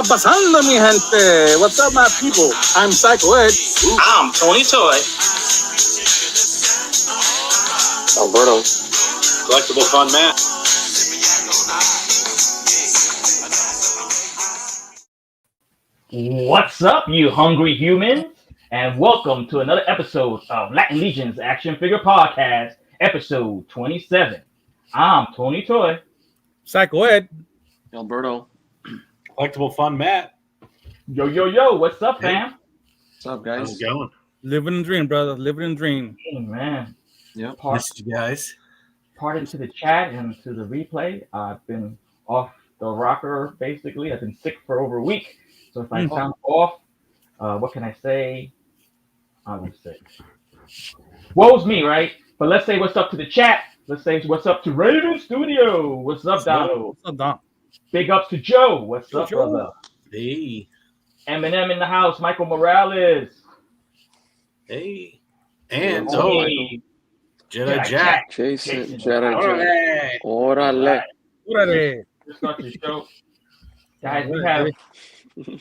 está pasando, mi gente? What's up, my people? I'm Psycho Ed. I'm Tony Toy. Alberto. Collectible Fun Matt. What's up, you hungry humans? And welcome to another episode of Latin Legions Action Figure Podcast, episode 27. I'm Tony Toy. Psycho Ed. Alberto. Collectible Fun Matt. Yo, what's up, fam? What's up, guys? How's it going? Living the dream, brother. Living the dream. Hey, man. Yep. Missed you guys. Pardon to the chat and to the replay. I've been off the rocker, basically. I've been sick for over a week. So if I sound off, what can I say? I'm sick. Woe's me, right? But let's say what's up to the chat. Let's say what's up to Raven Studio. What's up, Donald? What's up, Don? Big ups to Joe. What's up, Joe. brother? Hey. Eminem in the house. Michael Morales. Hey. And Hey. Jedi Jack. Jason. Jason. Jedi. Orale. Orale. Let's start the show. Guys,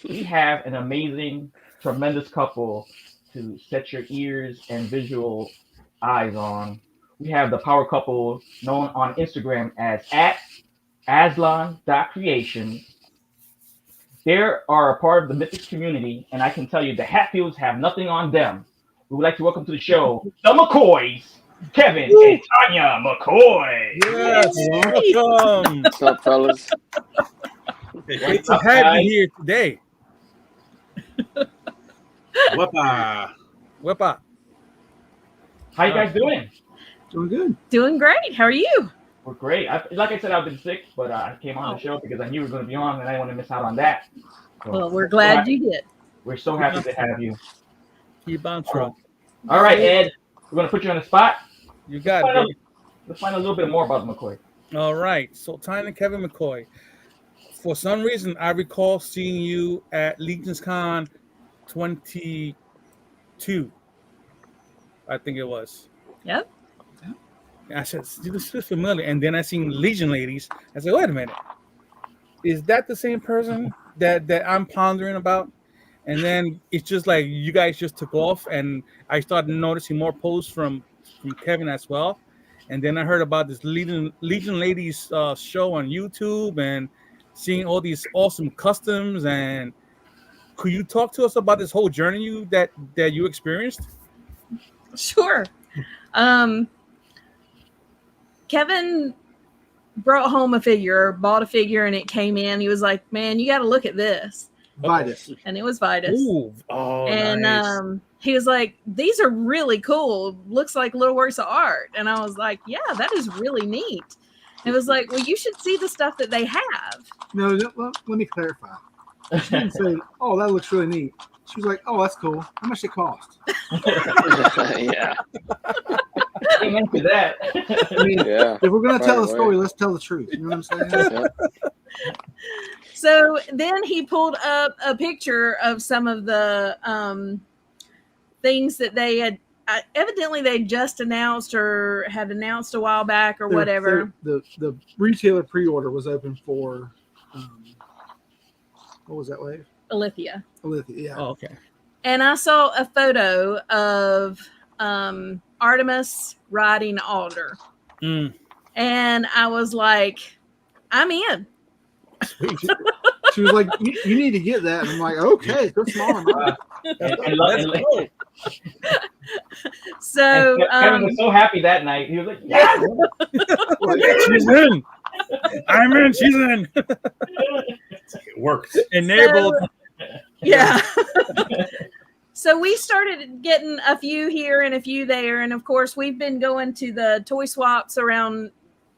we have an amazing, tremendous couple to set your ears and visual eyes on. We have the power couple known on Instagram as @Aslan.creation. They are a part of the Mythic community, and I can tell you the Hatfields have nothing on them. We would like to welcome to the show the McCoys, Kevin and Tonya McCoy. Yes, welcome. What's up, fellas? Great to have you here today. Whoopa. Whip up. How you guys doing? Doing good. Doing great. How are you? We're great. Like I said, I've been sick, but I came on the show because I knew we were going to be on, and I didn't want to miss out on that. So Well, we're glad you did. We're so happy to have you. Keep on truck. All right, Ed, we're going to put you on the spot. You got it, baby. Let's find a little bit more about the McCoy. All right. So, Tiny Kevin McCoy. For some reason, I recall seeing you at Legions Con 22. I think it was. Yep. I said, this is familiar. And then I seen Legion ladies. I said, wait a minute. Is that the same person that I'm pondering about? And then it's just like you guys just took off, and I started noticing more posts from Kevin as well. And then I heard about this Legion ladies show on YouTube and seeing all these awesome customs. And could you talk to us about this whole journey that you experienced? Sure. Kevin brought home a figure, bought a figure, and it came in. He was like, man, you got to look at this. Vitus. And it was Vitus. Ooh. Oh, And nice. he was like, these are really cool. Looks like little works of art. And I was like, yeah, that is really neat. It was like, well, you should see the stuff that they have. No, let me clarify. She didn't say, oh, that looks really neat. She was like, oh, that's cool. How much it cost? Yeah. Amen to that. I mean, Yeah. if we're going to tell Right a story, away. let's tell the truth. You know what I'm saying? Yep. So then he pulled up a picture of some of the things that they had evidently they just announced or had announced a while back or whatever. The retailer pre-order was open for, what was that wave? Alithia. Alithia, yeah. Oh, okay. And I saw a photo of Artemis riding Alder. Mm. And I was like, I'm in. She was like, you need to get that. And I'm like, okay, go small enough. So Kevin was so happy that night. He was like, yes! She's in. I'm in. She's in. It worked. Enabled. Yeah. So we started getting a few here and a few there. And of course, we've been going to the toy swaps around.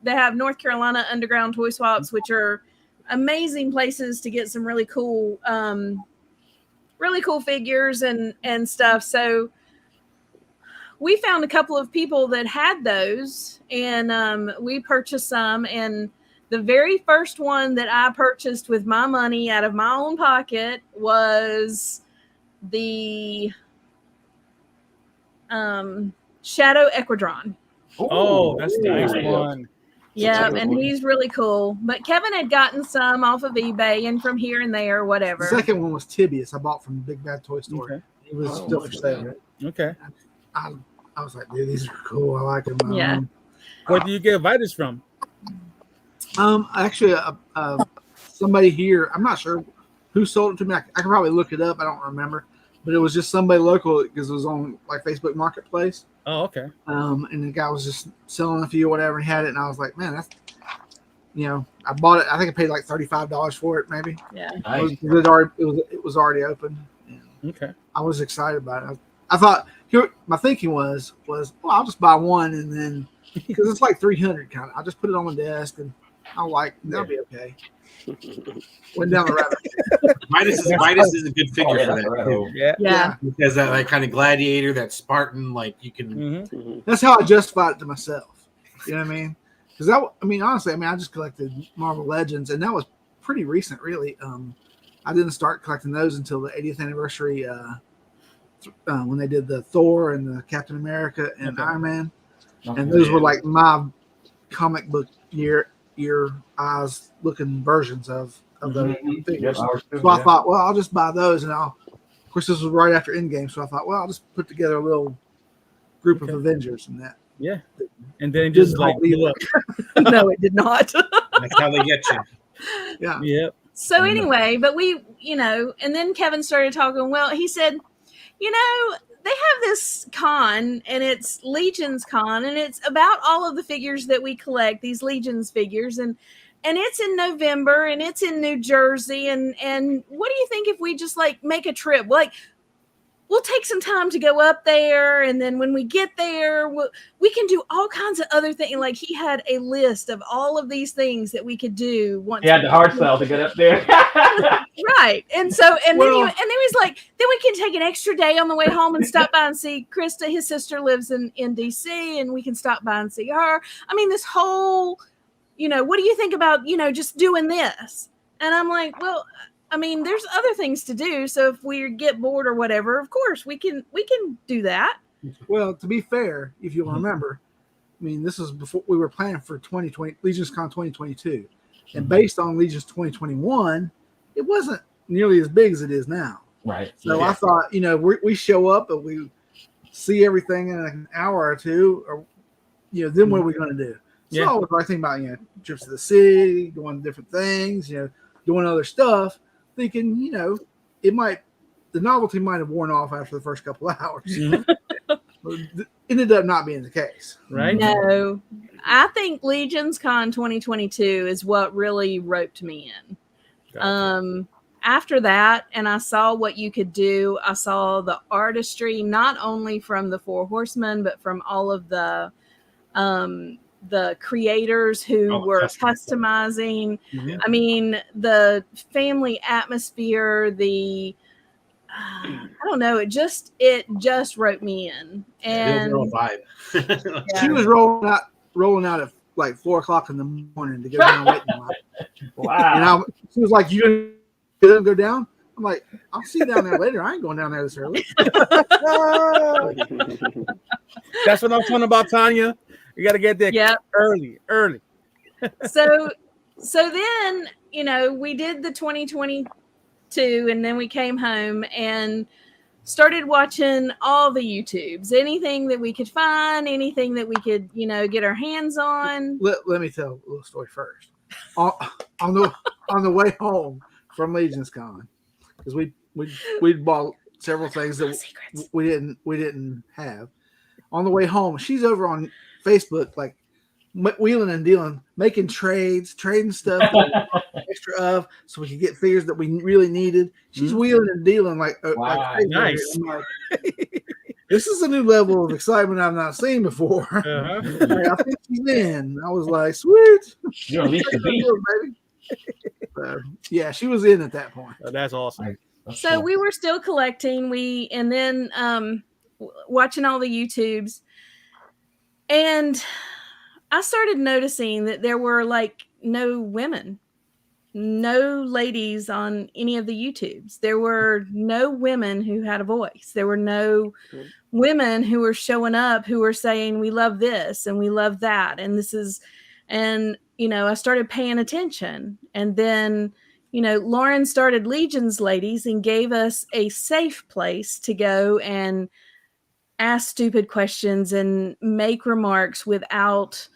They have North Carolina Underground Toy Swaps, which are amazing places to get some really cool figures and stuff. So we found a couple of people that had those, and we purchased some. And the very first one that I purchased with my money out of my own pocket was the Shadow Equidron. Oh, that's the nice Ooh. one. Yeah, That's a and good one. he's really cool. But Kevin had gotten some off of eBay and from here and there, whatever. The second one was Tibius. I bought from the Big Bad Toy Store. Okay. It was Oh, still for sale. Okay. I was like, dude, these are cool. I like them. Yeah. Where do you get Vitus from? Actually, somebody here. I'm not sure who sold it to me. I can probably look it up. I don't remember, but it was just somebody local because it was on like Facebook Marketplace. Oh, okay. And the guy was just selling a few or whatever, and he had it, and I was like, man, that's, I bought it. I think I paid like $35 for it, maybe. Yeah. It Nice. was already open. Okay. I was excited about it. I thought my thinking was, well, I'll just buy one, and then because it's like 300 kind of, I'll just put it on my desk, and that'll be okay. Went down the rabbit. Midas is a good figure for that too. Yeah. Yeah. Because that kind of gladiator, that Spartan, like you can. Mm-hmm. Mhm. That's how I justified it to myself. You know what I mean? Because honestly, I just collected Marvel Legends, and that was pretty recent, really. I didn't start collecting those until the 80th anniversary when they did the Thor and the Captain America and Okay. Iron Man, Okay. and those were like my comic book your eyes looking versions of those Mhm. figures. Yep, ours too, So I yeah. thought, well, I'll just buy those, and of course, this was right after Endgame, so I thought, well, I'll just put together a little group Okay. of Avengers and that. Yeah. And then it just like blew up. No, it did not. That's how they get you. Yeah. Yep. So anyway, but we, and then Kevin started talking. Well, he said, they have this con, and it's Legions Con, and it's about all of the figures that we collect, these Legions figures, and it's in November, and it's in New Jersey, and what do you think if we just like make a trip? Like, we'll take some time to go up there, and then when we get there, we can do all kinds of other things. Like, he had a list of all of these things that we could do once. He had the hard sell to get up there. Right. And so, and then Well- he was like, then we can take an extra day on the way home and stop by and see Krista. His sister lives in DC, and we can stop by and see her. I mean, this whole, what do you think about, just doing this? And I'm like, well, I mean, there's other things to do. So if we get bored or whatever, of course we can do that. Well, to be fair, if you'll remember, I mean, this was before we were planning for 2020 Legions Con 2022, and based on Legions 2021, it wasn't nearly as big as it is now. Right. So I thought, we show up and we see everything in an hour or two, or then what are we going to do? So I was like thinking about trips to the city, doing different things, doing other stuff, thinking the novelty might have worn off after the first couple of hours. Mhm. But it ended up not being the case. Right. No, I think Legions Con 2022 is what really roped me in. Gotcha. After that, and I saw what you could do. I saw the artistry, not only from the Four Horsemen, but from all of the creators who were customizing. Mhm. I mean, the family atmosphere, I don't know, it just wrote me in. And The overall vibe. She was rolling out at like 4:00 in the morning to go down waiting line. Wow. And she was like, "You didn't go down?" I'm like, "I'll see you down there later. I ain't going down there this early." That's what I'm talking about, Tonya. You got to get there early. so then, we did the 2022, and then we came home and started watching all the YouTubes, anything that we could find, anything that we could, get our hands on. Let me tell a little story first. On the way home from Legions Con, because we bought several things that Secrets. we didn't have. On the way home, she's over on Facebook, like wheeling and dealing, making trading stuff extra of, so we could get figures that we really needed. She's wheeling and dealing like crazy. Nice. I'm like, this is a new level of excitement I've not seen before. Uh-huh. Like, I think she's in. I was like, sweet. You're at least the beat. Baby. Yeah, she was in at that point. Oh, that's awesome. So we were still collecting, and then watching all the YouTubes, and I started noticing that there were like no women, no ladies on any of the YouTubes. There were no women who had a voice. There were no women who were showing up who were saying, we love this and we love that. And this is, And, I started paying attention. And then, Lauren started Legions Ladies and gave us a safe place to go and ask stupid questions and make remarks without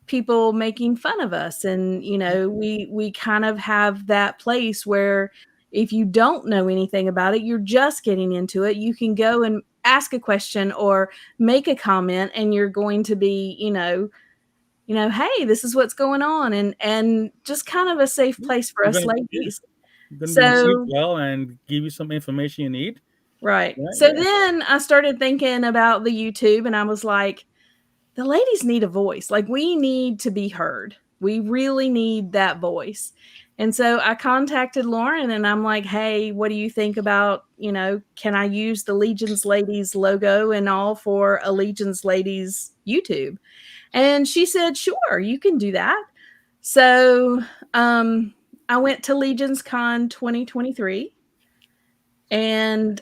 people making fun of us. And, we kind of have that place where if you don't know anything about it, you're just getting into it, you can go and ask a question or make a comment, and you're going to be, hey, this is what's going on, and just kind of a safe place for us ladies. So well, and give you some information you need. Right. So then I started thinking about the YouTube, and I was like, the ladies need a voice. Like, we need to be heard. We really need that voice. And so I contacted Lauren, and I'm like, hey, what do you think about, can I use the Legions Ladies logo and all for a Legions Ladies YouTube? And she said, sure, you can do that. So I went to Legions Con 2023, and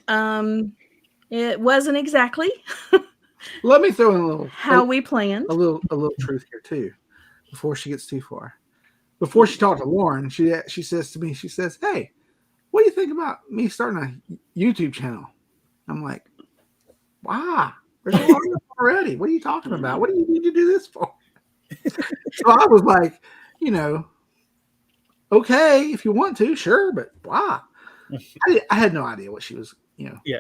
it wasn't exactly Let me throw in a little how we planned. A little truth here too, before she gets too far. Before she talked to Lauren, she says to me, she says, "Hey, what do you think about me starting a YouTube channel?" I'm like, "Wow, there's a lot of them already. What are you talking about? What do you need to do this for?" So I was like, okay, if you want to, sure, but wow. I had no idea what she was, Yeah.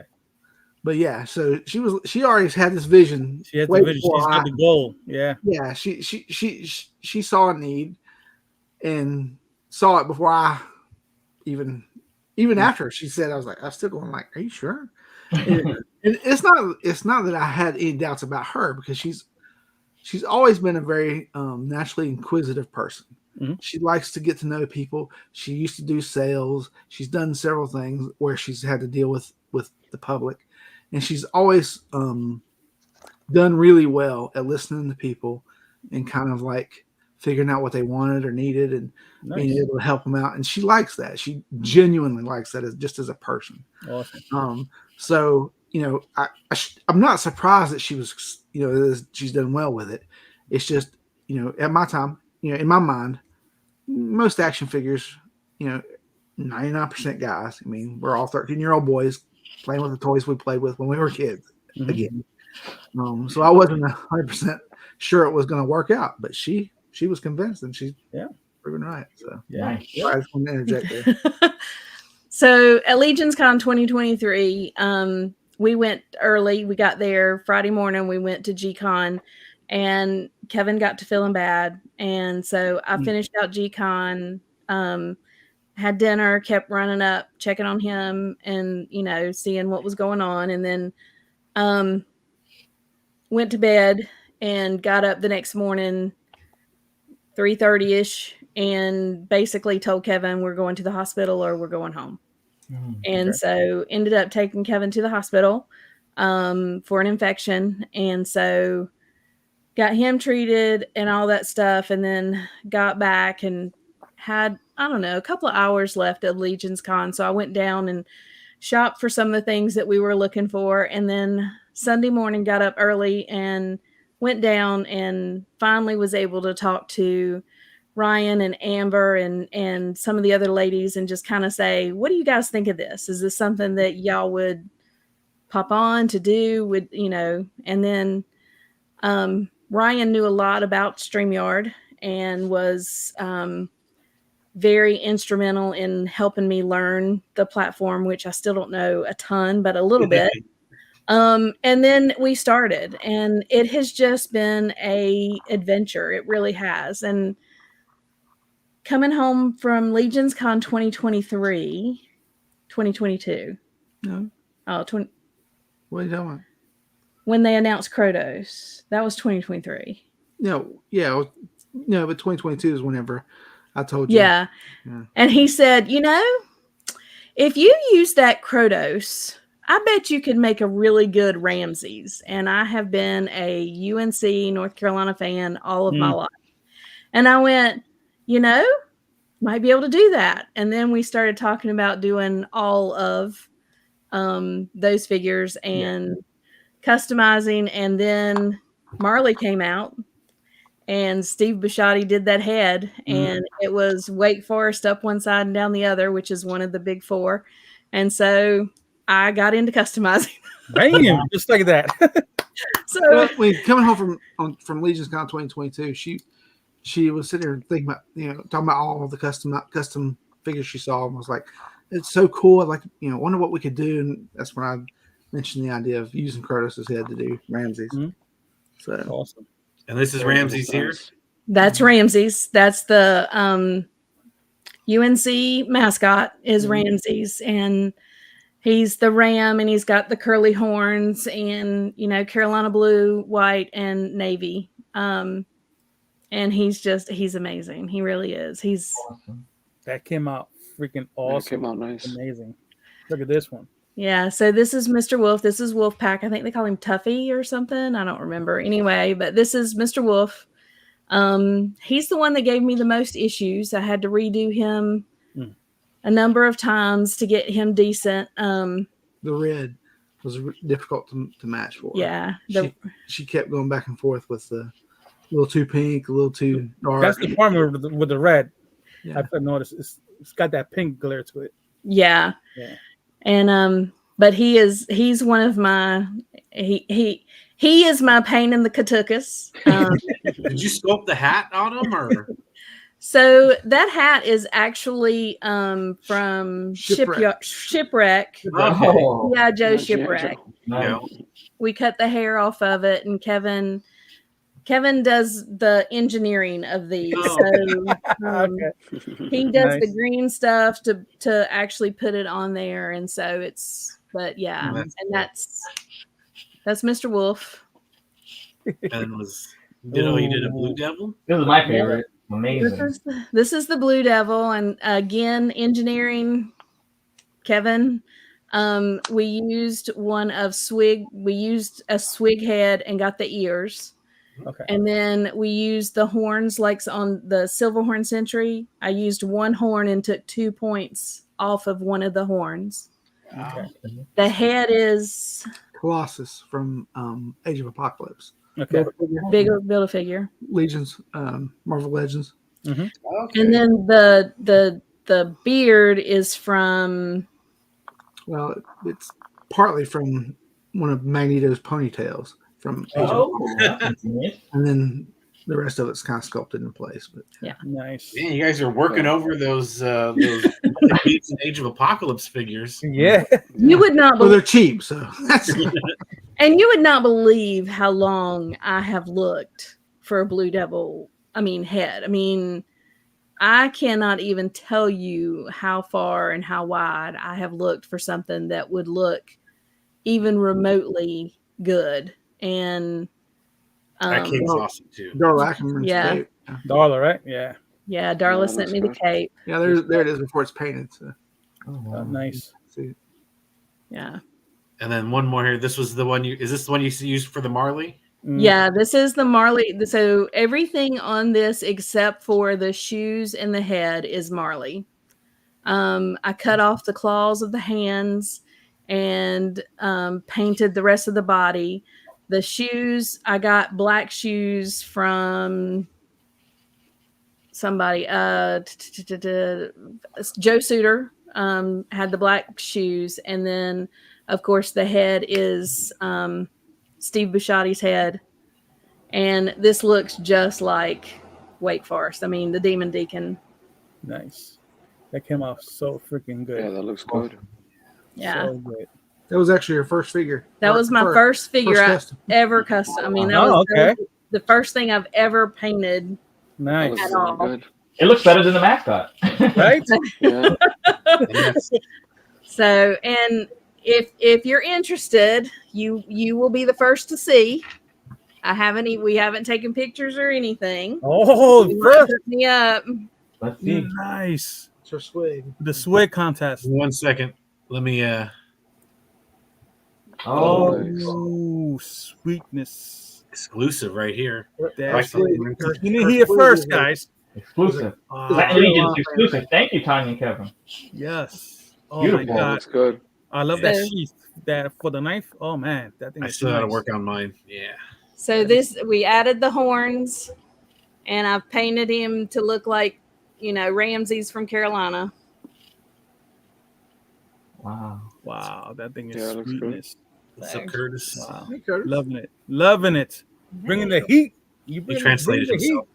But yeah, so she already had this vision. She had the vision. She's got the goal. Yeah. Yeah. She saw a need and saw it before I even after she said, I was like, I was still going like, are you sure? And it's not that I had any doubts about her, because she's always been a very naturally inquisitive person. Mm-hmm. She likes to get to know people. She used to do sales. She's done several things where she's had to deal with the public. And she's always done really well at listening to people and kind of like figuring out what they wanted or needed and being able to help them out. And she likes that. She genuinely likes that just as a person. Awesome. So, I'm not surprised that she was, she's done well with it. It's just, at my time, in my mind, most action figures, 99% guys. I mean, we're all 13-year-old boys playing with the toys we played with when we were kids. Mm-hmm. Again, so I wasn't 100% sure it was going to work out, but she was convinced, and she's proven right. So yeah, I just want to interject there. So at Legions Con 2023, we went early. We got there Friday morning. We went to G-Con, and Kevin got to feeling bad, and so I finished out G-Con. Had dinner, kept running up, checking on him, and seeing what was going on, and then went to bed and got up the next morning 3:30ish and basically told Kevin we're going to the hospital or we're going home. And so ended up taking Kevin to the hospital for an infection, and so got him treated and all that stuff, and then got back and had, I don't know, a couple of hours left at Legions Con. So I went down and shopped for some of the things that we were looking for. And then Sunday morning got up early and went down and finally was able to talk to Ryan and Amber and some of the other ladies and just kind of say, what do you guys think of this? Is this something that y'all would pop on to do with, and then Ryan knew a lot about StreamYard and was very instrumental in helping me learn the platform, which I still don't know a ton, but a little bit. And then we started, and it has just been a adventure. It really has. And coming home from Legions Con 2022. No. Oh, What are you talking about? When they announced Krotos, that was 2023. No, yeah, no, but 2022 is whenever I told you. Yeah. And he said, if you use that Krotos, I bet you could make a really good Rameses. And I have been a UNC North Carolina fan all of my life. And I went, might be able to do that. And then we started talking about doing all of those figures and customizing. And then Marley came out, and Steve Bisciotti did that head, and it was Wake Forest up one side and down the other, which is one of the big four. And so I got into customizing. Bam, just like that. So Well, when coming home from Legions Con 2022, she was sitting there thinking about, talking about all of the custom figures she saw, and was like, it's so cool. Like, wonder what we could do. And that's when I mentioned the idea of using Kratos' head to do Rameses. So Awesome. And this is Rameses here. that's Rameses. That's the UNC mascot is Rameses, and he's the ram, and he's got the curly horns, and Carolina blue, white, and navy. And he's amazing. He really is. He's Awesome. That came out freaking awesome. That came out nice. Amazing. Look at this one. Yeah, so this is Mr. Wolf. This is Wolfpack. I think they call him Tuffy or something. I don't remember. Anyway, but this is Mr. Wolf. He's the one that gave me the most issues. I had to redo him a number of times to get him decent. the red was difficult to match for her. Yeah. She kept going back and forth with the little too pink, a little too dark. That's the problem with the red. Yeah. I've noticed it's got that pink glare to it. Yeah. And but he's one of my he is my pain in the katukas. Did you sculpt the hat on him, or? So that hat is actually from Shipwreck. Oh, Yeah, Joe Nice, Shipwreck. nice. We cut the hair off of it, and Kevin does the engineering of these. So Okay. he does Nice. the green stuff to actually put it on there, and so but yeah, That's and that's Mr. Wolf. And you did a Blue Devil? This is my favorite. Amazing. This is the Blue Devil, and again, engineering, Kevin. We used one of Swigg. We used a Swigg head and got the ears. Okay. And then we used the horns, like on the Silver Horn Sentry. I used one horn and took 2 points off of one of the horns. Okay. The head is Colossus from Age of Apocalypse. Okay. bigger, build a figure. Legions, Marvel Legends. Okay. And then the beard is from Well, it's partly from one of Magneto's ponytails from Age of Apocalypse. And then the rest of it's kind of sculpted in place. But Nice. Man, you guys are working over those Beats and Age of Apocalypse figures. Yeah. you would not well, they're believe, cheap, so that's and you would not believe how long I have looked for a Blue Devil. Head. I cannot even tell you how far and how wide I have looked for something that would look even remotely good. And That cape's awesome too. Darla Ackerman's Yeah. cape. Darla, right? Yeah. yeah, Darla Yeah, sent looks me the good. cape. Yeah, there it is before it's painted. So Nice. see. Yeah. And then one more here. This was the one is this the one you used for the Marley? Yeah, this is the Marley. So everything on this except for the shoes and the head is Marley. I cut off the claws of the hands and painted the rest of the body. The shoes, I got black shoes from somebody. Joe Suter had the black shoes, and then of course the head is Steve Bisciotti's head, and this looks just like Wake Forest. The Demon Deacon. Nice. That came out so freaking good. Yeah, that looks good. Yeah, So good. That was actually your first figure. that was my first figure first I custom. ever custom. That Oh, was okay. the first thing I've ever painted. That Nice. looks At really all. good. It looks better than the mascot. Right? Yeah. Yes. So, and if you're interested, you will be the first to see. We haven't taken pictures or anything. Oh, You might first. hook me up. Let's see. Nice. It's her Swig. The Swig contest. 1 second. Let me Oh, Nice. Oh, sweetness. exclusive right here. That's Like- You need to hear first, guys. exclusive. Oh, Latin Legion's exclusive. Thank you, Tonya and Kevin. yes. Oh Beautiful. my Yeah, god. looks good. I love that So- sheath. That for the knife. Oh man, that thing I is still got to nice. work on mine. Yeah. So we added the horns, and I've painted him to look like, Rameses from Carolina. Wow, that thing is Yeah, it looks good. sweetness. What's up, Curtis? Wow, Hey, Curtis. loving it, bringing the heat. He translated himself.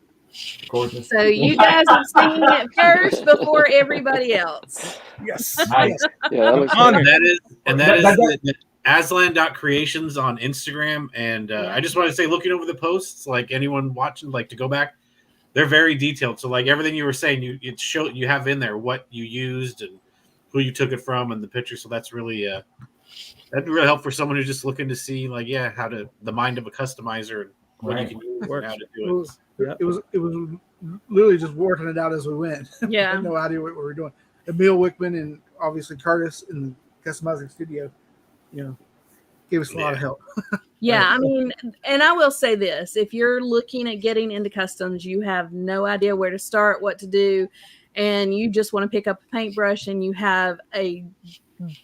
Gorgeous. So you guys have seen it first before everybody else. Yes, Nice. Yeah, that looks honored. good. And that is the Aslan.creations on Instagram. And I just want to say, looking over the posts, like anyone watching, like to go back, they're very detailed. So like everything you were saying, you have in there what you used and who you took it from and the picture. So that's really that'd really help for someone who's just looking to see like how to the mind of a customizer and what you can use and how to do it. It was literally just working it out as we went. Yeah. I had no idea what we were doing. Emil Wickman and obviously Curtis in the customizing studio, gave us a lot of help. Yeah, I mean, and I will say this, if you're looking at getting into customs, you have no idea where to start, what to do, and you just want to pick up a paintbrush and you have a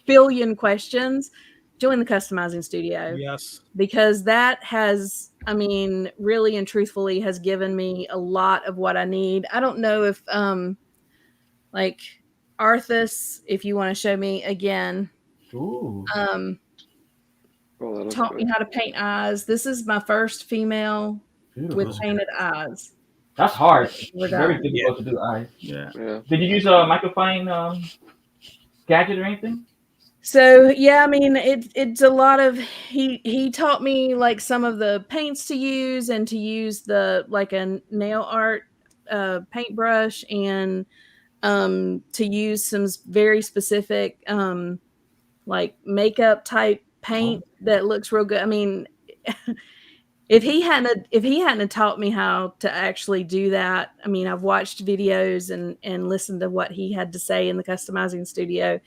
billion questions, join the customizing studio. Yes. Because that has, really and truthfully has given me a lot of what I need. I don't know if, like Arthas, if you want to show me again, Ooh. taught me how to paint eyes. This is my first female Beautiful. with painted eyes. That's hard. It's We're very done. difficult to do eyes. Yeah. Did you use a microfine gadget or anything? So yeah, it's a lot of he taught me like some of the paints to use and to use the like a nail art paintbrush and to use some very specific like makeup type paint that looks real good. If he hadn't taught me how to actually do that, I've watched videos and listened to what he had to say in the customizing studio,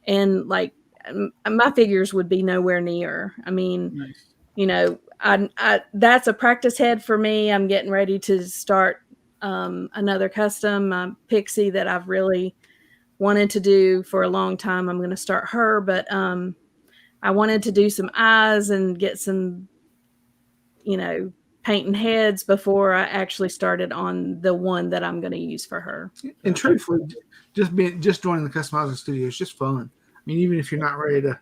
and like my figures would be nowhere near. Nice. I that's a practice head for me. I'm getting ready to start another custom pixie that I've really wanted to do for a long time. I'm going to start her, but I wanted to do some eyes and get some, painting heads before I actually started on the one that I'm going to use for her. And truthfully, just joining the customizing studio is just fun. Even if you're not ready to,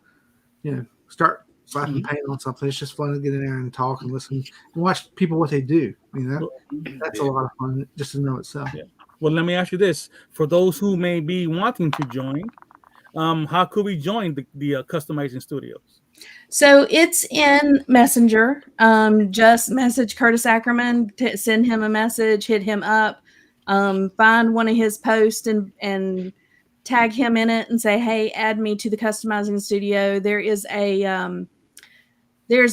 start slapping paint on something, it's just fun to get in there and talk and listen and watch people what they do. That's a lot of fun just to know itself. Yeah. Well, let me ask you this: for those who may be wanting to join, how could we join the customizing studios? So it's in Messenger. Just message Curtis Ackerman, send him a message, hit him up, find one of his posts and tag him in it and say, hey, add me to the customizing studio. There's a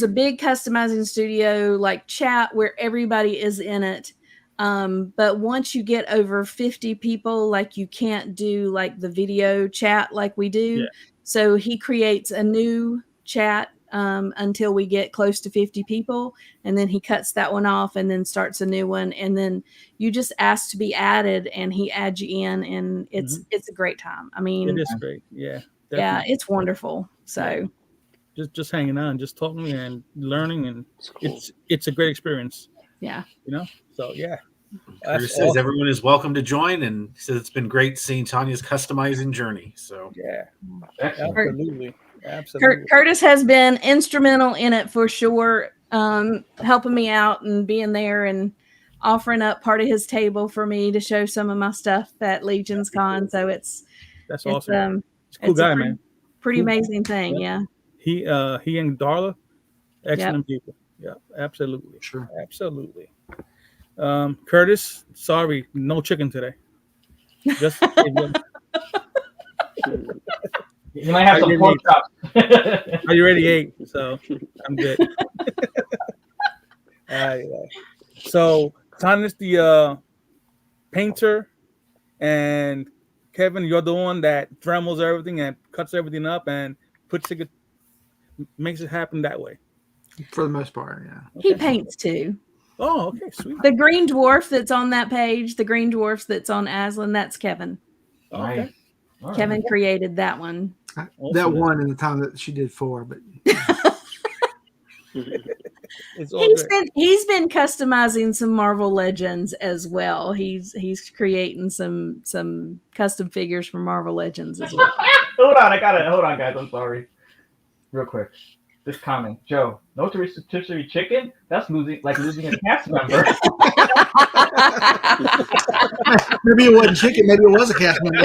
big customizing studio like chat where everybody is in it. But once you get over 50 people, like you can't do like the video chat like we do. Yeah. So he creates a new chat until we get close to 50 people. And then he cuts that one off and then starts a new one. And then you just ask to be added and he adds you in, and it's a great time. It is great. Yeah. Definitely. Yeah, it's wonderful. So just hanging out and just talking and learning, and cool. it's a great experience. Yeah. So yeah. Curtis says everyone is welcome to join, and says it's been great seeing Tonya's customizing journey. So yeah, Absolutely. absolutely. Curtis has been instrumental in it for sure, helping me out and being there and offering up part of his table for me to show some of my stuff at Legions Con. So that's awesome. He's a cool it's guy, a man. Pretty amazing thing. Yeah. He and Darla, excellent people. Yeah, absolutely. Sure. Absolutely. Curtis, sorry, no chicken today. Just You might have some pork chops. I already ate, so I'm good. So Tanya's the painter, and Kevin, you're the one that Dremels everything and cuts everything up and makes it happen that way. For the most part, yeah. He paints too. Oh, okay, sweet. The green dwarf that's on that page, the green dwarf that's on Aslan, that's Kevin. Okay. All Kevin created that one. That one in the time that she did 4, but It's all good. He's been customizing some Marvel Legends as well. He's creating some custom figures for Marvel Legends as well. Hold on, guys. I'm sorry. Real quick. This comment, Joe. No rotisserie chicken. That's losing a cast member. Maybe it wasn't chicken. Maybe it was a cast member.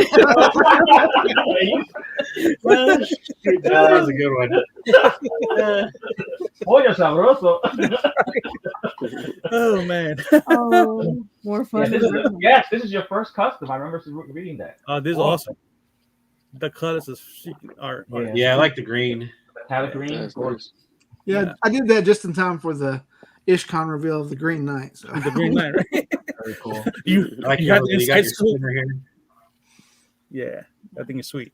That was a good one. Pollo sabroso. Oh man. Oh, more fun. Yeah, this is your first custom. I remember reading that. Oh, this is awesome. The colors are Yeah, I like the green. Metallic green. That's nice. Yeah, I did that just in time for the IshCon reveal of the Green Knight. So. the Green Knight, right? Very cool. You I like you your, got the you got inside your scoop. spinner here. Yeah, that thing is sweet.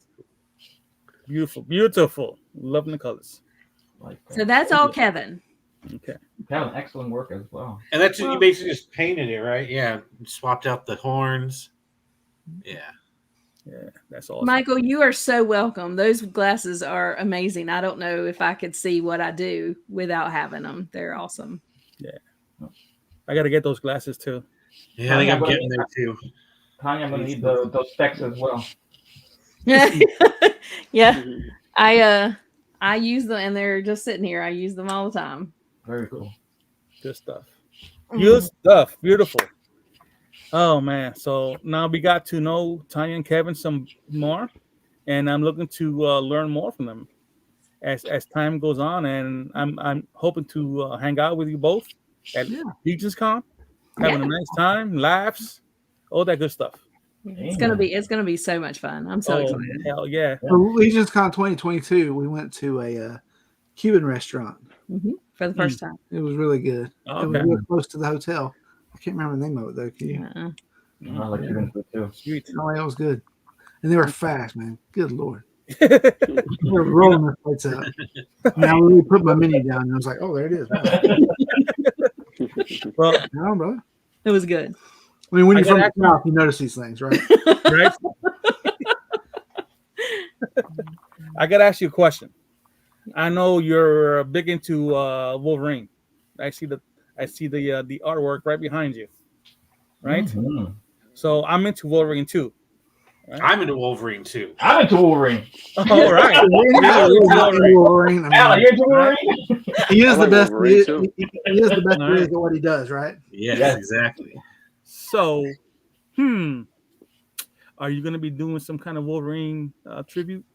Beautiful. Loving the colors. So that's all Kevin. Okay. Kevin, excellent work as well. And that's you basically just painted it, right? Yeah, swapped out the horns. Yeah. Yeah, that's awesome. Michael, you are so welcome. Those glasses are amazing. I don't know if I could see what I do without having them. They're awesome. Yeah. I got to get those glasses too. Yeah, I think I'm getting there too. Tonya, I'm gonna need those specs as well. Yeah. I use them and they're just sitting here. I use them all the time. Very cool. Good stuff. Good stuff. Beautiful. Oh man. So now we got to know Tonya and Kevin some more, and I'm looking to learn more from them as time goes on, and I'm hoping to hang out with you both at Legions Con, having a nice time, laughs, all that good stuff. It's gonna be so much fun. I'm so excited. Hell yeah. For Legions Con 2022, we went to a Cuban restaurant. For the first time. It was really good. Okay. It was really close to the hotel. I can't remember the name of it though. Can you? I like Cuban food too. Sweet. Oh, it was good. And they were fast, man. Good Lord. They were rolling their plates up. Now I really put my menu down and I was like, oh, there it is. Well, No, brother. It was good. I mean, when you're from gotta the South, you notice these things, right? right? I gotta ask you a question. I know you're big into Wolverine. I see the artwork right behind you, right? Mm-hmm. So I'm into Wolverine too. Right? I'm into Wolverine too. I'm into Wolverine. All right. Wolverine. Al, you're into Wolverine? He is I the like best. Wolverine, too. He is the best All right. at what he does, right? Yes, exactly. So, are you gonna be doing some kind of Wolverine tribute?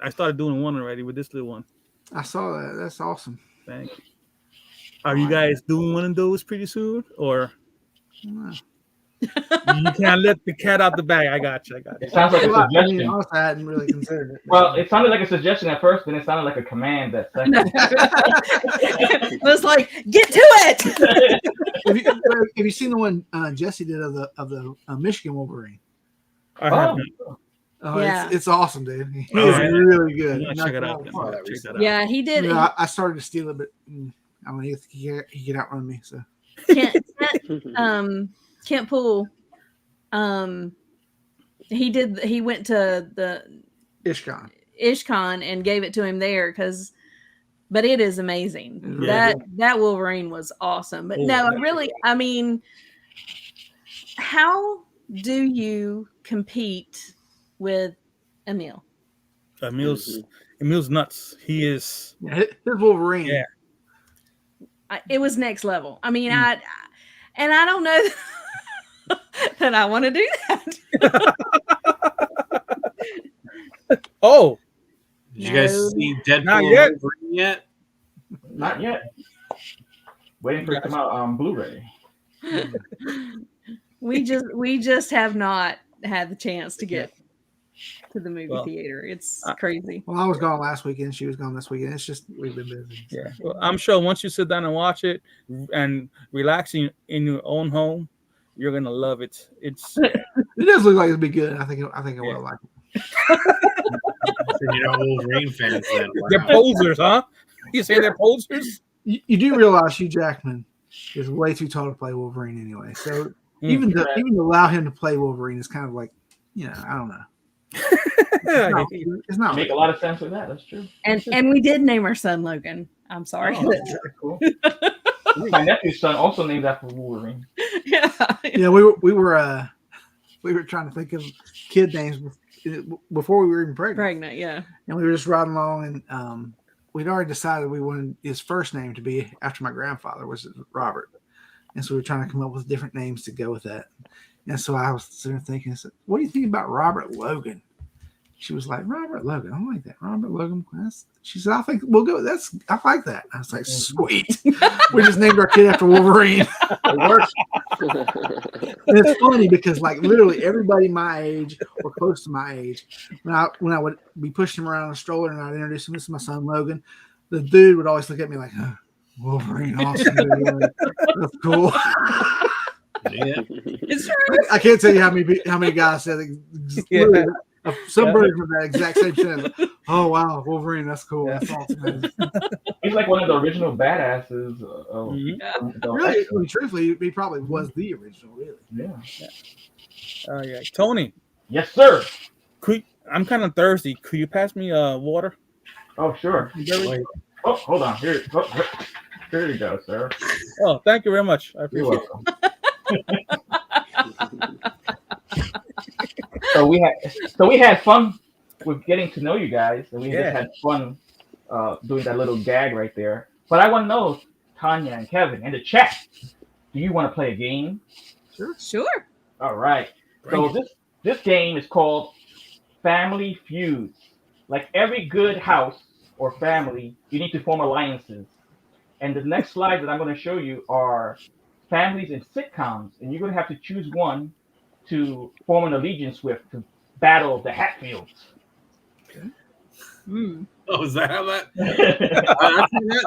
I started doing one already with this little one. I saw that. That's awesome. Thank you. Are you guys doing one of those pretty soon, or No. you can't let the cat out the bag? I got you. It sounds like a I mean, suggestion. honestly, I hadn't really considered it. Well, it sounded like a suggestion at first, then it sounded like a command that second. It was like, get to it. Have you seen the one Jesse did of the Michigan Wolverine? I have Oh, Yeah. it's awesome, dude. He Oh, is yeah. really good. not. Check it out. Check that out. Yeah, he did. I started to steal it, but I don't know. He could outrun me. So Kent Poole. He went to the IshCon and gave it to him there but it is amazing. Yeah. That Wolverine was awesome. But I mean, how do you compete with Emil? Emil's nuts. He is. his Wolverine. Yeah. It was next level. I mean, I don't know that I want to do that. Oh, Did you guys see Deadpool Not yet. Wolverine yet? Not yet. Waiting for it to come out on Blu-ray. We just have not had the chance to get to the movie theater. It's crazy. Well, I was gone last weekend. She was gone this weekend. It's just we've been busy. So. yeah. Well, I'm sure once you sit down and watch it and relax in your own home, you're gonna love it. It does look like it'd be good. I think I will like it. You're not Wolverine fans then. Wow. They're posers, huh? You say they're posers? You do realize Hugh Jackman is way too tall to play Wolverine anyway. So even to allow him to play Wolverine is kind of like, I don't know. It's not Make a lot of sense with that. That's true. And we did name our son Logan. I'm sorry. Oh, that's cool. My nephew's son also named after Wolverine. Yeah. Yeah, we were trying to think of kid names before we were even pregnant. Yeah. And we were just riding along, and we'd already decided we wanted his first name to be after my grandfather, was Robert. And so we were trying to come up with different names to go with that. And so I was sitting there thinking, I said, what do you think about Robert Logan? She was like, Robert Logan. I like that. Robert Logan. She said, I think we'll go. I like that. I was like, sweet. We just named our kid after Wolverine. It worked. And it's funny because like literally everybody my age or close to my age, when I would be pushing him around in a stroller and I'd introduce him, this is my son Logan, the dude would always look at me like, oh, Wolverine, awesome. That's cool. Yeah. It's true. I can't tell you how many guys said some version of that exact same sentence. Oh wow, Wolverine, that's cool. Yeah. That's awesome. He's like one of the original badasses. Really, truthfully, he probably was the original. Really. Yeah. Yeah. Tony, Yes, sir. I'm kind of thirsty. Could you pass me water? Oh, sure. Oh, hold on. Here you go, sir. Oh, thank you very much. I You're appreciate welcome. So we had fun with getting to know you guys, and we just had fun doing that little gag right there. But I want to know, Tonya and Kevin, in the chat, do you want to play a game? Sure. All right. So this game is called Family Feuds. Like every good house or family, you need to form alliances. And the next slides that I'm going to show you are families in sitcoms, and you're going to have to choose one to form an allegiance with to battle the Hatfields. Oh, is that how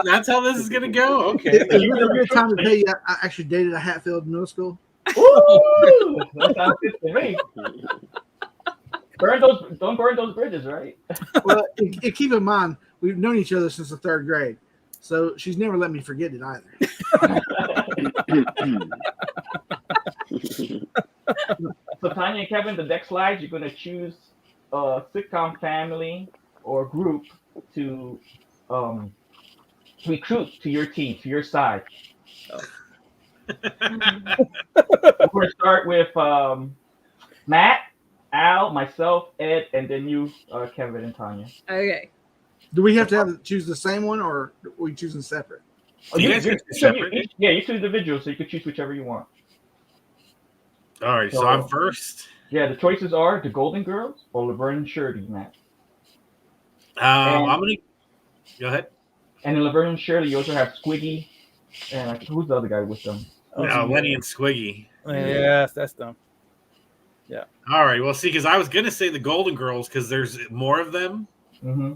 that's how this is gonna go? Okay. Is it a good time to tell you I actually dated a Hatfield in middle school? Ooh, that sounds good to me. Don't burn those bridges, right? Well, keep in mind, we've known each other since the 3rd grade. So she's never let me forget it either. So Tonya and Kevin, the next slide, you're going to choose a sitcom family or group to recruit to your team, to your side. We're going to start with Matt, Al, myself, Ed, and then you, Kevin and Tonya. Okay. Do we have to choose the same one, or are we choosing separate? You guys can choose separate. You two individuals, so you can choose whichever you want. All right, so I'm first. Yeah, the choices are the Golden Girls or Laverne and Shirley, Matt. I'm gonna go ahead. And in Laverne and Shirley, you also have Squiggy, and who's the other guy with them? Lenny and Squiggy. Yes, that's them. Yeah. All right. Well, see, because I was gonna say the Golden Girls because there's more of them. Mm-hmm.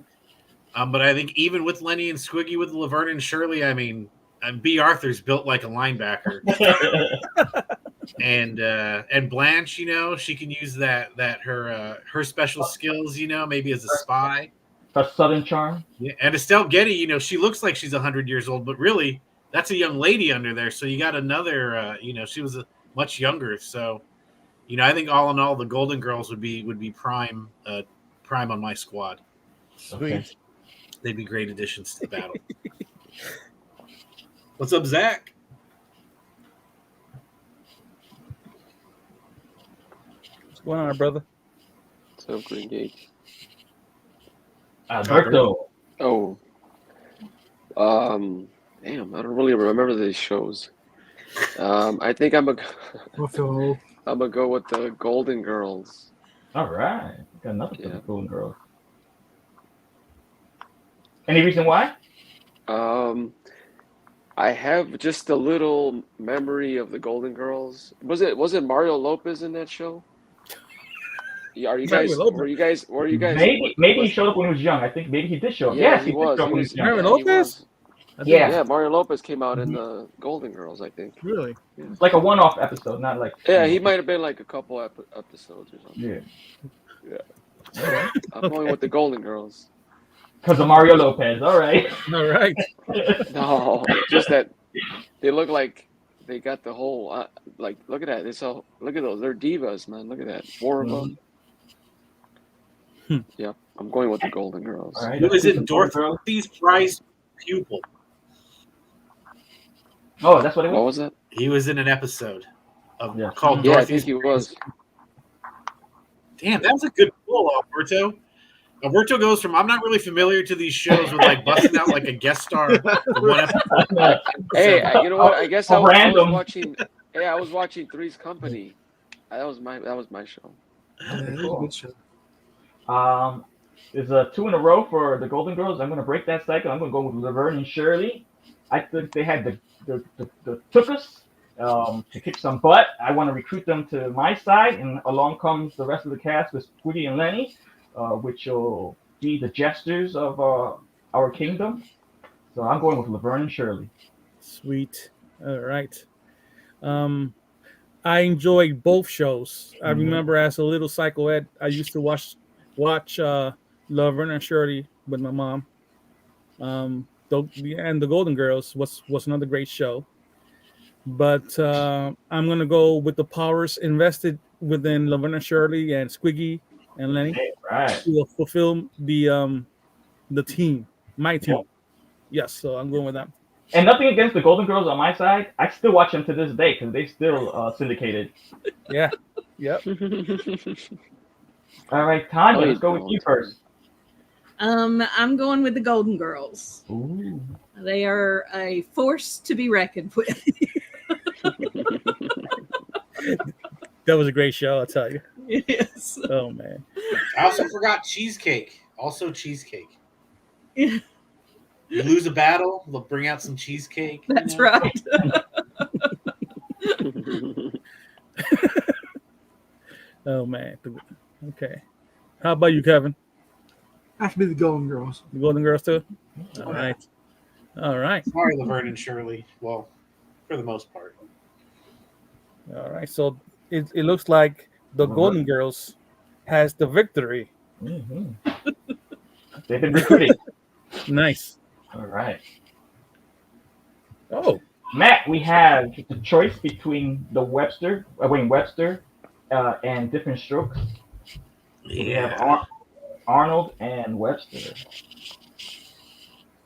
But I think even with Lenny and Squiggy, with Laverne and Shirley, I mean, B. Arthur's built like a linebacker, and Blanche, she can use that her special skills, maybe as a spy. A Southern charm. Yeah, and Estelle Getty, she looks like she's 100 years old, but really, that's a young lady under there. So you got another, she was much younger. So, I think all in all, the Golden Girls would be prime on my squad. Okay. They'd be great additions to the battle. What's up, Zach? What's going on, brother? What's up, Green Gate? Alberto. Oh. Damn, I don't really remember these shows. I think I'm gonna go with the Golden Girls. All right. Got another for the Golden Girls. Any reason why? I have just a little memory of the Golden Girls. Was it Mario Lopez in that show? Yeah, were you guys? Maybe he showed up when he was young. I think maybe he did show up. Yeah, yes, he was. did show up when he was young. Mario Lopez? Yeah, Mario Lopez came out in the Golden Girls, I think. Really? Yeah. It's like a one-off episode, not like. Yeah, he might have been like a couple episodes or something. Yeah. I'm going with the Golden Girls. Because of Mario Lopez. All right. All right. No, just that they look like they got the whole. Look at that. Look at those. They're divas, man. Look at that. 4 of them. Yeah, I'm going with the Golden Girls. All right. Who is it? Dorothy's prized pupil. Oh, that's what it was. What was it? He was in an episode of Yeah. called Yeah, I Dorothy's. think he was. Damn, that was a good pull, Alberto. Alberto goes from I'm not really familiar to these shows with like busting out like a guest star from one episode. Hey, you know what? I guess I was random. watching. Hey, I was watching Three's Company. That was my show. Yeah, it was a good show. There's a 2 in a row for the Golden Girls. I'm going to break that cycle. I'm going to go with Laverne and Shirley. I think they had the took us to kick some butt. I want to recruit them to my side, and along comes the rest of the cast with Squiggy and Lenny, which will be the jesters of our kingdom. So I'm going with Laverne and Shirley. Sweet. All right. I enjoyed both shows. I remember as a little psycho ed, I used to watch Laverne and Shirley with my mom. And the Golden Girls was another great show. But I'm gonna go with the powers invested within Laverne and Shirley and Squiggy and Lenny. Hey, right. To fulfill the team, my team. Yep. Yes, so I'm going with that. And nothing against the Golden Girls on my side. I still watch them to this day because they still syndicated. Yeah. Yep. All right, Tonya, let's go with you first. I'm going with the Golden Girls. Ooh. They are a force to be reckoned with. That was a great show, I'll tell you. Yes. Oh man. I also forgot cheesecake. Also cheesecake. Yeah. You lose a battle, they'll bring out some cheesecake. That's right. Oh man. Okay. How about you, Kevin? Have to be the Golden Girls. The Golden Girls too? All right. All right. Sorry, Laverne and Shirley. Well, for the most part. All right. So it looks like the Golden Girls has the victory. Mm-hmm. They've been recruiting. Nice. All right. Oh. Matt, we have the choice between Webster and Different Strokes. We have Arnold and Webster.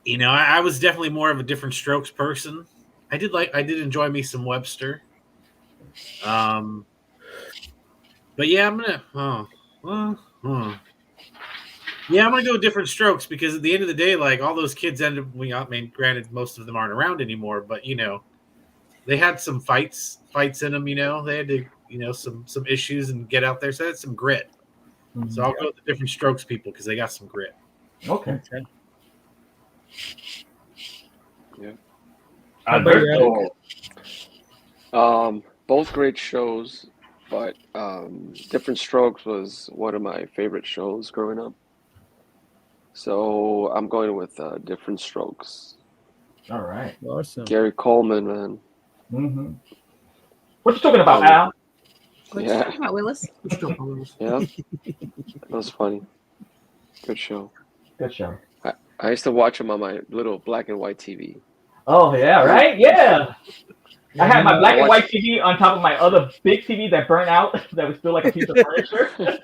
You know, I was definitely more of a Different Strokes person. I did enjoy me some Webster. But yeah, I'm gonna go with Different Strokes because at the end of the day, like all those kids ended up. I mean, granted, most of them aren't around anymore, but you know, they had some fights in them. You know, they had to, you know, some issues and get out there. So they had some grit. Mm-hmm. So I'll go with the Different Strokes people because they got some grit. Okay. Yeah. Both great shows, but Different Strokes was one of my favorite shows growing up. So I'm going with Different Strokes. All right. Awesome. Gary Coleman, man. Mm-hmm. What you talking about, Al? What you talking about, Willis? Yeah. That was funny. Good show. Good show. I used to watch them on my little black and white TV. Oh, yeah, right? Yeah. I had my black and white TV on top of my other big TV that burned out that was still like a piece of furniture.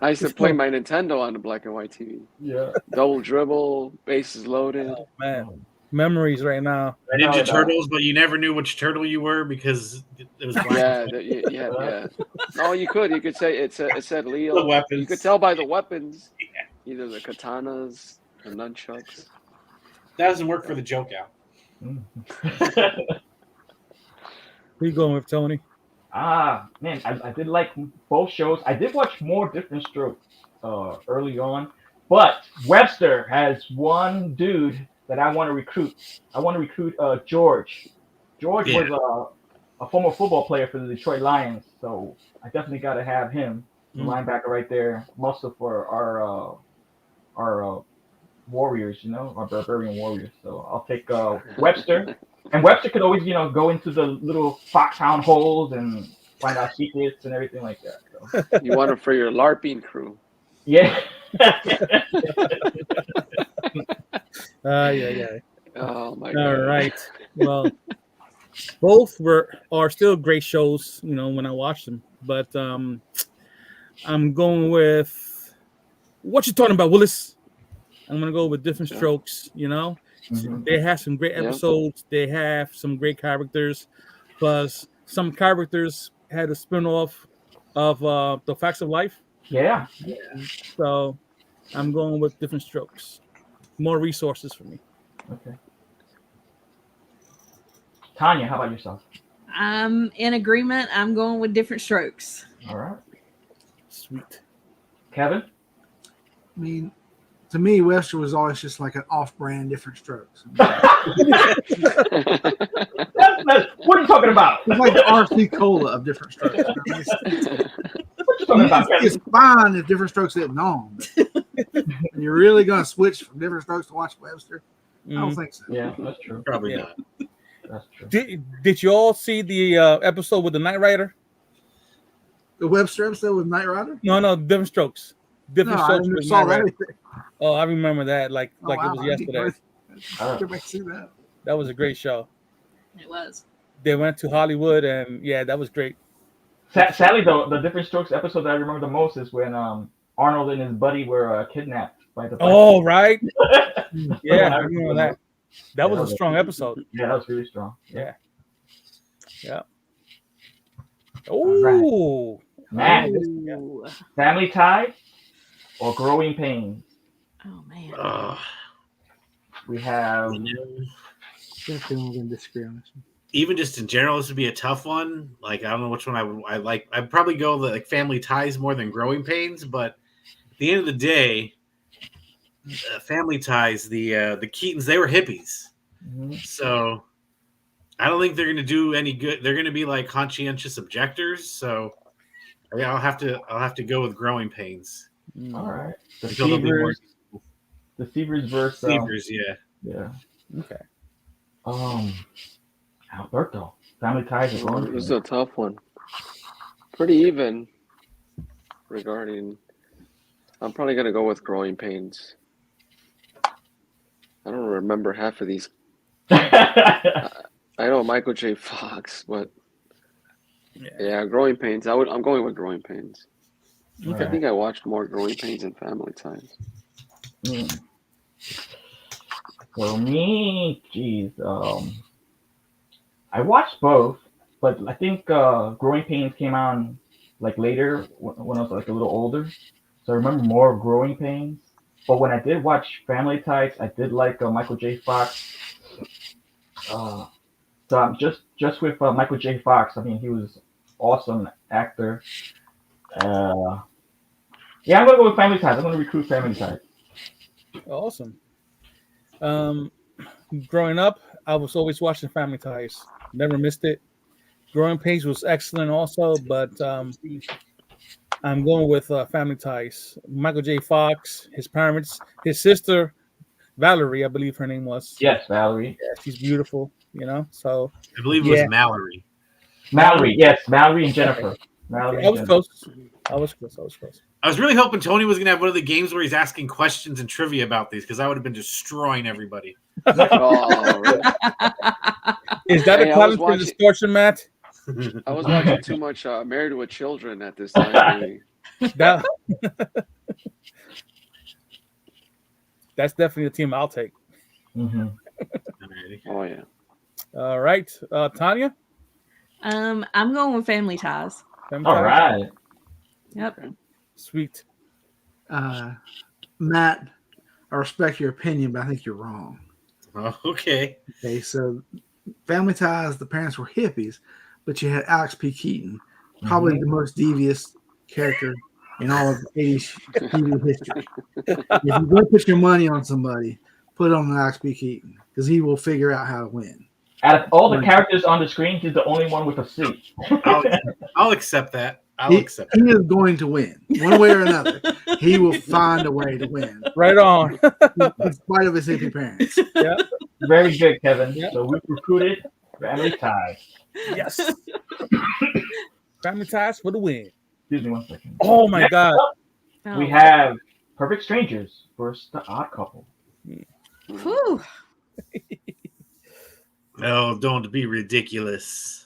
I used to play my Nintendo on the black and white TV. Yeah. Double dribble, bases loaded. Oh, man. Memories right now. Ninja Turtles, but you never knew which turtle you were because it was black. Yeah. No, you could say it said Leo. The weapons. You could tell by the weapons. Yeah. Either the katanas, the nunchucks. That doesn't work for the joke out. Who you going with, Tony? Man, I did like both shows. I did watch more Different Strokes early on, but Webster has one dude that I want to recruit. I want to recruit George. George was a former football player for the Detroit Lions, so I definitely got to have him, the linebacker right there, muscle for our Warriors, you know, our Barbarian Warriors. So I'll take Webster. And Webster could always, you know, go into the little foxhound holes and find out secrets and everything like that. So. You want him for your LARPing crew. Yeah. Yeah. Oh my God. All right. Well, both are still great shows, you know, when I watch them. But I'm going with what you talking about, Willis. I'm gonna go with Different Strokes, you know. They have some great episodes. They have some great characters. Plus, some characters had a spin-off of The Facts of Life. Yeah. So I'm going with Different Strokes. More resources for me. Okay. Tonya, how about yourself? I'm in agreement. I'm going with Different Strokes. All right. Sweet. Kevin? I mean, to me, Webster was always just like an off-brand Different Strokes. What are you talking about? It's like the RC Cola of Different Strokes. I mean, What you talking about, Kevin? it's fine if Different Strokes didn't on. And you're really going to switch from Different Strokes to watch Webster? I don't think so. Yeah, that's true. Probably Yeah. not. That's true. Did you all see the episode with the Knight Rider? The Webster episode with Knight Rider? No, Different Strokes. Different No, I Strokes never with saw Knight that. Rider. Oh, I remember that like Oh, wow. it was yesterday. I can see that. That was a great show. It was. They went to Hollywood, and yeah, that was great. Sadly, though, the Different Strokes episode that I remember the most is when Arnold and his buddy were kidnapped by the. Oh, right. Yeah, I remember that. That was a strong episode. Yeah, that was really strong. Yeah. Oh, Matt, Ooh. Family Ties or Growing Pains? Oh man. We have. You know, I feel we're going to disagree on this one. even just in general, this would be a tough one. Like, I don't know which one I like. I'd probably go the like Family Ties more than Growing Pains, but at the end of the day, Family Ties, the Keatons, they were hippies. So I don't think they're going to do any good. They're going to be like conscientious objectors. So yeah, I'll have to go with Growing Pains. All right. The Until they'll be more- Seavers versus. Seavers, yeah. Yeah. okay. Alberto. Family Ties or Growing This is Pains? a tough one. Pretty even regarding. I'm probably going to go with Growing Pains. I don't remember half of these. I know Michael J. Fox, but yeah, Growing Pains. I'm going with Growing Pains. Okay. I think I watched more Growing Pains than Family Ties. For me, geez, I watched both, but I think Growing Pains came on like later when I was like a little older, so I remember more of Growing Pains. But when I did watch Family Ties, I did like Michael J. Fox. So I'm just with Michael J. Fox. I mean, he was awesome actor. Yeah, I'm gonna go with Family Ties. I'm gonna recruit Family Ties. Awesome. Growing up, I was always watching Family Ties. Never missed it. Growing Pains was excellent also, but I'm going with Family Ties. Michael J. Fox, his parents, his sister, Valerie, I believe her name was. Yes, Valerie. Yeah, she's beautiful, So I believe it was Mallory. Mallory, yes, Mallory and Jennifer. Mallory I and was Jennifer. close. I was really hoping Tony was going to have one of the games where he's asking questions and trivia about these, because I would have been destroying everybody. Oh, really? Is that Hey, a I was talent for watching- distortion, Matt? I was watching too much Married with Children at this time. Really. That- That's definitely a team I'll take. Mm-hmm. Oh yeah. All right, Tanya. I'm going with Family Ties. Family All Ties? right. Yep. Sweet. Matt, I respect your opinion, but I think you're wrong. Oh, okay. Okay, so Family Ties, the parents were hippies, but you had Alex P. Keaton, probably the most devious character in all of 80s TV history. If you're going to put your money on somebody, put it on Alex P. Keaton, because he will figure out how to win. Out of all the characters on the screen, he's the only one with a suit. I'll accept that. He is going to win, one way or another. He will find a way to win, Right on. in spite of his hippie parents. Yeah. Very good, Kevin. Yep. So we recruited Family Ties. Yes. Family Ties for the win. Excuse me 1 second. Oh my God. Oh. We have Perfect Strangers versus The Odd Couple. Whew. No, don't be ridiculous.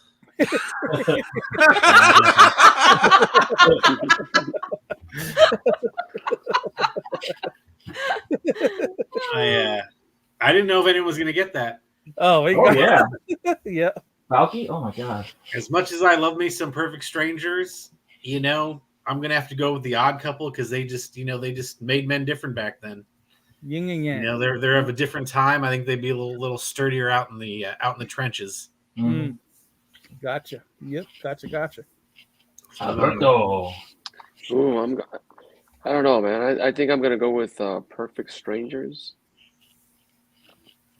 I didn't know if anyone was going to get that. Oh yeah. Yeah. Valky? Oh my god. As much as I love me some Perfect Strangers, I'm going to have to go with the Odd Couple because they just made men different back then. Yin and yang. They're of a different time. I think they'd be a little sturdier out in the trenches. Mm. Gotcha. Yep. Gotcha. Alberto. Ooh, I don't know, man. I think I'm gonna go with Perfect Strangers,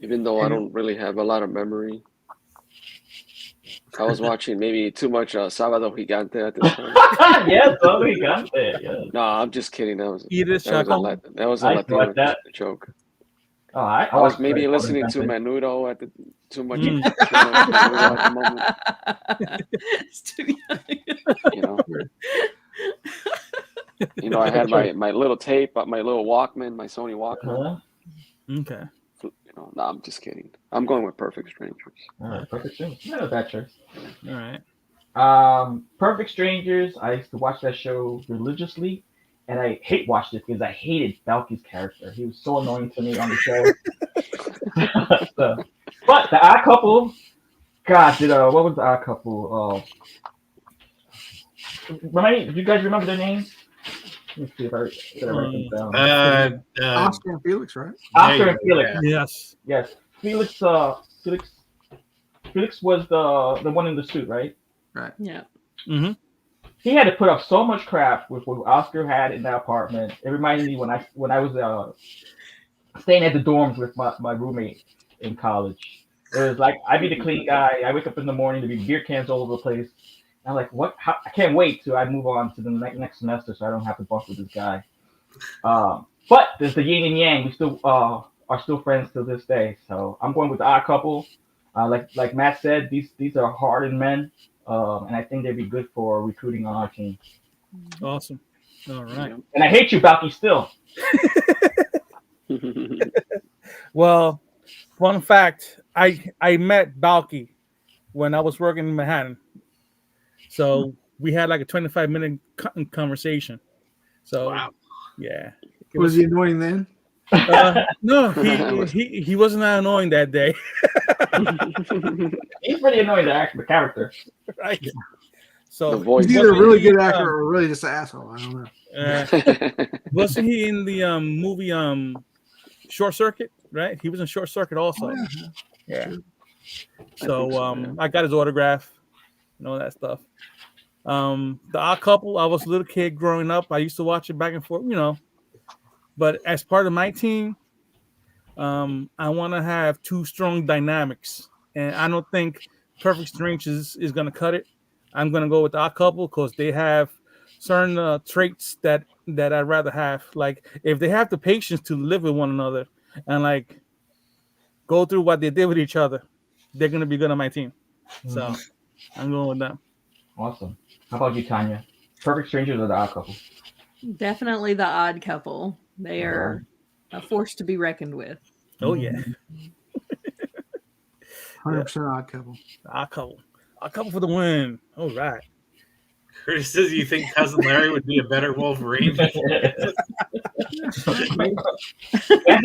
even though I don't really have a lot of memory. I was watching maybe too much Sábado Gigante at this time. Yes, Sábado Gigante. Yes. No, I'm just kidding. That was a Latino joke. Oh, I was maybe listening to Menudo at the too much. Menudo at the moment. It's too young. I had my little tape, my little Walkman, my Sony Walkman. Okay. No, I'm just kidding. I'm going with Perfect Strangers. All right, Perfect Strangers. Not a bad choice. All right. Perfect Strangers. I used to watch that show religiously, and I watched it because I hated Valky's character. He was so annoying to me on the show. But the Odd Couple, God, what was the Odd Couple? Do you guys remember their names? Let me see if I write them down. Oscar and Felix, right? Oscar and Felix. Yes. Felix was the one in the suit, right? Right. Yeah. Mm-hmm. He had to put up so much crap with what Oscar had in that apartment. It reminded me when I was staying at the dorms with my roommate in college. It was like I'd be the clean guy. I wake up in the morning to be beer cans all over the place. I'm like, what? I can't wait till I move on to the next semester, so I don't have to bump with this guy. But there's the yin and yang. We still are still friends to this day. So I'm going with the Odd Couple. Like Matt said, these are hardened men, and I think they'd be good for recruiting on our team. Awesome. All right. And I hate you, Balky, still. Well, fun fact: I met Balky when I was working in Manhattan. So we had like a 25-minute conversation. So, wow. Yeah. Was he annoying then? No, he wasn't that annoying that day. He's pretty annoying to act the character. Right. So he's either a really good actor or really just an asshole. I don't know. Wasn't he in the movie Short Circuit? Right. He was in Short Circuit also. Oh, yeah. So I got his autograph and all that stuff. The Odd Couple, I was a little kid growing up. I used to watch it back and forth, But as part of my team, I want to have two strong dynamics. And I don't think Perfect Strangers is going to cut it. I'm going to go with the Odd Couple because they have certain traits that I'd rather have. Like, if they have the patience to live with one another and, like, go through what they did with each other, they're going to be good on my team. Mm-hmm. So I'm going with them. Awesome. How about you, Tonya? Perfect Strangers or the Odd Couple? Definitely the Odd Couple. They are a force to be reckoned with. Oh, yeah. 100% Odd Couple. Odd Couple. Odd Couple for the win. All right. Curtis says you think Cousin Larry would be a better Wolverine. He has the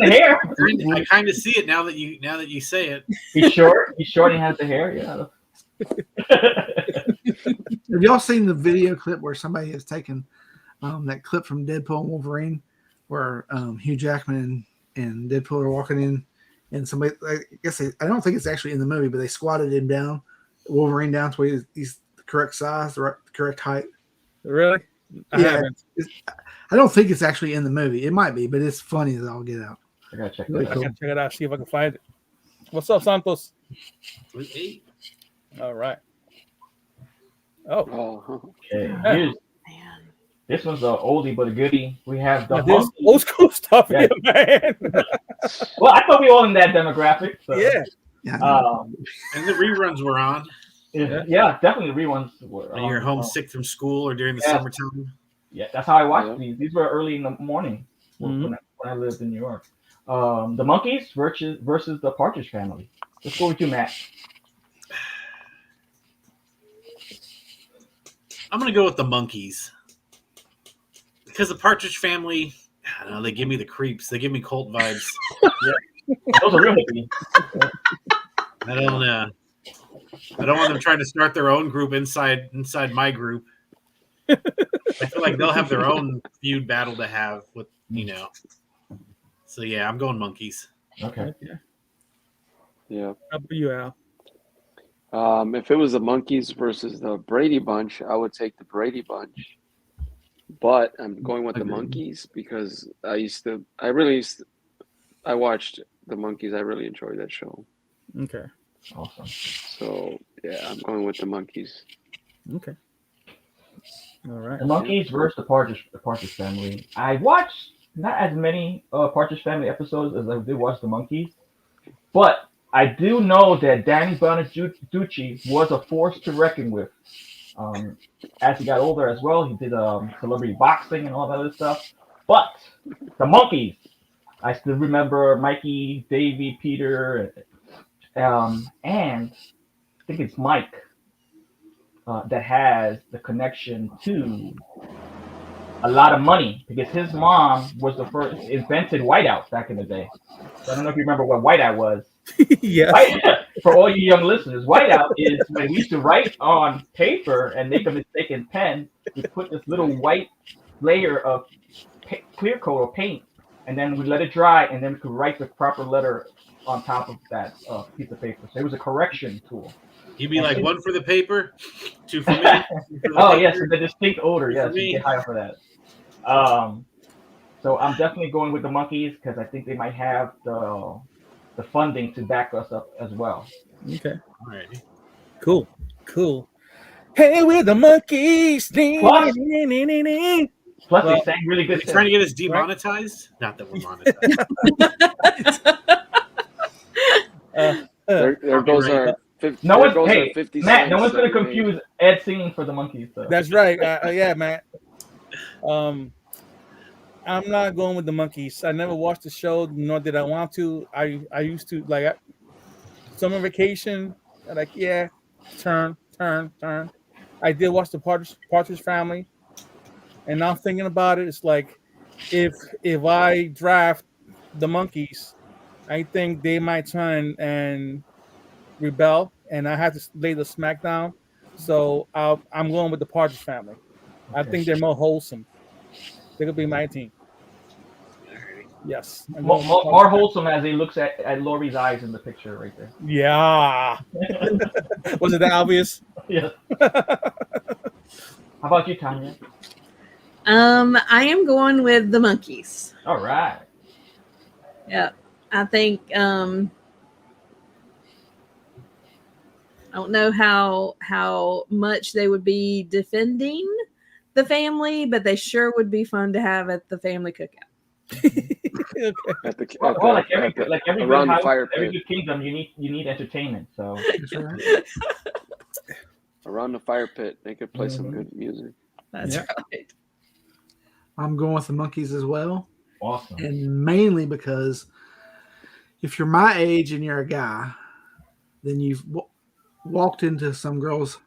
hair. I kind of see it now that you say it. He's short. He's short and has the hair. Yeah. Have y'all seen the video clip where somebody has taken that clip from Deadpool and Wolverine, where Hugh Jackman and Deadpool are walking in, and somebody, I don't think it's actually in the movie, but they squatted him down, Wolverine down to where he's the correct size, the correct height. Really? I don't think it's actually in the movie. It might be, but it's funny as all get out. I gotta check it out. I gotta check it out. See if I can find it. What's up, Santos? All right. Oh. Okay. This one's an oldie but a goodie. We have the old school stuff here, man. Well, I thought we all in that demographic. So. Yeah. And the reruns were on. Yeah, definitely the reruns were on. When you're homesick from school or during the summertime. Yeah, that's how I watched these. These were early in the morning when I lived in New York. The Monkeys versus the Partridge Family. Let's go with you, Matt. I'm going to go with the Monkeys. Because the Partridge Family, I don't know, they give me the creeps. They give me cult vibes. Those are real hippies. I don't know. I don't want them trying to start their own group inside my group. I feel like they'll have their own feud battle to have with, So yeah, I'm going monkeys. Okay. Yeah. How about you, Al? If it was the monkeys versus the Brady Bunch, I would take the Brady Bunch. But I'm going with the monkeys because I watched the monkeys. I really enjoyed that show. Okay. Awesome. So yeah, I'm going with the monkeys. Okay. All right. The monkeys versus the Partridge Family. I watched not as many Partridge Family episodes as I did watch the monkeys, but I do know that Danny Bonaducci was a force to reckon with. As he got older as well, he did celebrity boxing and all that other stuff. But the monkeys, I still remember Mikey, Davey, Peter, and I think it's Mike that has the connection to a lot of money because his mom was the first invented whiteout back in the day. So I don't know if you remember what whiteout was. Yes. For all you young listeners, whiteout is when we used to write on paper and make a mistake in pen. We put this little white layer of clear coat or paint, and then we let it dry, and then we could write the proper letter on top of that piece of paper. So it was a correction tool. You'd be like, 1 for the paper, 2 for me. Yes, the distinct odor. Yes, you get higher for that. So I'm definitely going with the monkeys because I think they might have the funding to back us up as well. Okay. All right. Cool. Hey, we're the monkeys. Plus, they sang really good. Trying to get us demonetized? Right? Not that we're monetized. There goes our. No one's Matt. No one's going to confuse Ed singing for the monkeys. So. That's right. Yeah, Matt. I'm not going with the monkeys. I never watched the show, nor did I want to. I used to like summer vacation. Like turn. I did watch the Partridge Family, and now thinking about it, it's like if I draft the monkeys, I think they might turn and rebel, and I have to lay the smack down. So I'm going with the Partridge Family. Okay. I think they're more wholesome. They could be my team. Yes. More wholesome as he looks at Lori's eyes in the picture right there. Yeah. Was it that obvious? Yes. How about you, Tonya? I am going with the monkeys. All right. Yeah. I think I don't know how much they would be defending the family, but they sure would be fun to have at the family cookout. Around the fire pit. Every good kingdom, you need entertainment. So around the fire pit, they could play some good music. That's right. I'm going with the monkeys as well. Awesome. And mainly because if you're my age and you're a guy, then you've walked into some girl's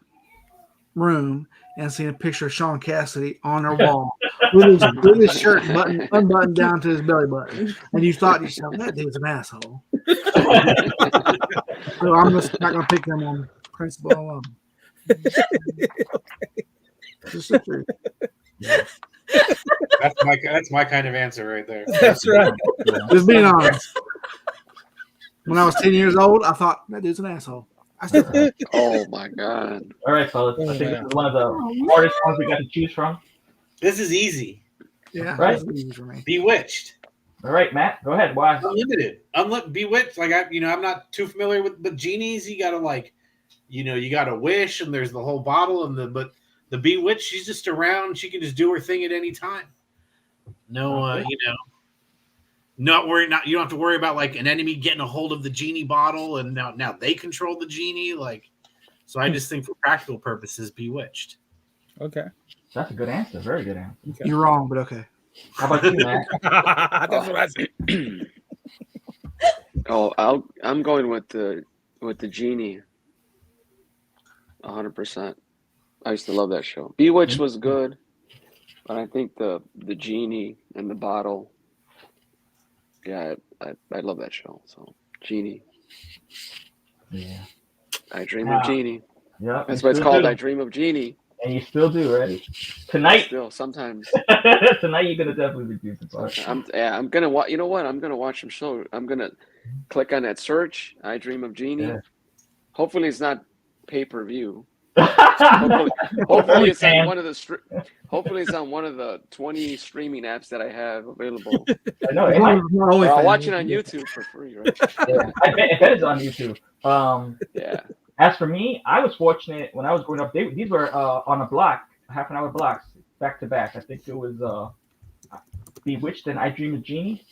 room and seen a picture of Sean Cassidy on her wall with his shirt unbuttoned down to his belly button, and you thought to yourself, that dude's an asshole. So I'm just not going to pick them on principle alone. Just the truth. That's my kind of answer right there. That's right. Just being honest. When I was 10 years old, I thought that dude's an asshole. Oh my God! All right, fellas. I think this is one of the hardest ones we got to choose from. This is easy. Yeah, right. Easy for me. Bewitched. All right, Matt. Go ahead. Why? Unlimited. Bewitched. Like I'm not too familiar with the genies. You gotta you gotta wish, and there's the whole bottle, but the Bewitched, she's just around. She can just do her thing at any time. No, you don't have to worry about like an enemy getting a hold of the genie bottle and now they control the genie. So I just think for practical purposes, Bewitched. Okay. That's a good answer. Very good answer. Okay. You're wrong, but okay. How about you, Matt? That's what I said. I'm going with the genie. 100%. I used to love that show. Bewitched was good, but I think the genie and the bottle Yeah, I love that show. So Genie. Yeah. I Dream of Genie. Yeah. That's what it's called. I Dream of Genie. And you still do, right? Tonight. Still, sometimes. Tonight you're gonna definitely be the part. I'm gonna watch. You know what? I'm gonna watch some show. I'm gonna click on that search. I Dream of Genie. Yeah. Hopefully, it's not pay-per-view. Hopefully it's on one of the. Hopefully, it's on one of the 20 streaming apps that I have available. I know. I'll watch it on YouTube for free, right? Yeah, I bet it's on YouTube. Yeah. As for me, I was fortunate when I was growing up. These were on a block, half-an-hour blocks, back to back. I think it was Bewitched and I Dream of Genie.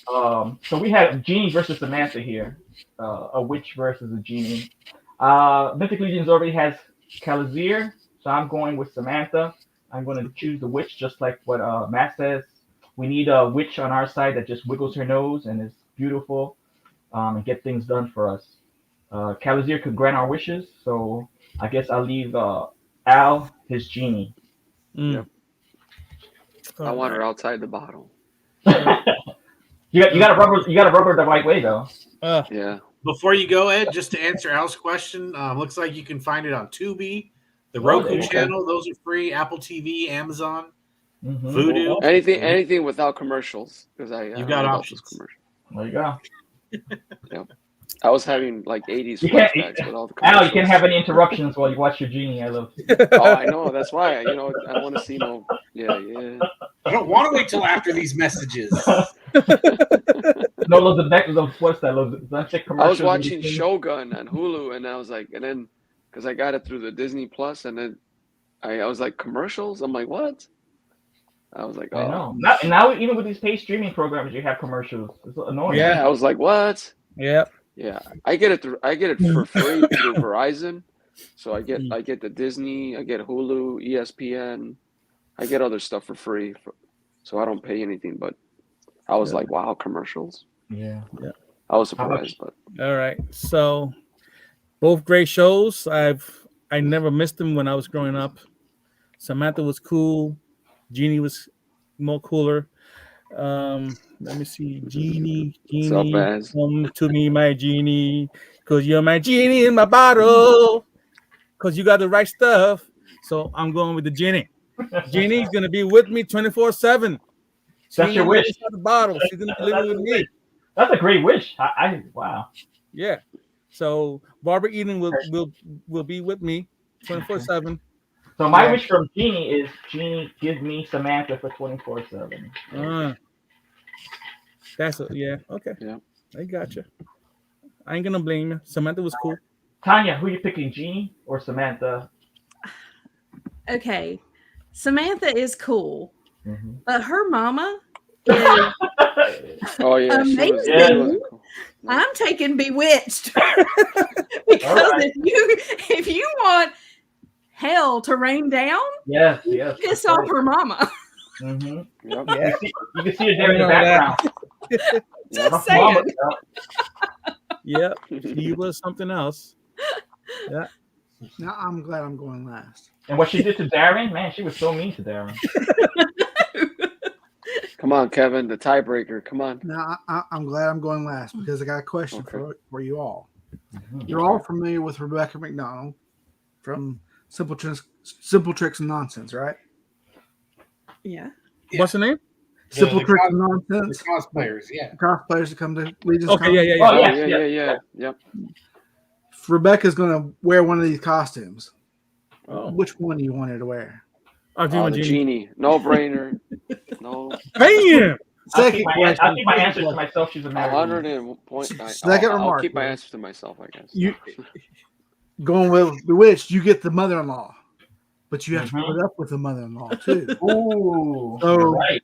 So we had Genie versus Samantha here, a witch versus a genie. Mythic Legions already has Calazir, so I'm going with Samantha. I'm going to choose the witch, just like what Matt says. We need a witch on our side that just wiggles her nose and is beautiful and get things done for us. Calazir could grant our wishes, so I guess I'll leave Al his genie. Yep. I want her outside the bottle. You got to rubber the right way though. Yeah. Before you go, Ed, just to answer Al's question, looks like you can find it on Tubi, the Roku channel. Those are free. Apple TV, Amazon, Vudu. Anything without commercials, because you got options. There you go. Yep. I was having like 80s flashbacks with all the commercials. Al, you can't have any interruptions while you watch your genie. I love. Oh, I know. That's why. I want to see no. Yeah. I don't want to wait till after these messages. No, what's that? I was watching Shogun on Hulu, and I was like, and then because I got it through the Disney Plus, and then I was like, commercials. I'm like, what? I was like, oh. I know. Now even with these paid streaming programs, you have commercials. It's annoying. Yeah, I was like, what? Yeah. Yeah, I get it for free through Verizon. So I get the Disney, I get Hulu, ESPN, I get other stuff for free. So I don't pay anything. But I was like, wow, commercials. Yeah. I was surprised. But all right, so both great shows. I never missed them when I was growing up. Samantha was cool. Genie was more cooler. Let me see. Genie, come to me, my genie, because you're my genie in my bottle, because you got the right stuff. So I'm going with the genie. Genie's going to be with me 24/7. That's your wish. The bottle. She's going to be living with me. That's a great wish. Wow. Yeah. So Barbara Eden will be with me 24/7. So my wish from Genie is Genie give me Samantha for 24/7. That's okay. Yeah, I got you. I ain't gonna blame you. Samantha was cool. Tonya, who are you picking, Genie or Samantha? Okay, Samantha is cool, but her mama is amazing. Cool. I'm taking Bewitched because if you want hell to rain down, yes, piss off her mama. Mm-hmm. Yep. Yeah. You can see it there in the background. Just saying. Yep, he was something else. Yeah. Now I'm glad I'm going last. And what she did to Darren, man, she was so mean to Darren. Come on, Kevin, the tiebreaker. Come on. Now I'm glad I'm going last because I got a question for you all. You're all familiar with Rebecca McDonald from Simple Tricks and Nonsense, right? Yeah. What's her name? Simple Tricks and Nonsense. The cosplayers, yeah. Cosplayers that come to Legion's. Okay, yeah. Yep. Rebecca's gonna wear one of these costumes. Oh. Which one do you want her to wear? The genie. No brainer. No. Bam! Second question. I'll keep my answer to myself. She's a married 100 point. Second remark. I'll keep my answer to myself, I guess. You going with Bewitched, you get the mother-in-law, but you have to put up with the mother-in-law too. Ooh. So right.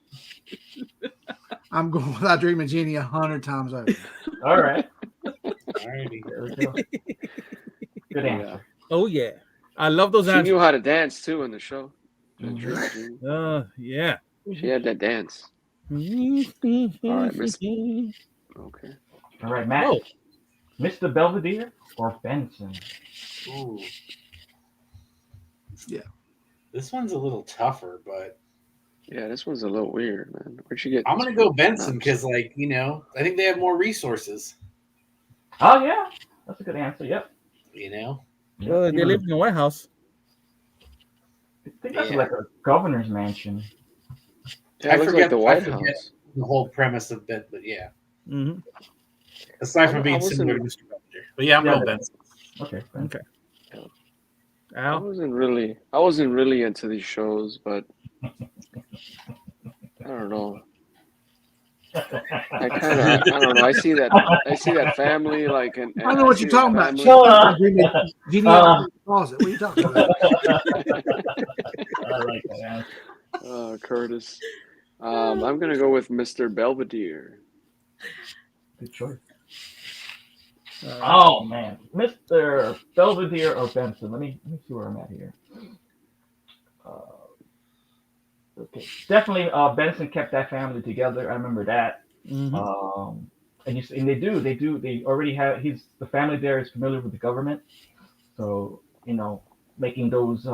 I'm going with I Dream of Genie 100 times over. All right. Alrighty. There we go. Good answer. Oh yeah, I love those She answers. knew how to dance too in the show. Yeah. She had that dance. All right, Miss. Okay. All right, Matt. Oh. Mr. Belvedere or Benson? Ooh. Yeah. This one's a little tougher, but Yeah, this one's a little weird, man. Where'd you get? I'm this gonna go from? Benson because, like, you know, I think they have more resources. Oh yeah, that's a good answer. Yep. You know, Well, they live in the White House. I think that's Yeah. like a governor's mansion. Yeah, it looks like the White forget House. the whole premise of it, but yeah. Mm-hmm. Aside from I being similar to Mr. Belvedere, but yeah, I'm going Benson. Okay. Okay. I Al? wasn't really into these shows, but I don't know. I don't know. I see that family like, and I don't know what you're talking about. family. She's talking about genealogy closet. What are you talking about? I like that answer. Curtis. I'm gonna go with Mr. Belvedere. Good choice. Oh man, Mr. Belvedere or Benson? Let me see where I'm at here. Okay, definitely. Benson kept that family together. I remember that. Mm-hmm. And they do. They already have. The family there is familiar with the government, so you know, making those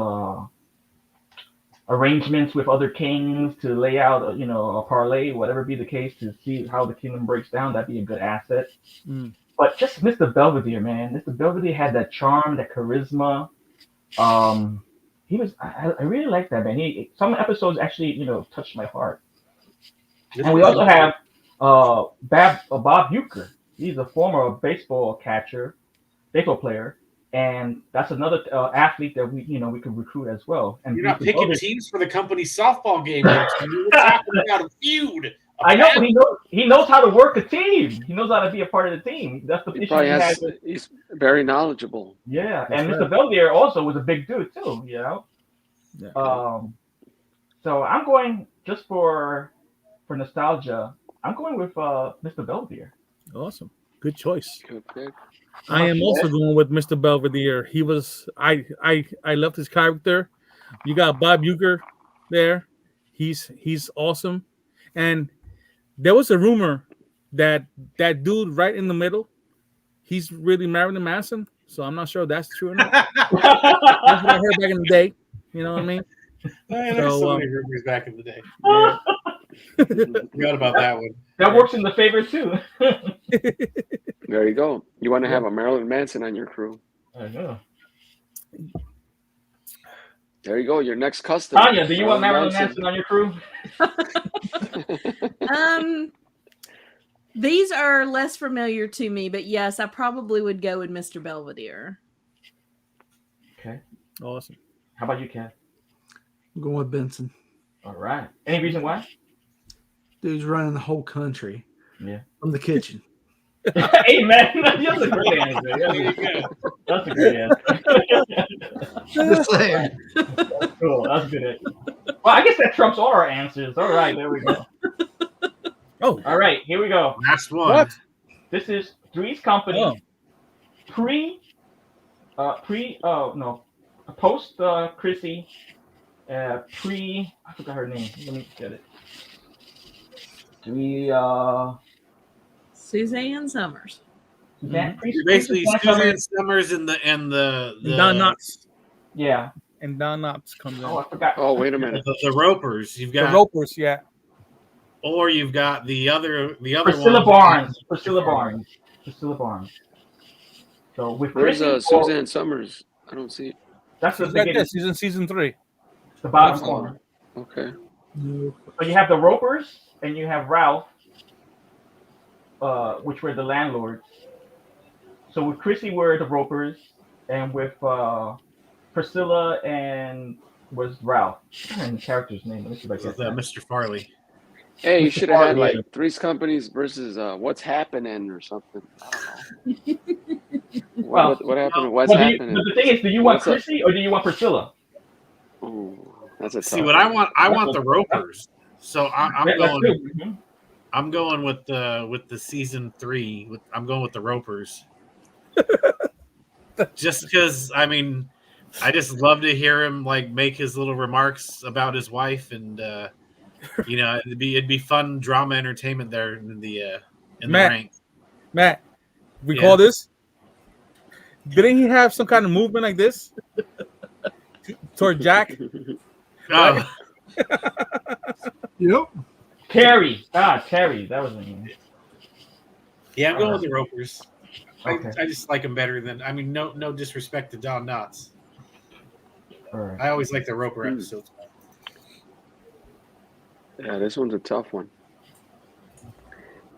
arrangements with other kings to lay out, a parlay, whatever be the case, to see how the kingdom breaks down. That'd be a good asset. Mm. But just Mr. Belvedere, man. Mr. Belvedere had that charm, that charisma. He was. I really like that, man. Some episodes actually, touched my heart. And we also have Bob Uecker. He's a former baseball player, and that's another athlete that we could recruit as well. And You're not picking teams for the company softball game. We're talking about a feud. I know, but he knows how to work a team. He knows how to be a part of the team. That's the issue he has. He's very knowledgeable. Yeah, and Mr. Belvedere also was a big dude too. Yeah. So I'm going just for nostalgia. I'm going with Mr. Belvedere. Awesome. Good choice. Good pick. I am also going with Mr. Belvedere. He was I loved his character. You got Bob Uecker there. He's awesome. And there was a rumor that dude right in the middle, he's really Marilyn Manson. So I'm not sure if that's true or not. That's what I heard back in the day. You know what I mean? There's so many rumors back in the day. Yeah. Forgot about that one. That works in the favor too. There you go. You want to have a Marilyn Manson on your crew. I know. There you go. Your next customer. Tonya, do you want Marilyn Manson on your crew? These are less familiar to me, but yes, I probably would go with Mr. Belvedere. Okay. Awesome. How about you, Ken? I'm going with Benson. All right. Any reason why? Dude's running the whole country. Yeah. From the kitchen. Hey, man. That's a great answer. That's a great answer. Just saying. That's cool. That's good. Well, I guess that trumps all our answers. All right. There we go. Oh. All right. Here we go. Last one. What? This is Three's Company. Post Chrissy. I forgot her name. Let me get it. Suzanne Summers. Basically, Suzanne Summers and the Don Knotts. Yeah. And Don Knotts comes in. Oh, I forgot. Oh, wait a minute. The Ropers. You've got the Ropers, yeah. Or you've got the other Priscilla Barnes. So with Where's Chrissy, Suzanne Summers? I don't see it. That's the She's right beginning. there. She's in season 3. The bottom corner. Okay. No. So you have the Ropers and you have Ralph, which were the landlords. So with Chrissy were the Ropers, and with Priscilla and was Ralph. And the character's name. Let me see if I get that. Mr. Farley. Hey, you should have had like Three's Companies versus What's Happening or something. I don't know. What happened? What's happening? But the thing is, do you want Chrissy or do you want Priscilla? Ooh, that's a See what I want. I want the Ropers. So I'm going. I'm going with the season 3. I'm going with the Ropers. Just because I just love to hear him like make his little remarks about his wife, and it'd be fun drama entertainment there in the rank. Matt, recall this? Didn't he have some kind of movement like this toward Jack? Oh, Yep. Terry. Terry. That was the name. Yeah, I'm going with the Ropers. Okay. I just like them better than. I mean, no disrespect to Don Knotts. All right. I always like the Roper episodes. Yeah, this one's a tough one.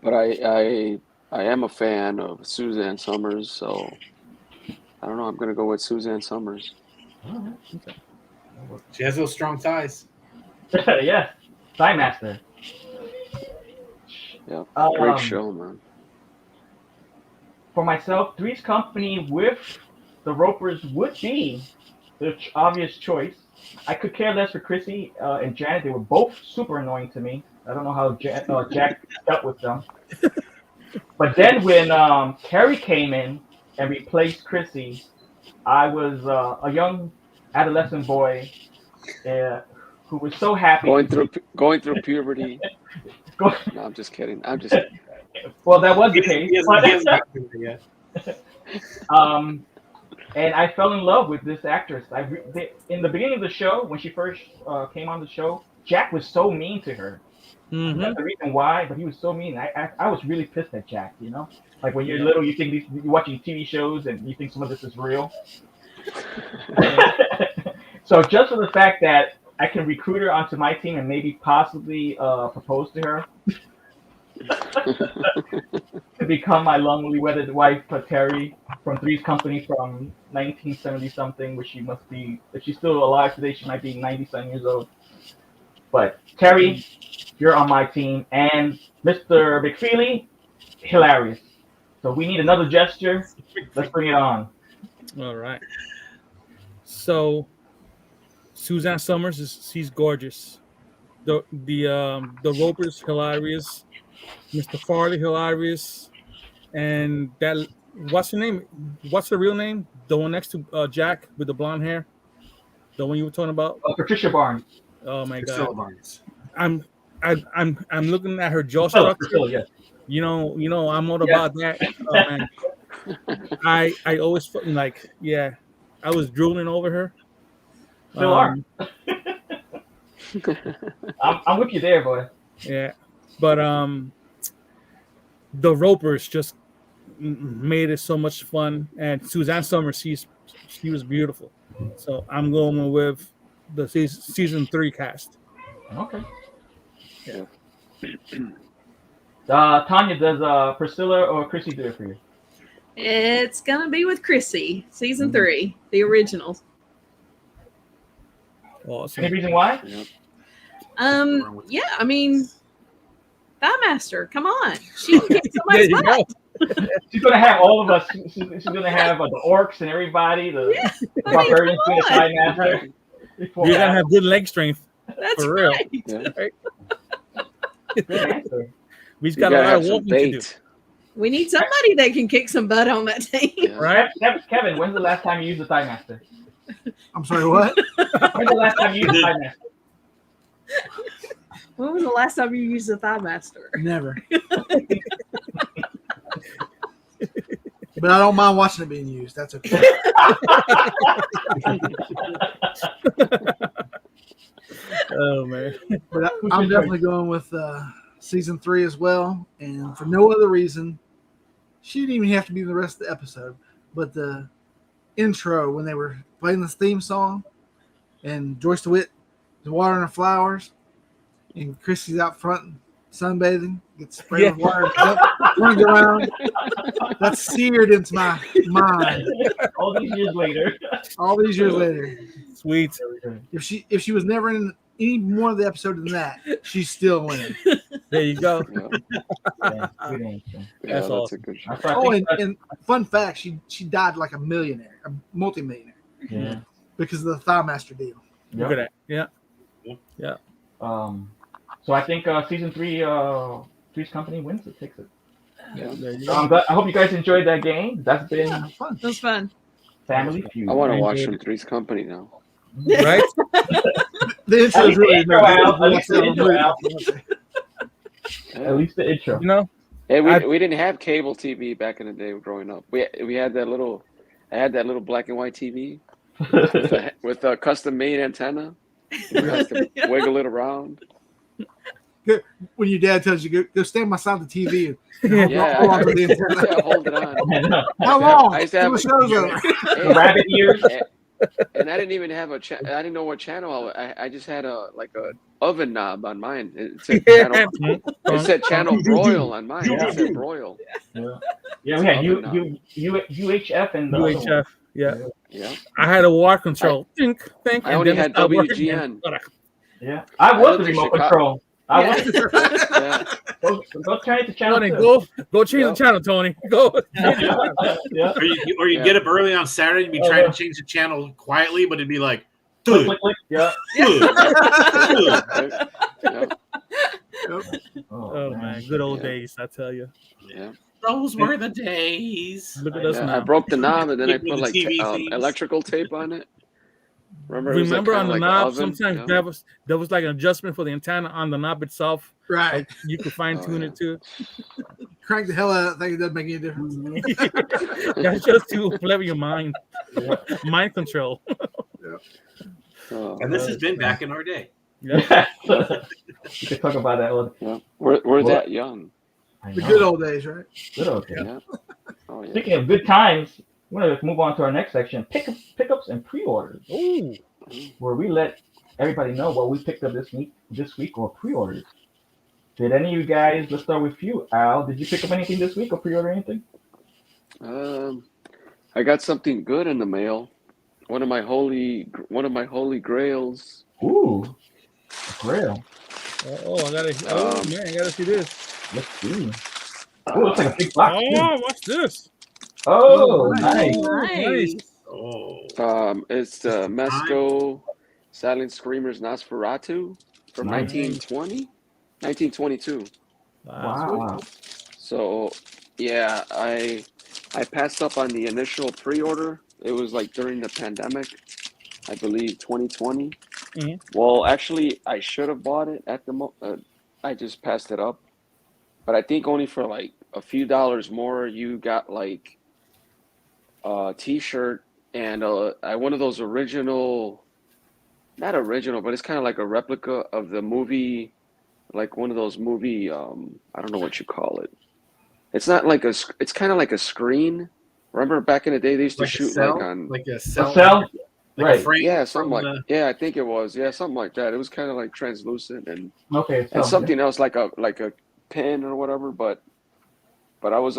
But I am a fan of Suzanne Summers, so I don't know. I'm gonna go with Suzanne Summers. She has those strong thighs. Yes. Thigh Master. Yeah, great show, man. For myself, Three's Company with the Ropers would be the obvious choice. I could care less for Chrissy and Janet. They were both super annoying to me. I don't know how Jack dealt with them. But then when Carrie came in and replaced Chrissy, I was a young adolescent boy who was so happy. Going through puberty. No, I'm just kidding. Well, that was the case. And I fell in love with this actress. In the beginning of the show, when she first came on the show, Jack was so mean to her. Mm-hmm. That's the reason why, but he was so mean. I was really pissed at Jack, you know? Like when you're little, you think you're watching TV shows and you think some of this is real. So just for the fact that I can recruit her onto my team and maybe possibly propose to her to become my longly wedded wife, Terry, from Three's Company from 1970 something, which she must be, if she's still alive today, she might be 90-some years old. But Terry, you're on my team, and Mr. McFeely, hilarious. So we need another gesture. Let's bring it on. All right. So Suzanne Summers she's gorgeous. The Ropers hilarious. Mr. Farley hilarious, and that what's her name? What's her real name? The one next to Jack with the blonde hair, the one you were talking about. Patricia Barnes. Oh my Priscilla God. Barnes. I'm looking at her jaw structure. Priscilla, yes. You know, I'm all about that. Oh, man. I always fucking like, yeah, I was drooling over her. Still are. I'm with you there, boy. Yeah, but the Ropers just made it so much fun, and Suzanne Summers, she was beautiful. So I'm going with the season 3 cast. Okay. Yeah. Tonya, does Priscilla or Chrissy do it for you? It's gonna be with Chrissy, season 3, the originals. Awesome. Any reason why? Yeah, I mean, Thigh Master, come on, she can kick somebody's butt. She's gonna have all of us. She's gonna have the orcs and everybody. The barbarians doing the Thigh Master. You're gonna have good leg strength. That's for real. right. Yeah. Good answer. We've got a lot of walking to do. We need somebody that can kick some butt on that team. Yeah. Right? Kevin, when's the last time you used the Thigh Master? I'm sorry, what? When's the last time you used the Thigh Master? When was the last time you used the Thigh Master? Never. But I don't mind watching it being used. That's okay. Oh man. But I'm definitely going with season 3 as well, and for no other reason. She didn't even have to be in the rest of the episode, but the intro when they were playing this theme song, and Joyce DeWitt is watering her flowers, and Chrissy's out front sunbathing, gets sprayed with water, turns around. That's seared into my mind. All these years later. Sweet. If she was never in any more of the episode than that, she's still winning. There you go. Yeah, good answer. That's awesome. A good show. Oh, and fun fact, she died like a millionaire, a multimillionaire, Yeah. because of the Thigh Master deal. Look at that. Yeah. Yeah. So I think season 3, Three's Company wins it, takes it. Yeah. There you So go. I hope you guys enjoyed that game. That's been Fun. That was fun. Family Feud. I want to I watch enjoyed some Three's Company now. Right? The intro is really intro, Al. At least the intro, Al. Yeah. At least the intro. You know? Hey, I- we didn't have cable TV back in the day growing up. We had that little, I had that little black and white TV with a custom made antenna. You have to wiggle it around. When your dad tells you go stand beside the TV and Yeah, hold on to the antenna. yeah, hold it on. How long? I used to have The show's over. The rabbit ears. And I didn't even have I didn't know what channel. I just had a oven knob on mine. It said channel broil on mine. It said broil. Yeah, we had UHF and the other UHF. one. Yeah. I had a wire control. Think. I only had WGN. Yeah, I was lived the in remote Chicago. control. Yeah. Go change the channel. Go change the channel, Tony. Go. Yeah. Or you get up early on Saturday and be trying to change the channel quietly, but it'd be like, Click, click, click. Yeah. Oh man, good old days, I tell you. Yeah. Those were the days. Look at us now. I broke the knob and then I With put the TV things. electrical tape on it. Remember On the like knob, oven? sometimes there was like an adjustment for the antenna on the knob itself. Right. You could fine tune it too. Crank the hell out of that thing. It doesn't make any difference. That's just to play with your mind. Mind control. And this has been back in our day. Yeah. You could talk about that one. Yeah. We're that young. The good old days, right? Good old days. Yeah. Oh, yeah. Speaking of good times, we're going to move on to our next section, pickups and pre-orders. Ooh. Where we let everybody know what we picked up this week or pre-orders. Did any of you guys, let's start with you, Al, did you pick up anything this week or pre-order anything? I got something good in the mail. One of my holy grails. Ooh, a grail. Oh, I gotta see this. Let's see. Oh, looks like a big box. Oh, what's this? Oh, nice. Nice. Oh. It's Mesco Silent Screamers Nosferatu from 1922. Wow. So yeah, I passed up on the initial pre-order. It was like during the pandemic, I believe 2020. Mm-hmm. Well, actually, I should have bought it at the I just passed it up. But I think only for like a few dollars more, you got like a T-shirt and one of those original, not original, but it's kind of like a replica of the movie, like one of those movie. I don't know what you call it. It's not like it's kind of like a screen. Remember back in the day, they used to shoot like a cell. Right. Like a frame yeah, something like I think it was something like that. It was kind of like translucent and something else like a pin or whatever. But I was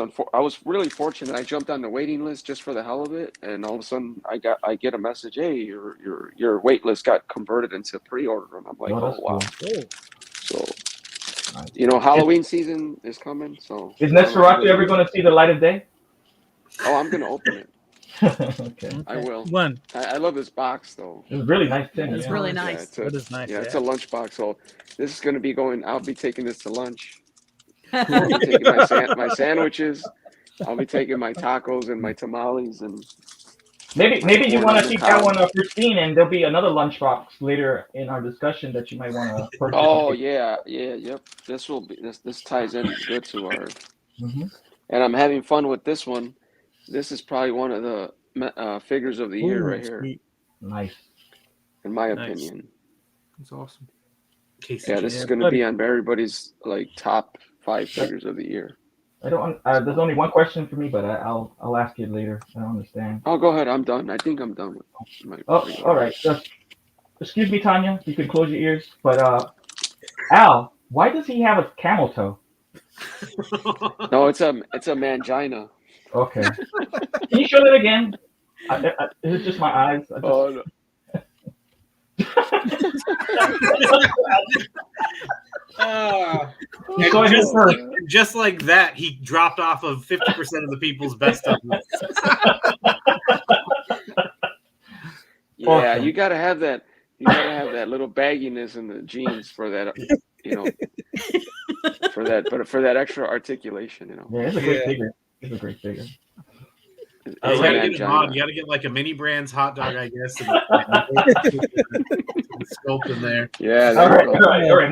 really fortunate. I jumped on the waiting list just for the hell of it, and all of a sudden I get a message. Hey, your wait list got converted into pre-order, and I'm like, oh wow. Cool. So Halloween season is coming. So is Nosferatu ever going to see the light of day? Oh, I'm going to open it. Okay. I will. One. I love this box though. It's really nice thing. It's really nice. It is nice. Yeah, it's a lunch box. So this is going to be going. I'll be taking this to lunch. I'll be taking my sandwiches. I'll be taking my tacos and my tamales and. Maybe you want to keep that one pristine, and there'll be another lunchbox later in our discussion that you might want to purchase. Oh yep. This ties in good to our. Mm-hmm. And I'm having fun with this one. This is probably one of the figures of the year right here. Nice. In my opinion. That's awesome. Yeah, this is going to be on everybody's like top 5 figures of the year. I don't. There's only one question for me, but I'll ask you later. I don't understand. Oh, go ahead. I'm done. I think I'm done with my. Oh, all right. Excuse me, Tonya. You can close your ears. But Al, why does he have a camel toe? No, it's a mangina. Okay. Can you show that again? Is it just my eyes? Oh no. Just like that, he dropped off of 50% of the people's best of them. Yeah, you gotta have that. You gotta have that little bagginess in the jeans for that. For that extra articulation. Yeah, it's a great figure. It's a great figure. You gotta get like a mini Brands hot dog, I guess. And scope in there. Yeah. All right.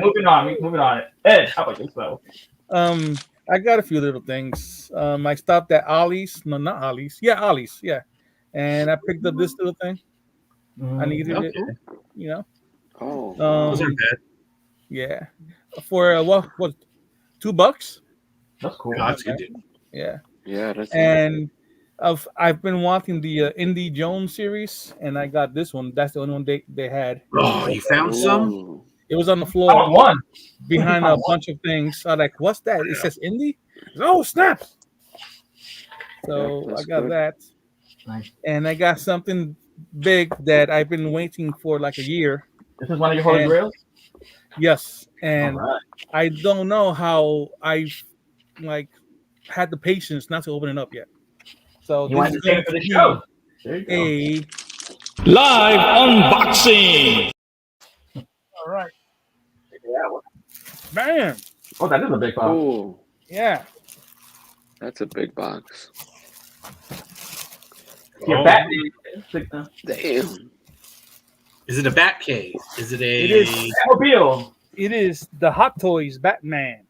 Moving on. Ed, how about yourself? I got a few little things. I stopped at Ollie's. No, not Ollie's. Yeah, Ollie's. Yeah, and I picked up this little thing. I needed it. Oh, Those aren't bad. Yeah, for what $2? That's cool. Oh, that's good, dude. Yeah, yeah, that's and I've been wanting the Indie Jones series, and I got this one. That's the only one they had. Oh, you found some? Ooh. It was on the I floor want one. behind a bunch of things. I was like, what's that? It says Indie. Oh, snap! So Yeah, I that's got good. that, Nice. and I got something big that I've been waiting for like a year. This is one of your holy And- grails. Yes, All and right. I don't know how I've like had the patience not to open it up yet. So You want to this is save going it for the to show? There you be go. a Live unboxing. all right, That one. bam, Oh, that is a big box. Cool. yeah. That's a big box. Your Oh. Batman. Damn. Is it a bat cave? Is it a It is. Batmobile. It is the Hot Toys Batman.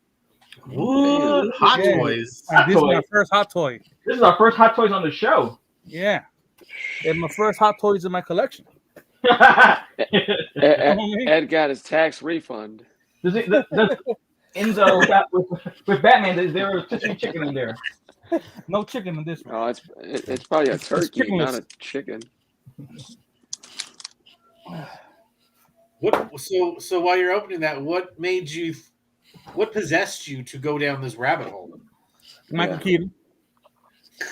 what? Hot Yeah. Toys? And this is Toy. my first Hot Toy. This is our first Hot Toys on the show. Yeah, and my first Hot Toys in my collection. Ed got his tax refund. Does Enzo with Batman? Is there a rotisserie chicken in there? No chicken in this one. Oh, it's probably a turkey, chickenless. not a chicken. What? So while you're opening that, what possessed you to go down this rabbit hole? Michael Yeah. Keaton.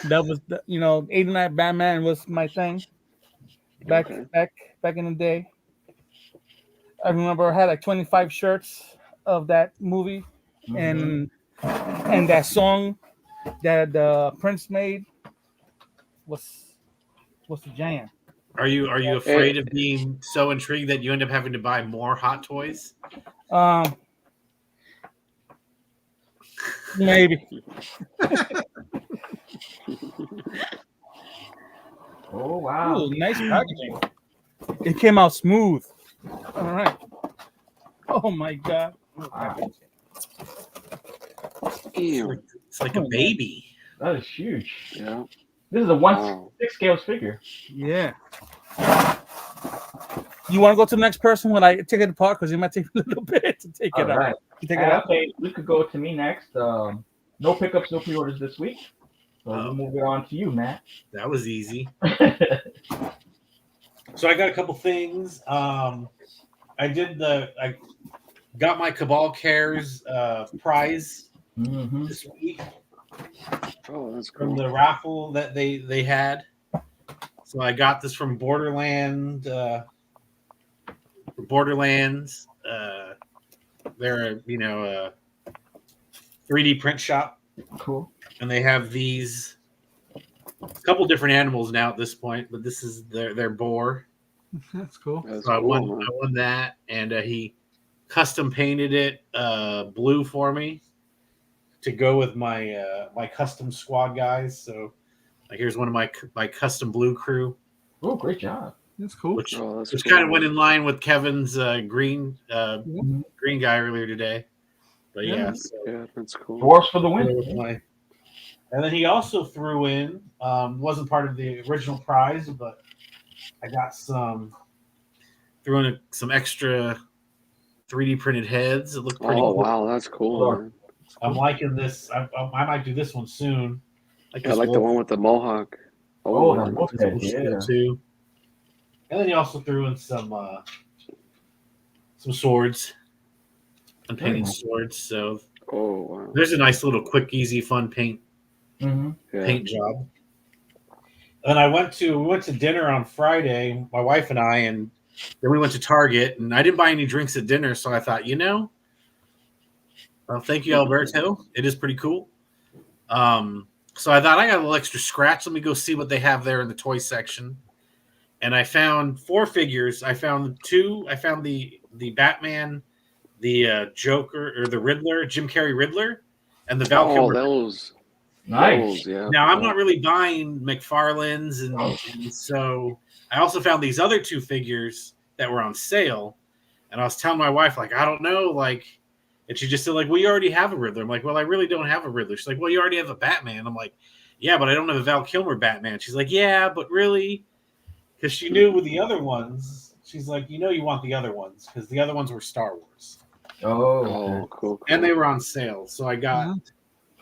That was the, 89 Batman was my thing. Back in the day. I remember I had like 25 shirts of that movie and that song that Prince made was the jam. Are you afraid of being so intrigued that you end up having to buy more Hot Toys? Maybe. Oh wow! Ooh, nice packaging. It came out smooth. All right. Oh my god. Wow. Ew. It's like a baby. That is huge. Yeah. This is a Wow. 1/6 scale figure. Yeah. You want to go to the next person when I take it apart because it might take a little bit to take it All right. out. You take it out. Okay, we could go to me next. No pickups, no pre-orders this week. So we'll move it on to you, Matt. That was easy. So I got a couple things. I got my Cabal Cares prize this week Oh, that's from cool. the raffle that they had. So I got this from Borderlands. They're a 3D print shop, Cool. and they have these a couple different animals now at this point, but this is their boar. That's cool. That's So I cool, won man. that, and he custom painted it blue for me to go with my my custom squad guys. So here's one of my custom blue crew, Oh, great job. That's cool. which Oh, that's kind of cool. went in line with Kevin's green guy earlier today. But yeah, so Yeah, that's cool. Dwarfs for the go win. with and then he also threw in wasn't part of the original prize, but I got some extra 3D printed heads. It looked pretty Oh, cool. wow, that's cool, man. I'm liking this. I might do this one soon. I this like the wolf. one with the mohawk. Oh, man, that wolf that's head, cool. yeah. Too. And then he also threw in some swords, unpainted nice. swords. So Oh, wow. there's a nice little quick, easy, fun paint Yeah. job. And we went to dinner on Friday, my wife and I, and then we went to Target, and I didn't buy any drinks at dinner, so I thought, thank you, Alberto. It is pretty cool. So I thought I got a little extra scratch. Let me go see what they have there in the toy section. And I found 4 figures. I found 2. I found the Batman, the Joker, or the Riddler, Jim Carrey Riddler, and the Val Oh, Kilmer. those. Nice. Those, yeah. Now, I'm not really buying McFarlane's, and so I also found these other 2 figures that were on sale. And I was telling my wife, I don't know, and she just said, well, you already have a Riddler. I'm like, well, I really don't have a Riddler. She's like, well, you already have a Batman. I'm like, yeah, but I don't have a Val Kilmer Batman. She's like, yeah, but really? Because she knew with the other ones, She's like, you want the other ones because the other ones were Star Wars. Oh, cool. And they were on sale, so I got.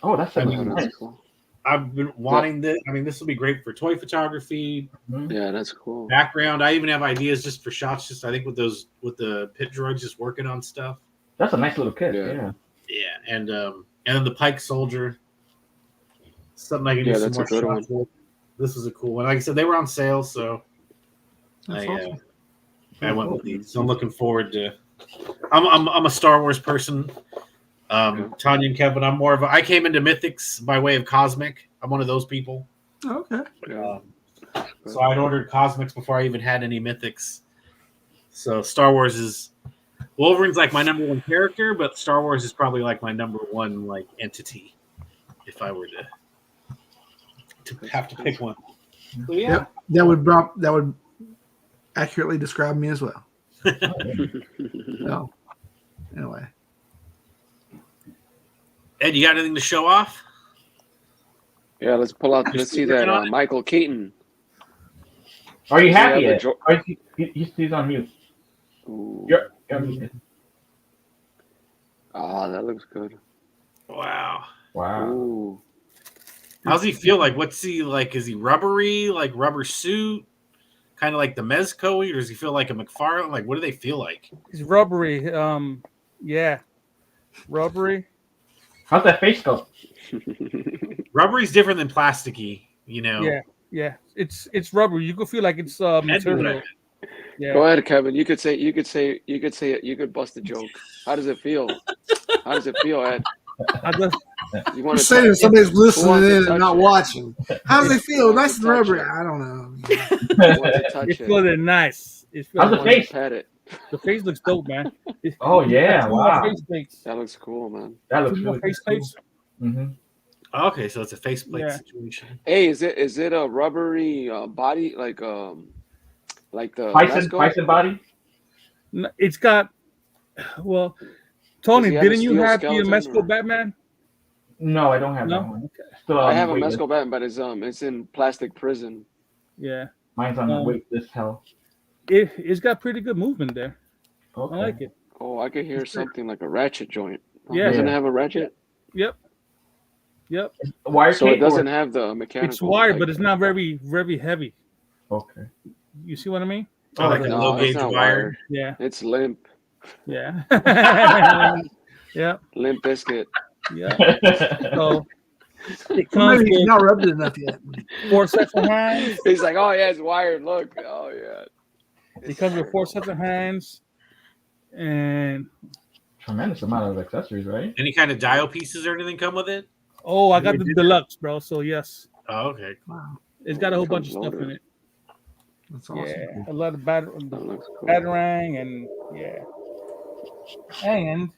Oh, that's That's cool. I've been wanting this. I mean, this will be great for toy photography. Yeah, that's cool. Background. I even have ideas just for shots. Just I think with the pit droids, just working on stuff. That's a nice little kit. Yeah. Yeah, and then the Pike Soldier. Something I can do some more shots with. This is a cool one. Like I said, they were on sale, so I went with these. So I'm looking forward to. I'm a Star Wars person. Tonya and Kevin, I'm more of I came into Mythics by way of Cosmic. I'm one of those people. Okay. So I'd ordered Cosmics before I even had any Mythics. So Star Wars is Wolverine's like my number one character, but Star Wars is probably like my number one like entity if I were to have to pick one. So, yeah. Yep. That would accurately describe me as well. So, anyway. Ed, you got anything to show off? Yeah, let's pull out. Let's see that Michael Keaton. Are you happy yet? He's on mute. You're muted. Ah, that looks good. Wow. Ooh. How's he feel like? What's he like? Is he rubbery, like rubber suit? Kind of like the Mezco, or does he feel like a McFarlane? Like, what do they feel like? He's rubbery. Yeah. Rubbery. How's that face go? Rubbery's different than plasticky, Yeah. It's rubbery. You could feel like it's material. Yeah. Go ahead, Kevin. You could bust a joke. How does it feel? Ed? You want to say that somebody's listening in and not watching. How does it feel? Nice and rubbery. I don't know. It feels nice. How's the face? Pet it. The face looks dope, man. Oh yeah! Wow. That looks cool, man. That looks really face plates. Mm-hmm. Okay, so it's a faceplate situation. Hey, is it a rubbery body like the Bison body? No, it's got. Well, Tony, didn't you have the Mesco Batman? No, I don't have that one. Okay. Still, I have a Mesco Batman, but it's in plastic prison. Yeah. Mine's on the wait list hell. It's got pretty good movement there. Okay. I like it. Oh, I could hear something like a ratchet joint. Yeah. Doesn't it have a ratchet? Yep. Wire so it doesn't have the mechanical. It's wired, but it's not very, very heavy. Okay. You see what I mean? Oh, like a low gauge wire. Yeah. It's limp. Yeah. Yeah. Limp biscuit. Yeah. So it comes Maybe he's not rubbed it enough yet. 4 sets of hands. He's like, oh yeah, it's wired. Look. Oh yeah. It comes with 4 sets of hands and tremendous amount of accessories, right? Any kind of dial pieces or anything come with it? oh, I got the deluxe, bro. So yes. Oh, okay. Wow. It's got a whole bunch of stuff in it. That's awesome. Yeah. A lot of batarang and yeah. And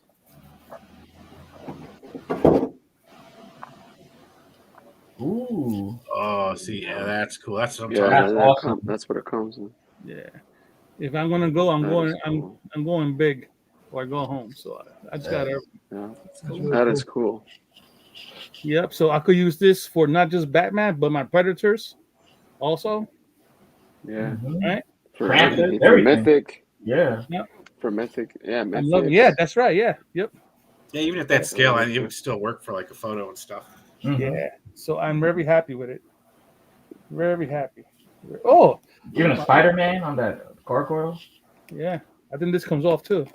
Ooh. Oh, see, yeah, that's cool. That's what I'm Yeah, talking about. awesome. That's what it comes in. yeah. If I'm gonna go, I'm That going. is cool. I'm going big, or I go home. So I just got everything. Yeah, really that is cool. Yep. So I could use this for not just Batman, but my Predators, also. Yeah. Mhm. Right. For, Granted, for everything. Mythic. Yeah. For Mythic. Yeah, I Mythic. love. Yeah, that's right. Yeah. Yep. Yeah, even at that scale, I think it would still work for like a photo and stuff. Mhm. Yeah. So I'm very happy with it. Very happy. Oh, Even a Spider-Man on that gargoyle. yeah. I think this comes off too.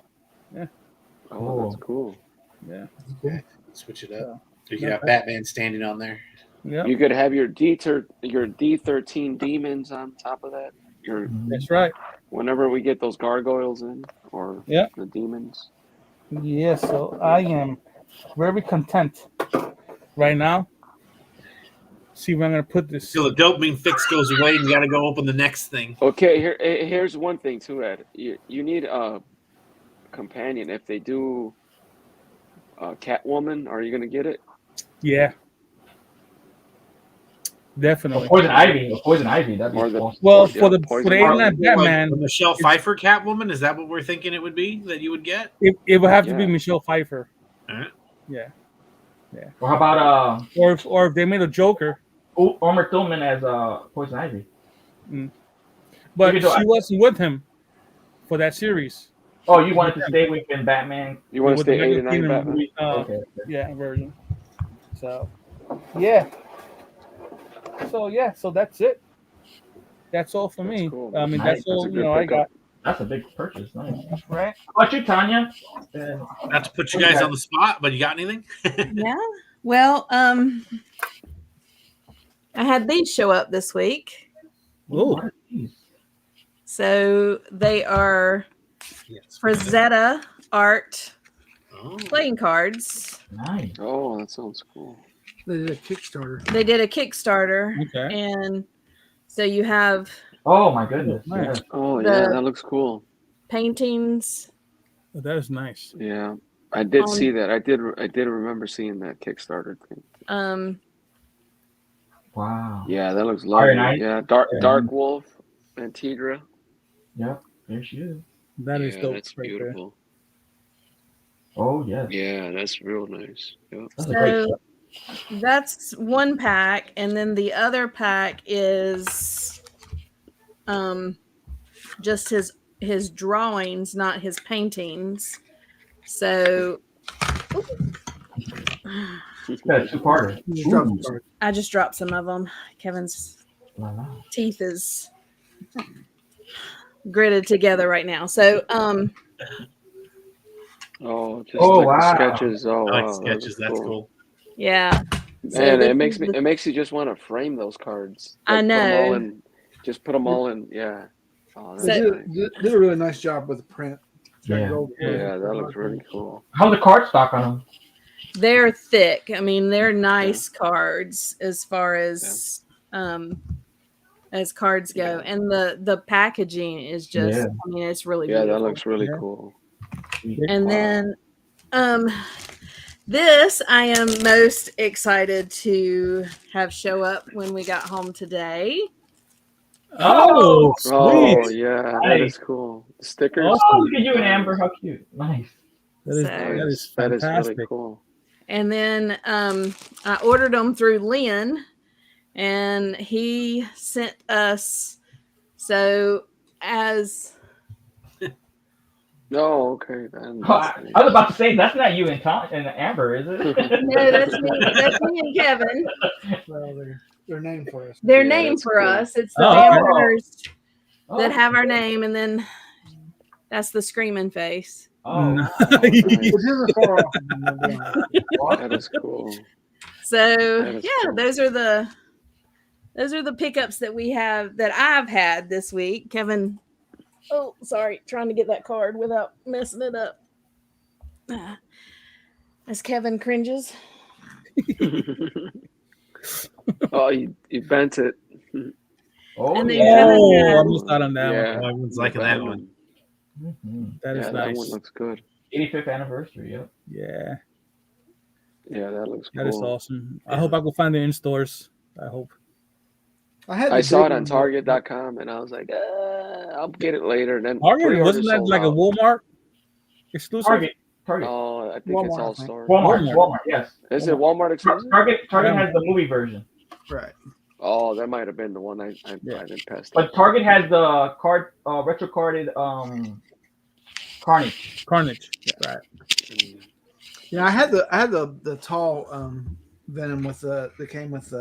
Oh, that's cool. Yeah. Switch it up. You got Batman standing on there. Yeah. You could have your D13 demons on top of that. That's right. Whenever we get those gargoyles in, or Yeah. the demons. Yeah. So I am very content right now. See where I'm gonna put this. So the dopamine fix goes away, and you got to go open the next thing. Okay, here's one thing too, Ed. You need a companion. If they do Catwoman, are you gonna get it? Yeah. Definitely. Poison Ivy. That'd be Or the- awesome. Well, Yeah, for the Poison alien Ivy. Batman, Like Michelle Pfeiffer Catwoman, is that what we're thinking it would be that you would get? it would have to be Yeah. Michelle Pfeiffer. Alright. Yeah. Or how about Or if they made a Joker, Uma Thurman as Poison Ivy? but Even though she wasn't with him. for that series. Oh, you wanted to stay within Batman? You want to With the stay Lego 89 Kingdom Batman? movie, Okay. yeah, version. So, yeah. So that's it. That's all for That's me. cool. I mean, Nice. that's all That's a good I got. pickup. That's a big purchase. Nice. Right? How about you, Tonya? Not to put you guys on the spot, but you got anything? Yeah. Well, I had these show up this week. Ooh, what are these? So they are Yes. Frazetta art Oh. playing cards. Nice. Oh, that sounds cool. They did a Kickstarter. They did a Kickstarter, Okay. and so you have Oh my goodness. Nice. Yes. Oh, The- yeah, that looks cool. paintings. Oh, that is nice. Yeah, I did see that. I did remember seeing that Kickstarter thing. Wow. Yeah, that looks Very lovely. nice. Yeah, Yeah. Dark Wolf and Tidra. Yep. There she is. That is dope. That's right there. beautiful. Oh yes. Yeah, that's real nice. Yep. That's a great. So that's one pack, and then the other pack is just his drawings, not his paintings. So Got a two-parter. You just dropped Ooh. the card. I just dropped some of them. Kevin's La la. teeth is gritted together right now. So Oh, just Oh, like wow. the sketches. Oh, I like wow, sketches. That's cool. yeah. So Man, this it makes is me the- it makes you just want to frame those cards. I Put 'em all know. in, just put them all in. Yeah. Oh, that's They So- nice. did a really nice job with the print. It's got Yeah. gold Yeah, print. that looks really cool. How's the card stock on them? they're thick. I mean, they're nice cards as far as cards go, Yeah. and the packaging is just. Yeah. I mean, it's really Yeah, that beautiful. looks really Yeah. cool. And Wow. then this I am most excited to have show up when we got home today. Oh, Oh sweet. yeah, that Nice. is cool. The stickers. Awesome. Oh, look at you and Amber. How cute. Nice. That is So- that is That is fantastic. really cool. And then I ordered them through Lynn, and he sent us. So as No, okay then. Oh, I was about to say that's not you and Tom and Amber, is it? no, that's me and Kevin. Well, they're named for us. They're Yeah, named that's for cool. us. It's the Oh, band okay. members Oh, that have our name, and then that's the screaming face. Oh, Nice. Which isn't far off. from them, they're doing That is cool. So is yeah, cool. those are the pickups that we have that I've had this week. Kevin, oh sorry, trying to get that card without messing it up. As Kevin cringes. Oh, you bent it. oh And then yeah. Kevin Oh, had- I missed out on that Yeah. one. Everyone's liking that one. Mhm. That is Yeah, that one nice. looks good. 85th anniversary. Yep. Yeah, Yeah, that looks cool. that is awesome. I hope I can find it in stores. I hope. had I the saw big it on one, Target.com and I was like, I'll get it later. And then Target, pre-order wasn't that sold like a out. Walmart exclusive? Target. Oh, I think it's Walmart, all I think. stores. Walmart. Yes. Is it Walmart exclusive? Target has the movie version, Right. Oh, that might have been the one I Yeah. didn't pass. but Target has the card retro carded Carnage. Carnage. Right. Yeah, I had the tall Venom with that came with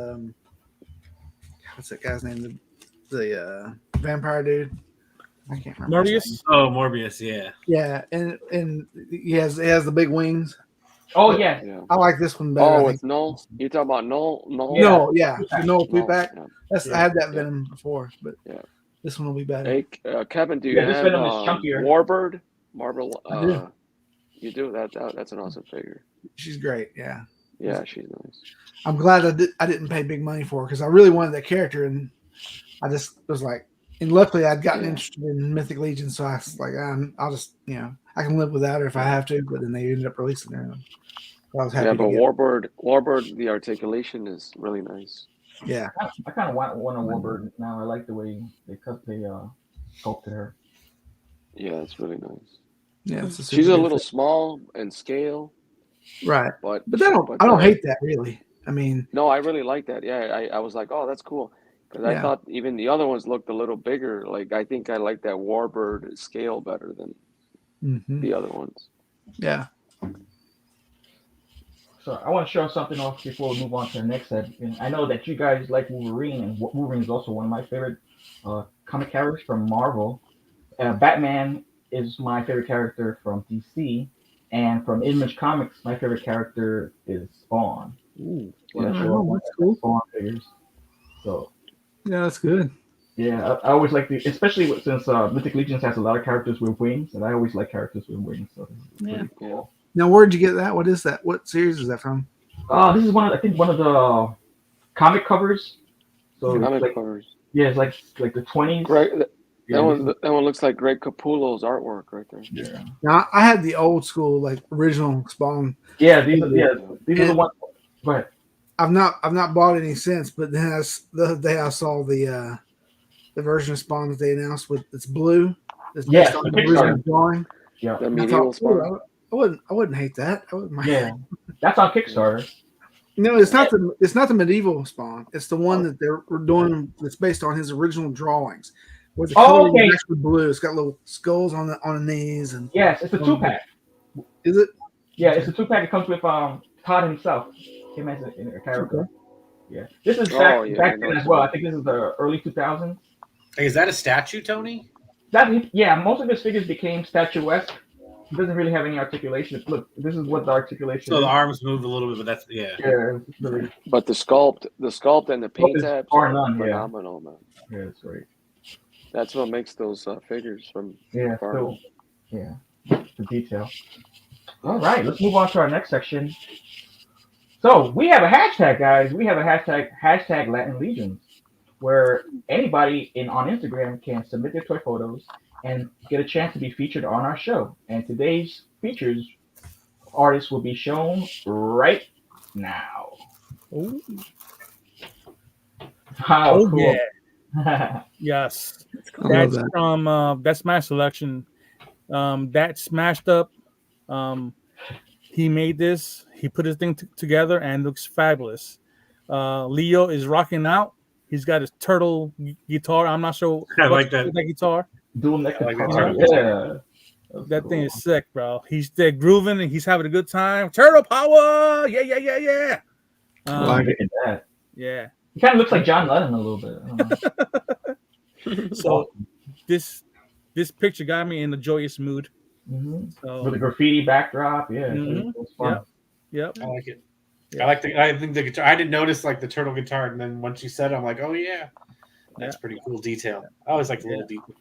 what's that guy's name? The vampire dude. I can't remember. his name. Morbius. Oh, Morbius. Yeah. Yeah, and he has the big wings. Oh yeah. Yeah. I like this one better. Oh, I with think. Noel? You talking about Noel? No, yeah, the Noel Noel, Two-Pack. yeah. I had that Venom before, but Yeah. this one will be better. Hey, Kevin, do you Yeah, this have Venom is chunkier. Warbird? Marvel? I do. You do? That's an awesome figure. She's great. Yeah, Yeah, she's nice. I'm glad I didn't pay big money for her because I really wanted that character, and I just was like, and luckily I'd gotten Yeah. interested in Mythic Legions, so I was like, I'll just I can live without her if I have to. But then they ended up releasing her. I was happy. Yeah, to but get her. Warbird, the articulation is really nice. Yeah, I kind of want a Warbird now. I like the way they sculpted her. Yeah, it's really nice. yeah. It's She's super a good little fit. small in scale, right, but but I don't hate that really. I mean, No, I really like that. Yeah, I was like, oh, that's cool. Because I thought even the other ones looked a little bigger. Like I think I like that Warbird scale better than the other ones. Yeah. So I want to show something off before we move on to the next set. And I know that you guys like Wolverine, and Wolverine is also one of my favorite comic characters from Marvel. Batman is my favorite character from DC, and from Image Comics, my favorite character is Spawn. Ooh. Yeah, that's cool. Spawn figures. So Yeah, that's good. yeah, I always like especially since Mythic Legions has a lot of characters with wings, and I always like characters with wings. So Yeah. Cool. Now, where'd you get that? What is that? What series is that from? This is one of the comic covers. So Comic covers. Yeah, it's like the 20s. Right. That one looks like Greg Capullo's artwork right there. Yeah. Now, I had the old school, like original Spawn. Yeah, these are the ones. Go ahead. I've not bought any since, but then the other day I saw the version of Spawn that they announced with it's blue. It's Yeah, on the the original Kickstarter. drawing. Yeah. The I medieval thought, Spawn. I wouldn't hate that. I wouldn't mind. Yeah. That's on Kickstarter. No, it's not the medieval Spawn. It's the one that they're doing that's based on his original drawings. Where the color is actually blue. It's got little skulls on the knees and Yes, it's a 2-pack. Is it? Yeah, it's a 2-pack. It comes with Todd himself. Him as a character. Okay. Yeah. This is back then as well. I think this is the early 2000s. Hey, is that a statue, Tony? Most of his figures became statuesque. He doesn't really have any articulation. Look, this is what the articulation So is. the arms move a little bit, but that's Yeah, it's really, But the sculpt and the paint tabs are none, phenomenal, man. yeah, it's great. That's what makes those figures from Yeah, far so, none. yeah, the detail. All right, let's move on to our next section. So we have a hashtag, guys. We have a hashtag Latin Legions, where anybody on Instagram can submit their toy photos and get a chance to be featured on our show. And today's features artists will be shown right now. Ooh. How Oh, cool. yeah. Yes. I love That's that. from that's my selection. That smashed up. He made this. He put his thing together and looks fabulous. Leo is rocking out. He's got his turtle guitar. I'm not sure. I like that. Guitar. Dual neck I like that guitar. turtle. Yeah. That thing is sick, bro. He's there grooving and he's having a good time. Turtle power. Yeah. Like Look at that. Yeah. He kind of looks like John Lennon a little bit. I don't know. So this picture got me in a joyous mood. So, With a graffiti backdrop, yeah. Mhm. It was fun. Yep. I like it. Yeah. I think the guitar. I didn't notice like the turtle guitar, and then once you said it, I'm like, oh yeah, that's pretty cool detail. I always like the little detail.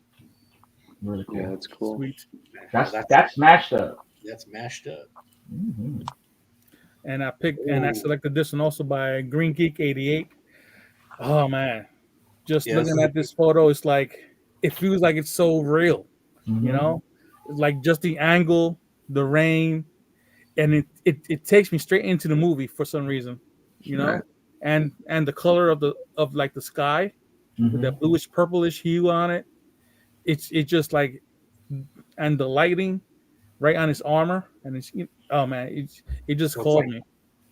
Really cool. Yeah, that's cool. Sweet. That's mashed up. That's mashed up. Mm-hmm. And I picked and I selected this one also by Green Geek 88. Oh man. Just looking at this photo, it's like it feels like it's so real. Mm-hmm. You know? It's like just the angle, the rain, and it takes me straight into the movie for some reason, you know, Right. and the color of the sky, with that bluish purplish hue on it. It's just like, and the lighting right on his armor, and it's oh man, it just So it's called like me.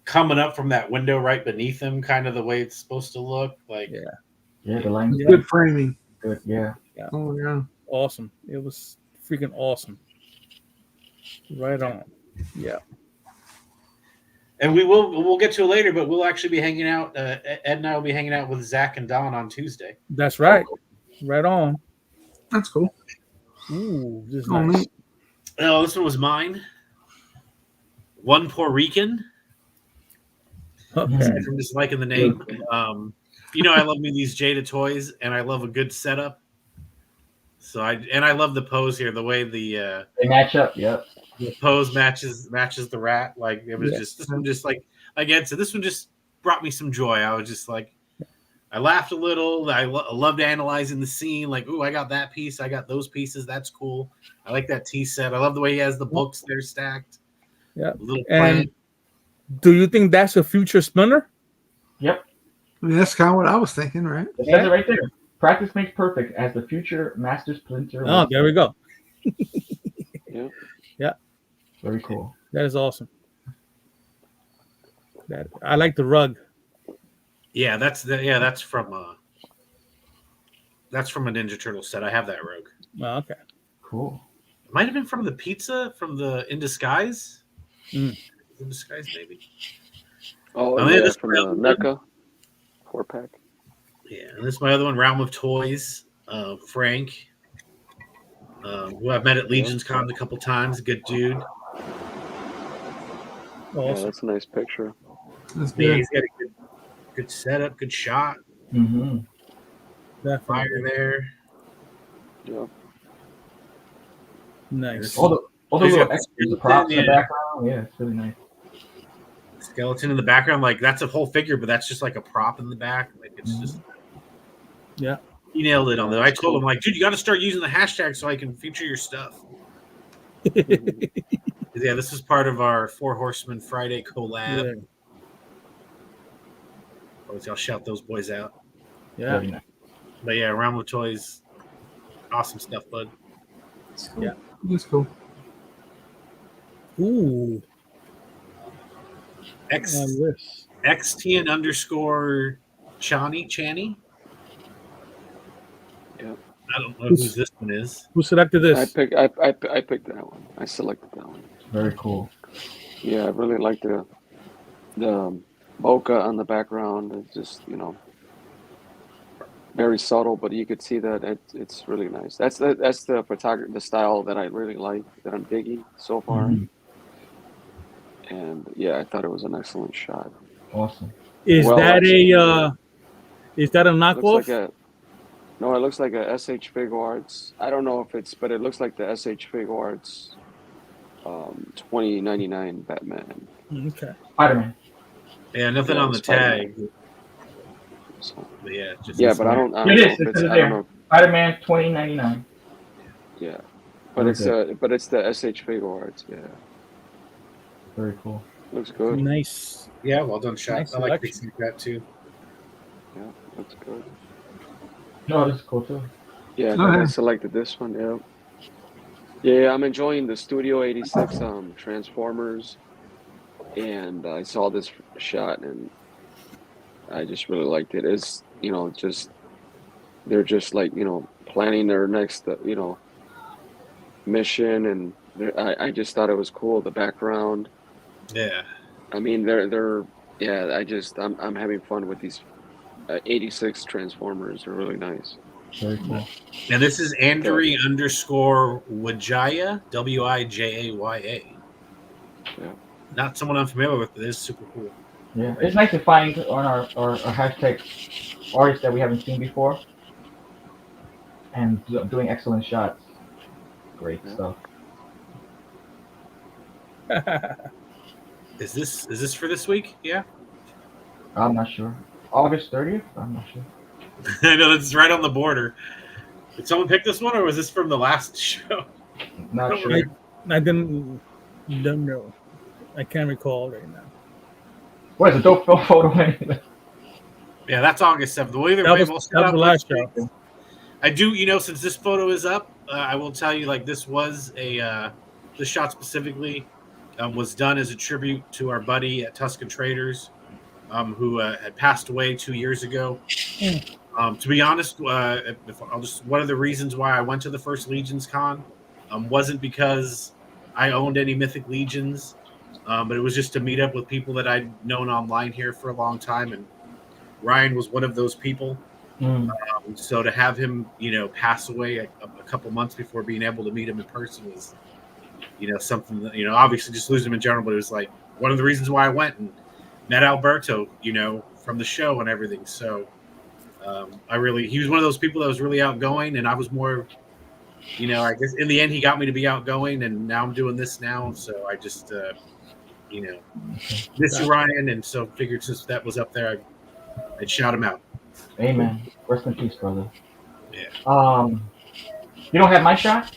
coming up from that window right beneath him, kind of the way it's supposed to look. Like Yeah, the line's Good framing. good. Yeah. Oh yeah. Awesome. It was freaking awesome. Right on. Yeah. And we'll get to it later, but we'll actually be hanging out. Ed and I will be hanging out with Zach and Don on Tuesday. That's right. Right on. That's cool. Ooh, this is Oh, nice. neat. Oh, this one was mine. One Puerto Rican. Okay. I'm just liking the name. You know, I love me these Jada toys, and I love a good setup. So I love the pose here. The way the They match up. Yep. pose matches the rat. Like it was just like again. So this one just brought me some joy. I was just like, I laughed a little. I loved analyzing the scene. Like, ooh, I got that piece. I got those pieces. That's cool. I like that tea set. I love the way he has the books there stacked. Yeah. A little And plant. do you think that's a future Splinter? Yep. I mean, that's kind of what I was thinking, right? It says it right there. Practice makes perfect as the future Master Splinter. Oh, there we go. Yeah. Very cool. That is awesome. I like the rug. Yeah, that's from That's from a Ninja Turtle set. I have that rogue. Oh, okay. Cool. It might have been from the pizza from the In Disguise. Mm. In Disguise, maybe. Oh, yeah, yeah, this from the NECA 4-pack. Yeah, and this is my other one, Realm of Toys. Frank, who I've met at Legions Con a couple times. Good dude. Yeah, Awesome. that's a nice picture. That's Yeah, good. he's got a good setup, good shot. Mm-hmm. Fire Definitely. there. Yeah. Nice. All the He's little got the extras, skeleton, props in the yeah. background. Yeah, it's really nice. Skeleton in the background, like that's a whole figure, but that's just like a prop in the back. Like it's just Yeah. he nailed it on there. I That's told cool. him like, dude, you got to start using the hashtag so I can feature your stuff. Yeah, this is part of our Four Horsemen Friday collab. Yeah. I'll shout those boys out. Yeah. Very nice. But yeah, Realm of Toys, awesome stuff, bud. That's cool. Yeah. That's cool. Ooh. X This. XTN _ Channy. Yeah. I don't know who this one is. Who selected this? I picked that one. I selected that one. Very cool. Yeah, I really like the bokeh on the background. It's just, very subtle, but you could see that it's really nice. That's the photography, the style that I really like, that I'm digging so far. Mhm. And yeah, I thought it was an excellent shot. Awesome. Is Well, that actually, a knockoff? Looks like no, it looks like a SH Fig Arts. I don't know if but it looks like the SH Fig Arts 2099 Batman. Okay. Spider-Man. Yeah, nothing Yeah, on the Spider-Man. tag. So, But yeah, just yeah, but I don't It know is. if It it's, says I don't there. know. Spider-Man 2099. Yeah, but it's the SH Fig Arts. Yeah, Very cool. looks good. Nice. yeah, well done shot. Nice I like selection. fixing that too. Yeah, looks good. No, this is cool too. Yeah, Oh, I yeah. selected this one. Yeah. Yeah, I'm enjoying the Studio 86 Transformers, and I saw this shot and I just really liked it. It's they're just like planning their next mission, and I just thought it was cool, the background. Yeah. I mean they're yeah, I'm having fun with these 86 Transformers. They're really nice. Very cool. And this is Andrew _ Wijaya, Wijaya. Yeah. Not someone I'm familiar with, but it is super cool. Yeah, it's nice to find on our hashtag artists that we haven't seen before, and doing excellent shots. Great stuff. Is this for this week? Yeah. I'm not sure. August 30th? I'm not sure. I know that's right on the border. Did someone pick this one, or was this from the last show? Not sure. I don't know. I can't recall right now. What is a dope photo anyway? Yeah, that's August 7th. Well, either That way, was, we'll that set was up the last next show. week. I do, since this photo is up, I will tell you, like, this was this shot specifically was done as a tribute to our buddy at Tuscan Traders, who had passed away 2 years ago. To be honest, one of the reasons why I went to the first Legions Con wasn't because I owned any Mythic Legions, but it was just to meet up with people that I'd known online here for a long time, and Ryan was one of those people. So to have him, pass away a couple months before being able to meet him in person was, something that, obviously just losing him in general, but it was like one of the reasons why I went and met Alberto, from the show and everything. So he was one of those people that was really outgoing, and I was more, I guess in the end he got me to be outgoing, and now I'm doing this now. So I just, miss you, Ryan, and so figured since that was up there, I'd shout him out. Amen. Rest in peace, brother. Yeah. You don't have my shot?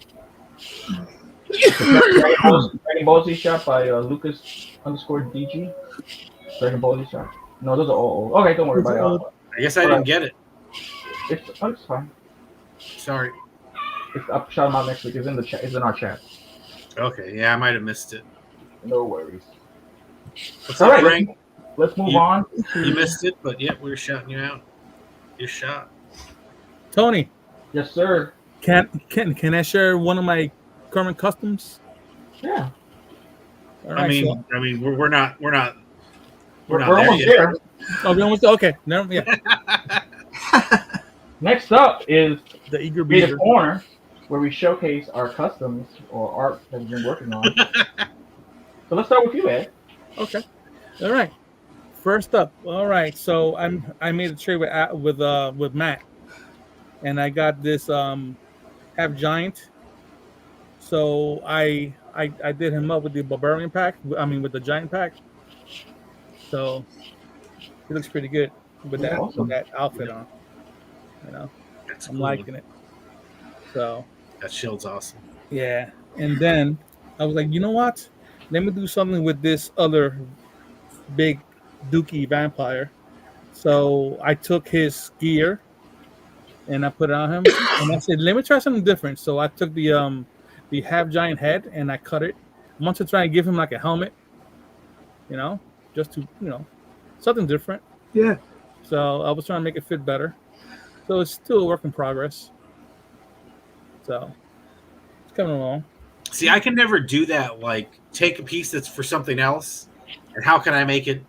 Dragon Ball Z shot by Lucas _DG. Dragon Ball Z shot. No, those are all old. Okay, don't worry about it. I guess I didn't get it. It's fine. Sorry. I'll shout them out next week. It's in the chat. It's in our chat. Okay, yeah, I might have missed it. No worries. What's All up, right, Frank? let's move on. You missed it, but yeah, we were shouting you out. Your shot. Tony, Yes, sir. Can I share one of my current customs? Yeah. All right, so we're not there almost yet. there. oh, we almost okay. No, yeah. Next up is The eager Creative beaver. Corner, where we showcase our customs or art that we've been working on. So let's start with you, Ed. Okay. All right. First up. All right. So I made a trade with Matt, and I got this half giant. So I did him up with the barbarian pack. I mean with the giant pack. So he looks pretty good with that Awesome. outfit on. You know, That's I'm cool. liking it. So That shield's awesome. yeah, and then I was like, you know what? Let me do something with this other big Dookie vampire. So I took his gear and I put it on him, and I said, let me try something different. So I took the half giant head and I cut it. I want to try and give him like a helmet, just to something different. Yeah. So I was trying to make it fit better. So it's still a work in progress. So it's coming along. See, I can never do that. Like, take a piece that's for something else, and how can I make it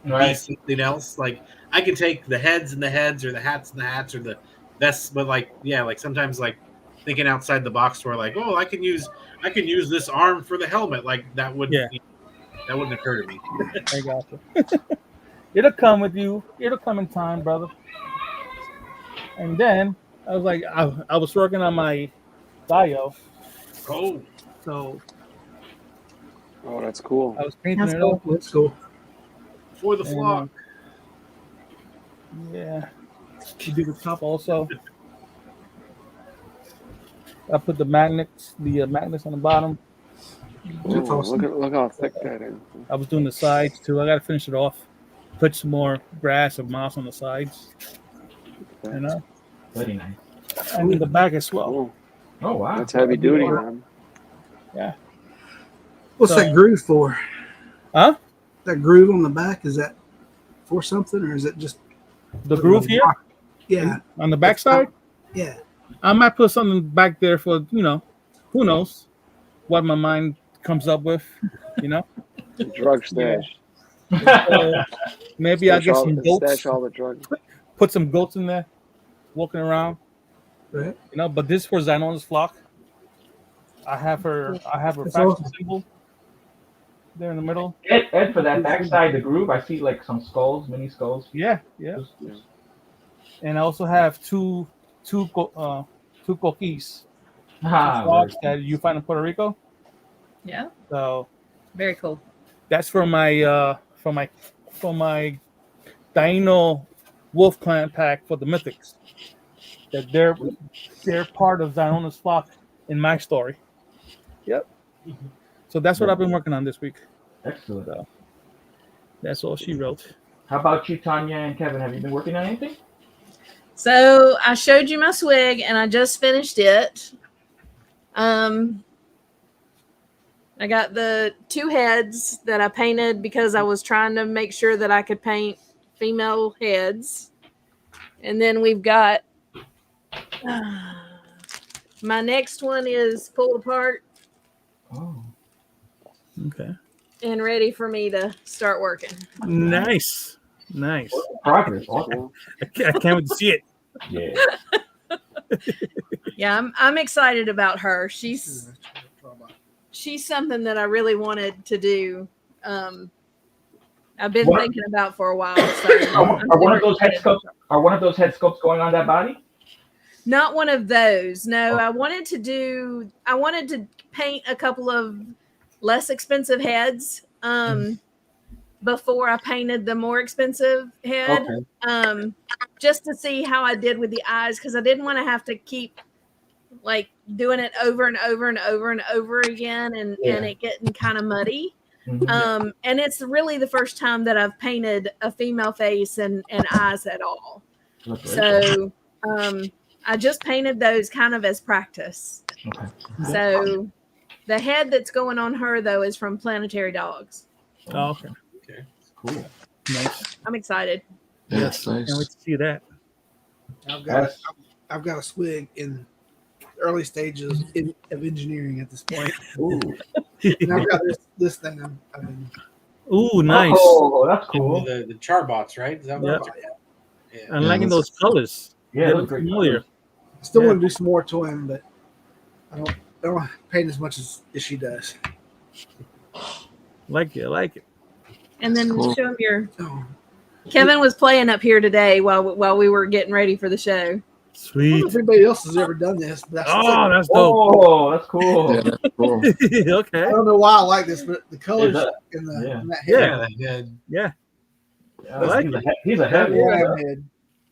be something else? Like, I can take the heads and the heads, or the hats and the hats, or the vests, but like sometimes like thinking outside the box, where like, oh, I can use this arm for the helmet. Like that wouldn't occur to me. I got you. It'll come with you. It'll come in time, brother. And then I was like, I was working on my Dio. Oh, so that's cool. I was painting That's it cool. up. That's cool. For the flock. Yeah. You do the top also. I put the magnets on the bottom. That's awesome. Look how thick that is. I was doing the sides too. I got to finish it off. Put some more grass or moss on the sides. Very nice. And in the back as well. Cool. Oh wow, that's heavy duty, man. Yeah. What's that groove for? Huh? That groove on the back, is that for something, or is it just the groove here? Yeah. On the back side? Yeah. I might put something back there for, who knows what my mind comes up with, Drug stash. So maybe I'll get some goats. Stash all the drugs. Put some goats in there, walking around. Right. But this for Xanona's flock. I have her faction awesome. symbol there in the middle. Ed, for that backside, the groove, I see like some skulls, mini skulls. Yeah. And I also have two coquis. Frogs that you find in Puerto Rico. Yeah. So very cool. That's for my Dino Wolf Clan pack for the Mythics. That they're part of Xanona's flock in my story. Yep. So that's what I've been working on this week. Excellent. So that's all she wrote. How about you, Tonya and Kevin? Have you been working on anything? So I showed you my swig, and I just finished it. I got the 2 heads that I painted because I was trying to make sure that I could paint female heads. And then we've got my next one is pulled apart. Oh. Okay. And ready for me to start working. Nice. Progress. Awesome. I can't wait to see it. Yeah. Yeah, I'm excited about her. She's something that I really wanted to do. I've been thinking about for a while. So are one of those head sculpts going on that body? Not one of those. No, I wanted to paint a couple of less expensive heads before I painted the more expensive head. Okay. Just to see how I did with the eyes, because I didn't want to have to keep like doing it over and over and over and over again and it getting kind of muddy. Mm-hmm. And it's really the first time that I've painted a female face and eyes at all. So I just painted those kind of as practice. Okay. So the head that's going on her, though, is from Planetary Dogs. Oh, okay. Cool. Nice. I'm excited. Yes, nice. Can't wait to see that. I've got a Swigg in early stages of engineering at this point. Ooh. And I've got this thing. I've been Ooh, nice. Oh, that's cool. The Charbots, right? Is that Yeah. what I'm liking those colors. Yeah, They those look great familiar. colors. I still Yeah. want to do some more to him, but I don't paint as much as she does. Like it, I like it. And then Cool. show him your. Oh, Kevin was playing up here today while we were getting ready for the show. I don't know Sweet. if anybody else has ever done this, but Oh, that's dope. Oh, that's cool. Yeah, that's cool. Okay. I don't know why I like this, but the colors that- in the yeah. in that head. Yeah, Yeah. Yeah, like he's a heavy Yeah, one. head.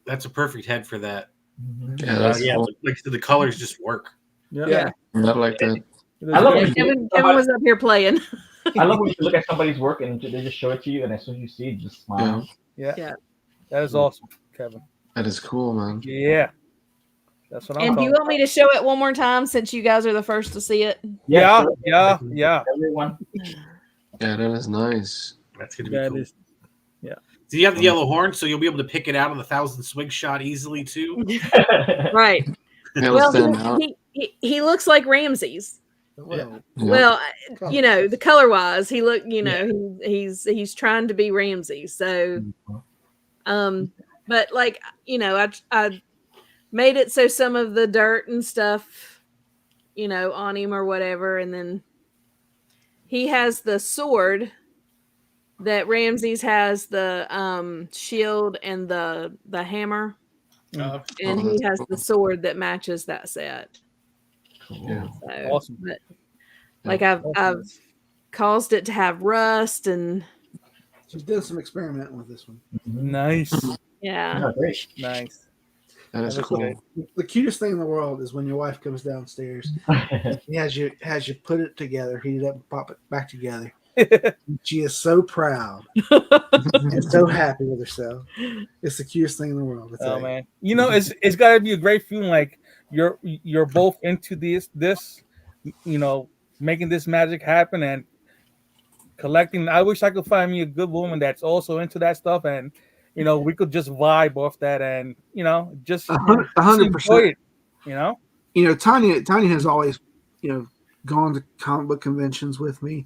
that's a perfect head for that. Mhm. Yeah, that's Yeah, cool. like the colors just work. Yeah. Yeah. I like that. I love Yeah, when Kevin was up here playing. I love when you look at somebody's work and they just show it to you, and as soon as you see it, you just smile. Yeah. That is awesome, Kevin. That is cool, man. Yeah. That's what I'm And do you talking want me to show it one more time since you guys are the first to see it? Yeah, sure. yeah. Everyone. Yeah, that is nice. That's gonna be That cool. is. Do you have the yellow horn, so you'll be able to pick it out on the 1,000 swig shot easily too? Right. Yeah, Well, let's stand out. he looks like Rameses. Well, Yeah. Well, you know, the color wise, he look, you know, he's trying to be Ramses. So, but like, you know, I made it so some of the dirt and stuff, you know, on him or whatever, and then he has the sword that Ramses has, the shield and the hammer, and he that's has cool. the sword that matches that set. Yeah. So, Awesome. but like I've caused it to have rust and she's done some experimenting with this one. Nice. yeah. Yeah, great. Nice. That is That looks cool. great. The cutest thing in the world is when your wife comes downstairs. He has you put it together, heat it up, and pop it back together. She is so proud and so happy with herself. It's the cutest thing in the world. It's Oh like, man. You know, it's gotta be a great feeling like you're both into this, you know, making this magic happen and collecting. I wish I could find me a good woman that's also into that stuff, and you know, we could just vibe off that and you know, just 100%. it, you know? You know, Tonya has always, you know, gone to comic book conventions with me.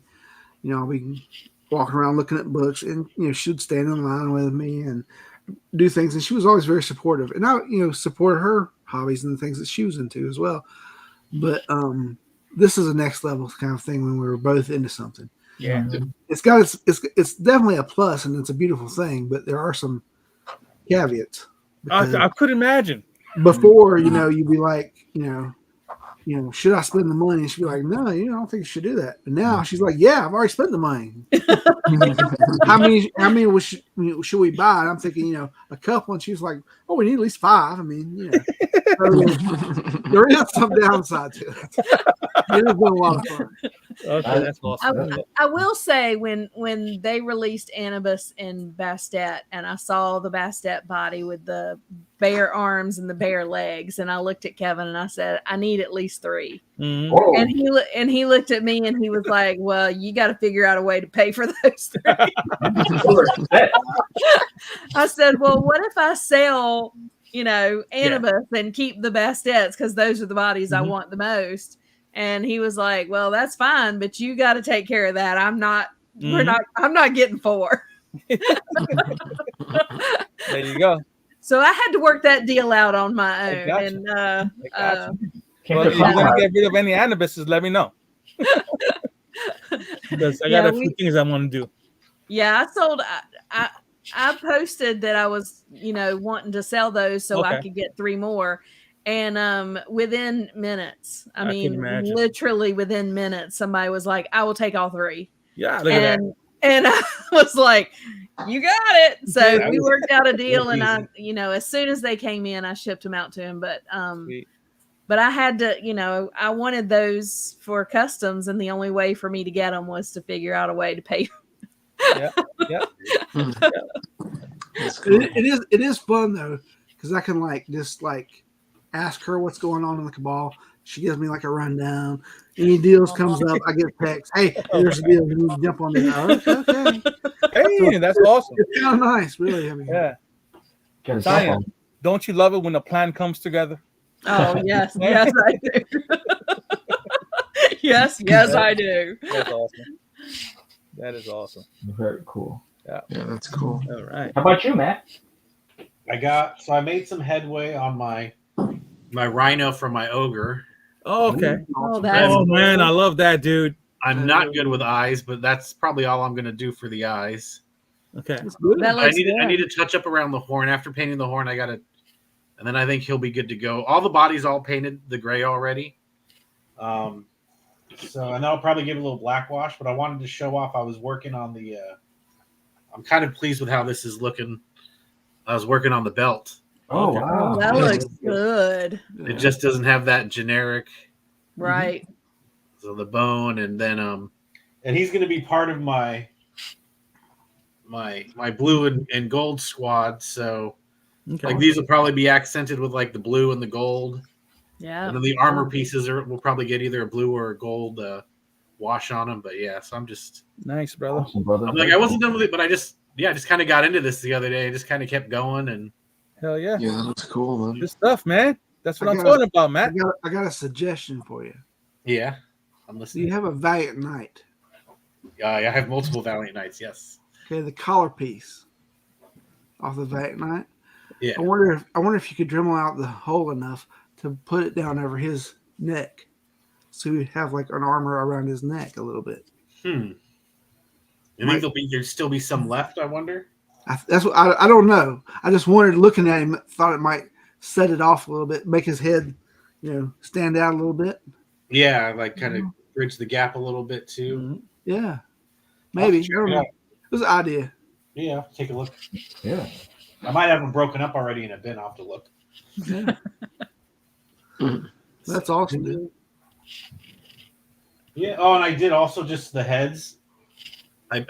You know, I'll be walking around looking at books, and you know, she'd stand in line with me and do things, and she was always very supportive. And I, you know, supported her hobbies and the things that she was into as well. But this is a next level kind of thing when we were both into something. Yeah. It's definitely a plus, and it's a beautiful thing. But there are some caveats. I could imagine. Before, you know, you'd be like, you know, should I spend the money? And she'd be like, no, you know, I don't think you should do that. And now she's like, yeah, I've already spent the money. How many should we buy? And I'm thinking, you know, a couple. And she's like, oh, we need at least 5. I mean, you know, there is some downside to it. It has been a lot of fun. Okay, that's awesome. I will say when they released Anubis and Bastet, and I saw the Bastet body with the bare arms and the bare legs, and I looked at Kevin and I said, I need at least 3. Mhm. Whoa. And he looked at me and he was like, well, you got to figure out a way to pay for those 3. I said, well, what if I sell, you know, Anubis and keep the Bastets because those are the bodies I want the most. And he was like, well, that's fine, but you got to take care of that. I'm not getting 4. There you go. So I had to work that deal out on my I own. got you. And Well, if you're gonna get rid of any Anubises, let me know. Because I got a few things I want to do. yeah, I posted that I was, you know, wanting to sell those so I Okay. could get 3 more. And within minutes, I can mean, imagine. literally within minutes, somebody was like, I will take all 3. Yeah, look at that. And I was like, you got it. So Yeah, we worked out a deal, and easy. I, you know, as soon as they came in, I shipped them out to him. But Sweet. but I had to, you know, I wanted those for customs, and the only way for me to get them was to figure out a way to pay. That's cool. It is fun though, because I can just ask her what's going on in the cabal. She gives me like a rundown. Any deals comes up, I get a text. Hey, there's a deal. You need to jump on that. Okay. Hey, that's awesome. It's kind of nice, really. I mean, Yeah. Get a Zion, cell phone. don't you love it when a plan comes together? Oh yes, yes I do. yes I do. That's awesome. That is awesome. Very cool. Yeah, that's cool. All right. How about you, Matt? I made some headway on my rhino from my ogre. Oh, okay. Oh, that's Oh man, I love that, dude. I'm not good with eyes, but that's probably all I'm going to do for the eyes. Okay. that I looks need good. to touch up around the horn. After painting the horn, I got to, and then I think he'll be good to go. All the body's all painted the gray already. So, and I'll probably give it a little black wash, but I wanted to show off. I was working on the, I'm kind of pleased with how this is looking. I was working on the belt. Oh, wow. That looks good. It just doesn't have that generic. Right. So the bone, and then, and he's going to be part of my blue and gold squad. So Okay. like these will probably be accented with like the blue and the gold. Yeah. And then the armor pieces will probably get either a blue or a gold wash on them. But yeah, so I'm just Nice, brother. Awesome, brother. I'm like I wasn't done with it, but I just kind of got into this the other day. I just kind of kept going, and Hell yeah. Yeah, that looks cool, man. Good stuff, man. That's what I I'm got- talking about, I Matt. got a suggestion for you. yeah, I'm Do listening. you have a Valiant Knight? I have multiple Valiant Knights. Yes. Okay, the collar piece off the Valiant Knight. Yeah. I wonder if you could dremel out the hole enough to put it down over his neck, so we have like an armor around his neck a little bit. You think there'll still be some left? I wonder. That's what I don't know. I just wondered, looking at him, thought it might set it off a little bit, make his head, stand out a little bit. Yeah, like kind of bridge the gap a little bit too. Yeah, maybe. I check don't it know. out. It was an idea. Yeah, I'll take a look. Yeah. I might have them broken up already in a bin. I'll have to look. Yeah. That's awesome, dude. Yeah. Oh, and I did also just the heads.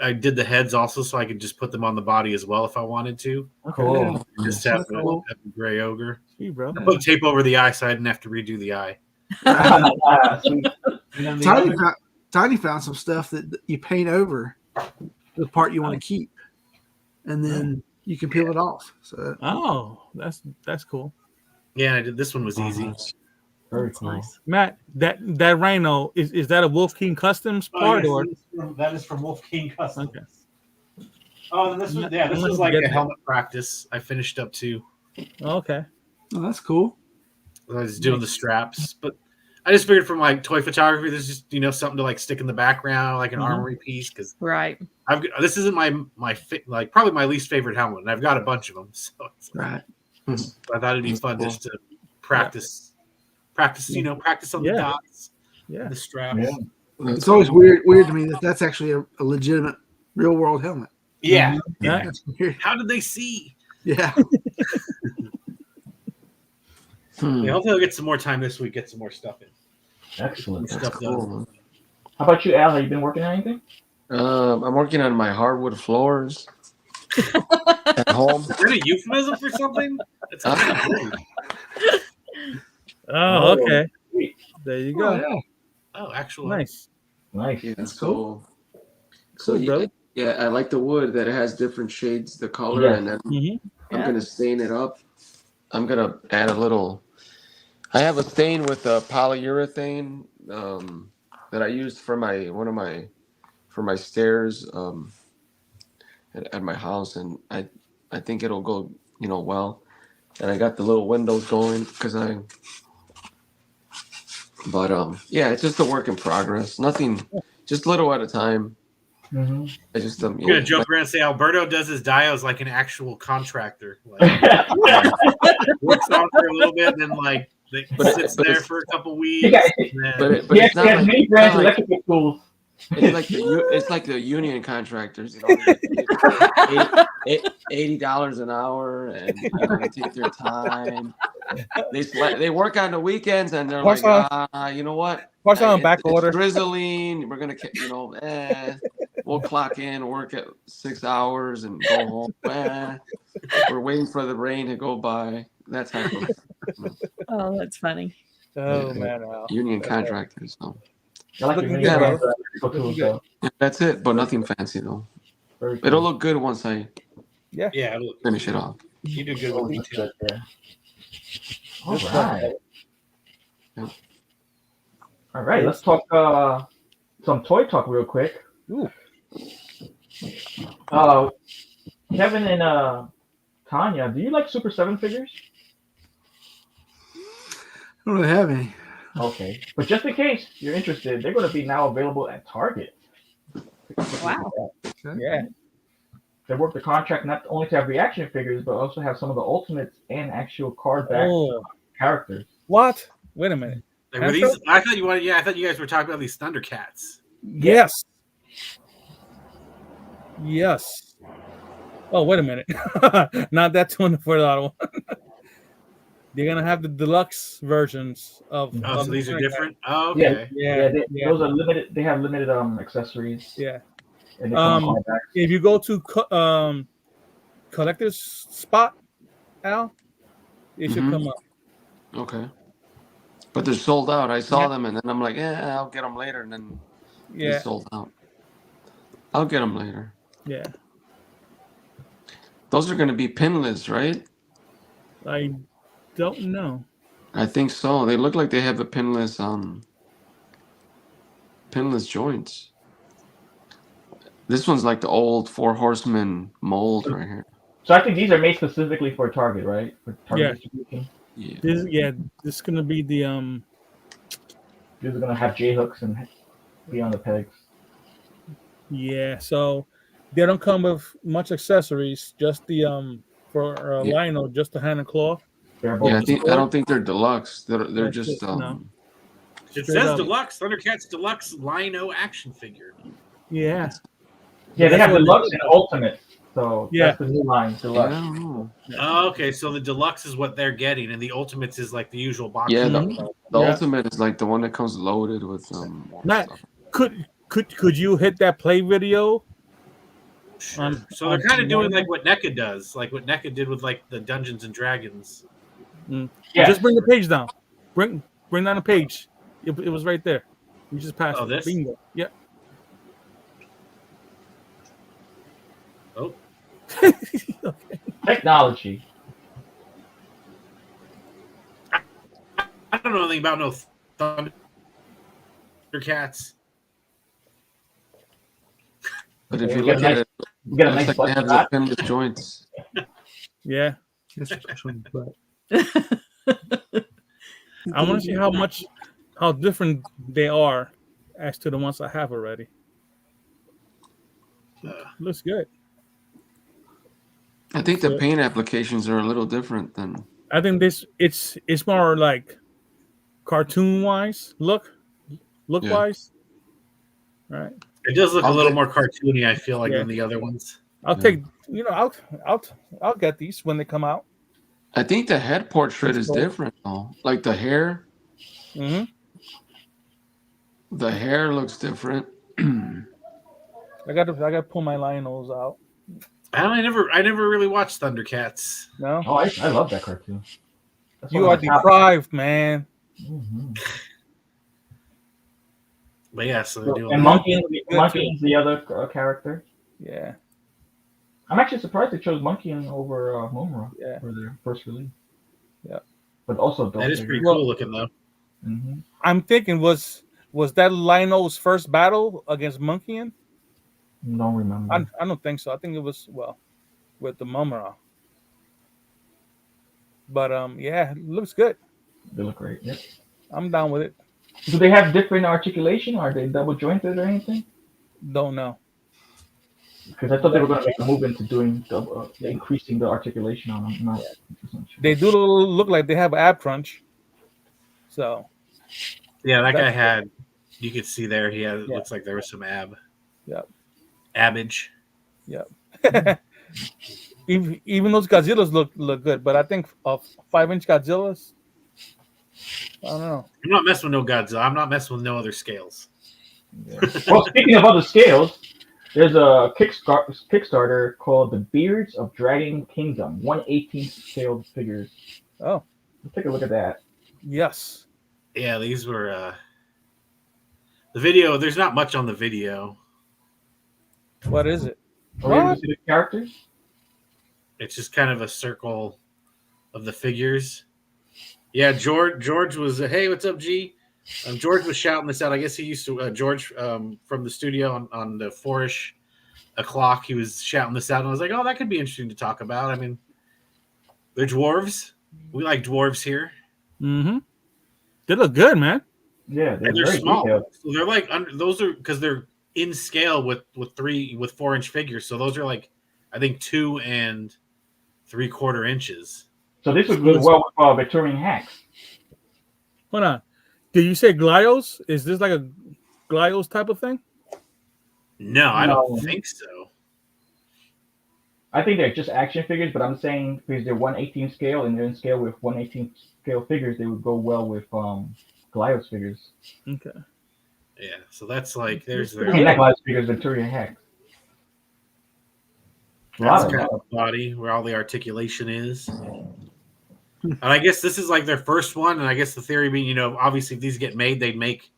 I did the heads also, so I could just put them on the body as well if I wanted to. Cool. Just have That's the cool. gray ogre. See, bro. I put tape over the eye so I didn't have to redo the eye. Sweet. And then the Tiny other- found, Tiny found some stuff that you paint over the part you want to keep, and then you can peel it off. So Oh, that's cool. yeah, I did. This one was easy. Very cool. Matt, that rhino is that a Wolf King Customs part or that is from Wolf King Customs. Okay. Oh, and this was this was like a helmet practice. I finished up too. okay? oh, that's cool. I was doing the straps, but I just figured from like toy photography, there's just something to like stick in the backgroground, like an armory piece. Because Right. this isn't my probably my least favorite helmet, and I've got a bunch of them. So Right. I thought it'd be fun just to practice, practice on the Yeah. dots, Yeah. the straps. Yeah. It's always weird to me that that's actually a legitimate real world helmet. Yeah. Yeah. That's weird. How did they see? Yeah. Yeah, hopefully I'll get some more time this week, get some more stuff in. Excellent. Stuff That's cool, done. man. How about you, Al? Have you been working on anything? I'm working on my hardwood floors at home. Is that a euphemism for something? That's kind of rude. Oh, okay. There you go. Oh, yeah. Oh, actually. Nice. Nice. Yeah, That's so Cool, brother. yeah, I like the wood that it has different shades, the color, Yeah. and then Mhm. I'm Yeah. gonna stain it up. I'm gonna add a little. I have a stain with polyurethane that I used for my stairs at my house, and I think it'll go well. And I got the little windows going yeah, it's just a work in progress. Nothing, just little at a time. Mm-hmm. I just I'm gonna joke around and say Alberto does his dios like an actual contractor. Like, works on for a little bit, and then like sits there for a couple weeks. but He it's not actually has like, many it's brands not like electrical tools. it's like the union contractors, $80 an hour, and they take their time. They work on the weekends, and they're What's like, you know what? What's on back It's order? drizzling. We're gonna, we'll clock in, work at 6 hours, and go home. We're waiting for the rain to go by. That type of Oh, that's funny. Oh man. Wow. union contractors. So. I like your mini Yeah. brands electrical tools, though. Yeah, that's it, but nothing fancy though. Very cool. It'll look good once I Yeah, look, finish it off. you do good with detail. All right. All right, let's talk some toy talk real quick. Ooh. Kevin and Tanya, do you like Super 7 figures? I don't really have any. Okay, but just in case you're interested, they're going to be now available at Target. Wow. Okay. Yeah. They worked the contract not only to have reaction figures, but also have some of the ultimates and actual card back characters. What? Wait a minute. Like, were these? I thought you wanted. Yeah, I thought you guys were talking about these Thundercats. Yes. Yes. Oh, wait a minute. Not that $240 one. They're gonna have the deluxe versions of. Oh, of so these are Thundercat. different. Oh, okay. Yeah. Those are limited. They have limited accessories. Yeah. And they come on card If you go to collector's spot, Al, it should come up. Okay. But they're sold out. I saw them, and then I'm like, yeah, I'll get them later, and then they sold out. I'll get them later. Yeah. Those are going to be pinless, right? I don't know. I think so. They look like they have a pinless joints. This one's like the old Four Horsemen mold right here. So I think these are made specifically for Target, right? For Target distribution. Yeah. This is gonna be the These are gonna have J hooks and be on the pegs. Yeah, so they don't come with much accessories. Just the for Lionel, just the hand and claw. Yeah, I don't think they're deluxe. They're just no. It says deluxe Thundercats deluxe Lino action figure. Yeah. Yeah, they have deluxe and ultimate. So that's the new line, deluxe. Oh, okay, so the deluxe is what they're getting, and the ultimates is like the usual box. Yeah, the ultimate is like the one that comes loaded with Matt, could you hit that play video? Sure. So they're kind of doing like what NECA does, like what NECA did with like the Dungeons and Dragons. Yeah. Just bring the page down. Bring down the page. It was right there. You just passed. Oh, this? Bingo. Yep. Oh. Okay. Technology. I don't know anything about no Thundercats. But if you look at it, you get a nice like they have the pinless joints. Yeah. I want to see how different they are as to the ones I have already. Looks good. I think the paint applications are a little different than. I think it's more like cartoon wise look wise. Right. It does look a little more cartoony, I feel like, than the other ones. I'll take I'll get these when they come out. I think the head portrait is different though. Like the hair. Mm-hmm. The hair looks different. I got to pull my Lionels out. I never really watched Thundercats. No. Oh, I love that cartoon. You are deprived, man. Mm-hmm. But yeah, so they're doing. And Monkey is the other character. Yeah. I'm actually surprised they chose Monkey over Momura for their first release. Yeah. But also that is pretty cool looking though. Mm-hmm. I'm thinking was that Lionel's first battle against Monkey? Don't remember. I don't think so. I think it was with the Momura. But yeah, it looks good. They look great. Yep. I'm down with it. Do they have different articulation? Are they double jointed or anything? Don't know. Because I thought they were going to make a move into doing increasing the articulation on them. Not sure. They do look like they have ab crunch. So. Yeah, that guy had. You could see there. He had. It looks like there was some ab. Yep. Abbage. Yep. Even those Godzillas look good, but I think 5-inch Godzillas. I don't know. I'm not messing with no Godzilla. I'm not messing with no other scales. Yeah. Well, speaking of other scales, there's a Kickstarter called The Beards of Dragon Kingdom, 1/18 scaled figures. Oh. Let's take a look at that. Yes. Yeah, these were the video. There's not much on the video. What is it? Are we able to see the characters? It's just kind of a circle of the figures. Yeah, George was hey, what's up, G? George was shouting this out. I guess he used to George from the studio on the 4-ish o'clock. He was shouting this out, and I was like, oh, that could be interesting to talk about. I mean, they're dwarves. We like dwarves here. Mm-hmm. They look good, man. Yeah, And they're very small. detailed. So they're like those are because they're in scale with 4-inch figures. So those are like I think 2 3/4 inches. So this would go well with Victorian hacks. Hold on. Did you say Glyos? Is this like a Glyos type of thing? No, I don't think so. I think they're just action figures, but I'm saying because they're 1/18 scale and they're in scale with 1/18 scale figures, they would go well with Glyos figures. Okay. Yeah, so that's like there's I their mean, not Glyos figures, Victorian hacks. that's kind of the body where all the articulation is. And I guess this is like their first one, and I guess the theory being, obviously if these get made, they'd make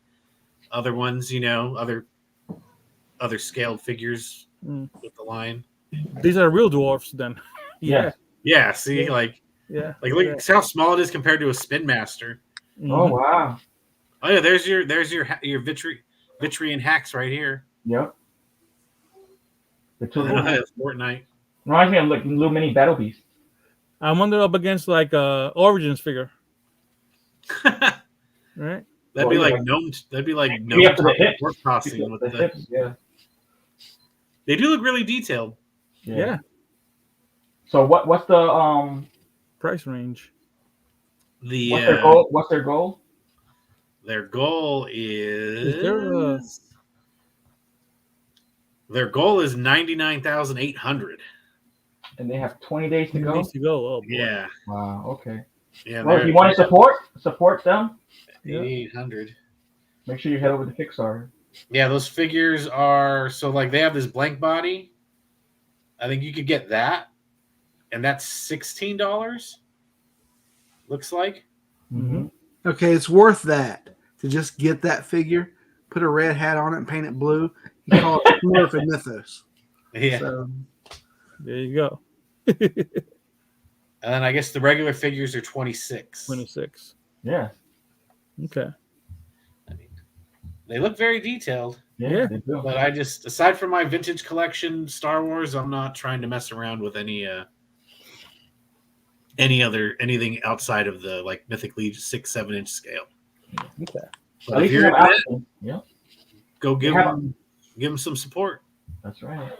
other ones, other scaled figures with the line. These are real dwarfs then. Yeah. Yeah, see, Yeah. like Yeah. look see how small it is compared to a Spin Master. Oh wow. Oh yeah, there's your Vitrian hacks right here. Yep. The two Fortnite. reminds me of like little mini battle beast. I wonder up against like Origins figure. Right? That'd be like gnome. That'd be like gnome up to the hips. crossing with The hips, yeah. They do look really detailed. Yeah. So what's the Price range. The what's their goal? What's their goal? Their goal is their goal is 99,800. And they have 20 days to go. Needs to go. Oh boy. Yeah. Wow. Okay. Yeah. Well, if you want to support them, 8,800. make sure you head over to Kickstarter. Yeah, those figures are so like they have this blank body. I think you could get that, and that's $16. Looks like. Mm-hmm. Okay, it's worth that to just get that figure, put a red hat on it, and paint it blue. You call it Smurf and Mythos. Yeah. So, there you go. And then I guess the regular figures are 26. 26. Yeah. Okay. I mean, they look very detailed. Yeah. They do. But I just, aside from my vintage collection Star Wars, I'm not trying to mess around with anything outside of the like Mythic Legions 6-7-inch scale. Okay. But if you're go give them some support. That's right.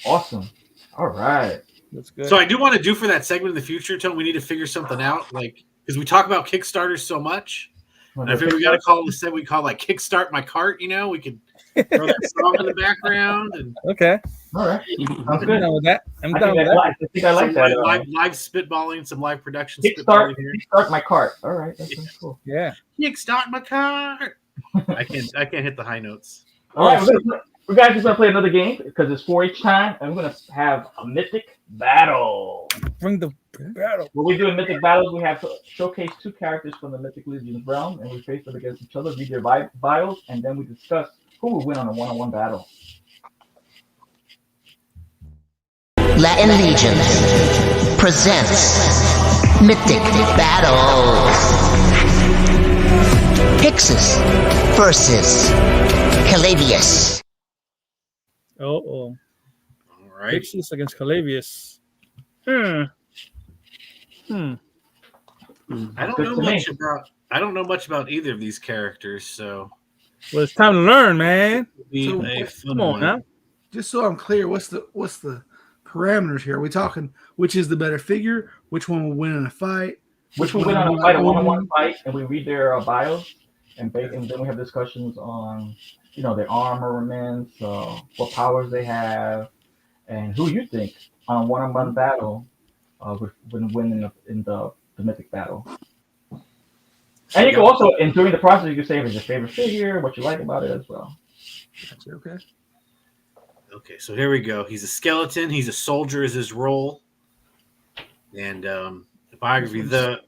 Awesome. All right. That's good. So I do want to do for that segment in the future, Tone, we need to figure something out, like because we talk about Kickstarters so much. And I figure we got to call this we call like Kickstart My Cart. We could throw that song in the background. And okay. All right. I'm good with that. I'm I done with think that. I think I like that. Live spitballing, some live production Kickstart spitballing here. my cart. All right. That's cool. Yeah. Kickstart My Cart. I can't hit the high notes. All right. We're guys just going to play another game because it's 4-H time. And we're going to have a Mythic Battle. Bring the battle. What we do in Mythic Battles, we have to showcase 2 characters from the Mythic Legions realm, and we face them against each other, read their bios, and then we discuss who will win on a one-on-one battle. Latin Legions presents Mythic Battles. Pixis versus Calavius. All right. Pixis against Calavius. I don't know much about either of these characters, so well, it's time to learn, man. Come on now. Just so I'm clear, what's the parameters here? Are we talking which is the better figure? Which one will win in a fight? Which will win on a fight, a one-on-one fight, and we read their bios, and then we have discussions on their armaments, what powers they have, and who you think on a one-on-one battle would win in the Mythic Battle. And you can also, and during the process, you can say if it's your favorite figure, what you like about it as well. That's okay. Okay, so here we go. He's a skeleton. He's a soldier is his role. And the biography, the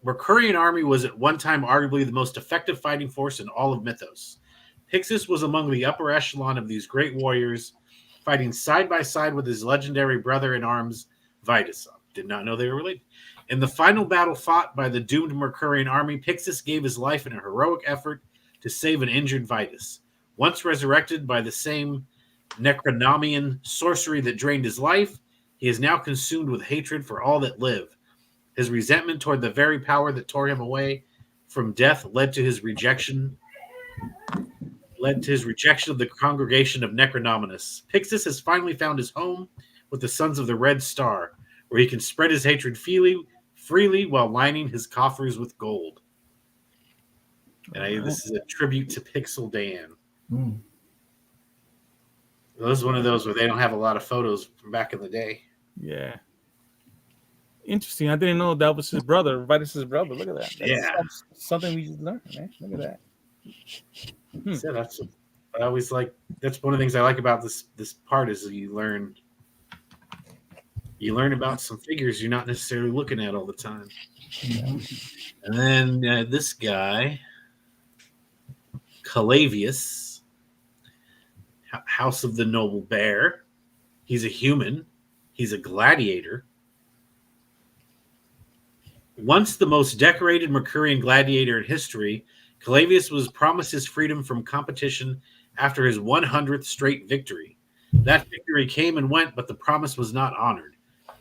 Mercurian army was at one time arguably the most effective fighting force in all of Mythos. Pixis was among the upper echelon of these great warriors, fighting side by side with his legendary brother in arms, Vitus. Did not know they were related. In the final battle fought by the doomed Mercurian army, Pixis gave his life in a heroic effort to save an injured Vitus. Once resurrected by the same Necronomian sorcery that drained his life, he is now consumed with hatred for all that live. His resentment toward the very power that tore him away from death led to his rejection of the congregation of Necronominus. Pixis has finally found his home with the Sons of the Red Star, where he can spread his hatred freely while lining his coffers with gold. And this is a tribute to Pixel Dan. Mm. This is one of those where they don't have a lot of photos from back in the day. Yeah. Interesting. I didn't know that was his brother, Vitus' brother. Look at that. That's something we just learned, man. Look at that. So that's one of the things I like about this part is you learn about some figures you're not necessarily looking at all the time. Yeah. And then this guy, Calavius, House of the Noble Bear. He's a human. He's a gladiator. Once the most decorated Mercurian gladiator in history, Calavius was promised his freedom from competition after his 100th straight victory. That victory came and went, but the promise was not honored.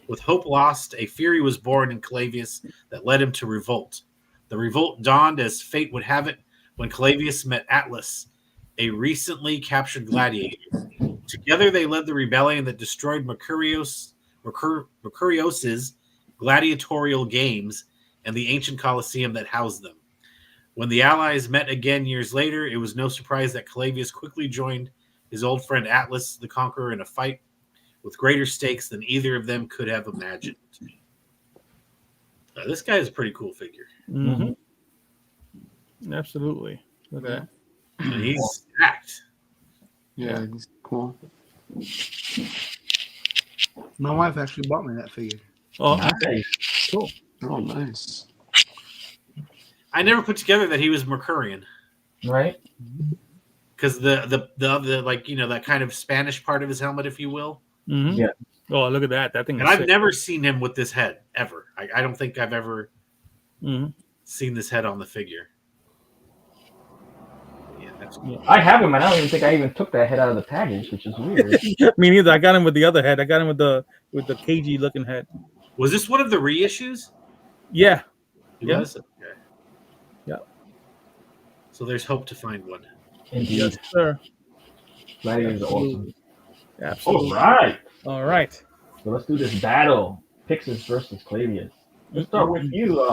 With hope lost, a fury was born in Calavius that led him to revolt. The revolt dawned as fate would have it when Calavius met Atlas, a recently captured gladiator. Together they led the rebellion that destroyed Mercurios's gladiatorial games and the ancient Colosseum that housed them. When the allies met again years later, it was no surprise that Calavius quickly joined his old friend Atlas the Conqueror in a fight with greater stakes than either of them could have imagined. This guy is a pretty cool figure. Mm-hmm. Absolutely. Look at that. And he's stacked. Yeah, he's cool. My wife actually bought me that figure. Oh, Nice. cool. Oh, nice. I never put together that he was Mercurian. Right? Because the like, you know, that kind of Spanish part of his helmet, if you will. Mm-hmm. Yeah. Oh, look at that. That thing And is I've sick. never seen him with this head, ever. I don't think I've ever Mm-hmm. seen this head on the figure. Yeah, that's cool. I have him, and I don't even think I even took that head out of the package, which is weird. Me neither. I got him with the other head. I got him with the cagey looking head. Was this one of the reissues? Yeah. It Yeah. was? Okay. Yeah. So there's hope to find one. Indeed. Yes, sir. Gladiators are awesome. Absolutely. All right. All right. So let's do this battle. Pixis versus Clavius. Let's start with you,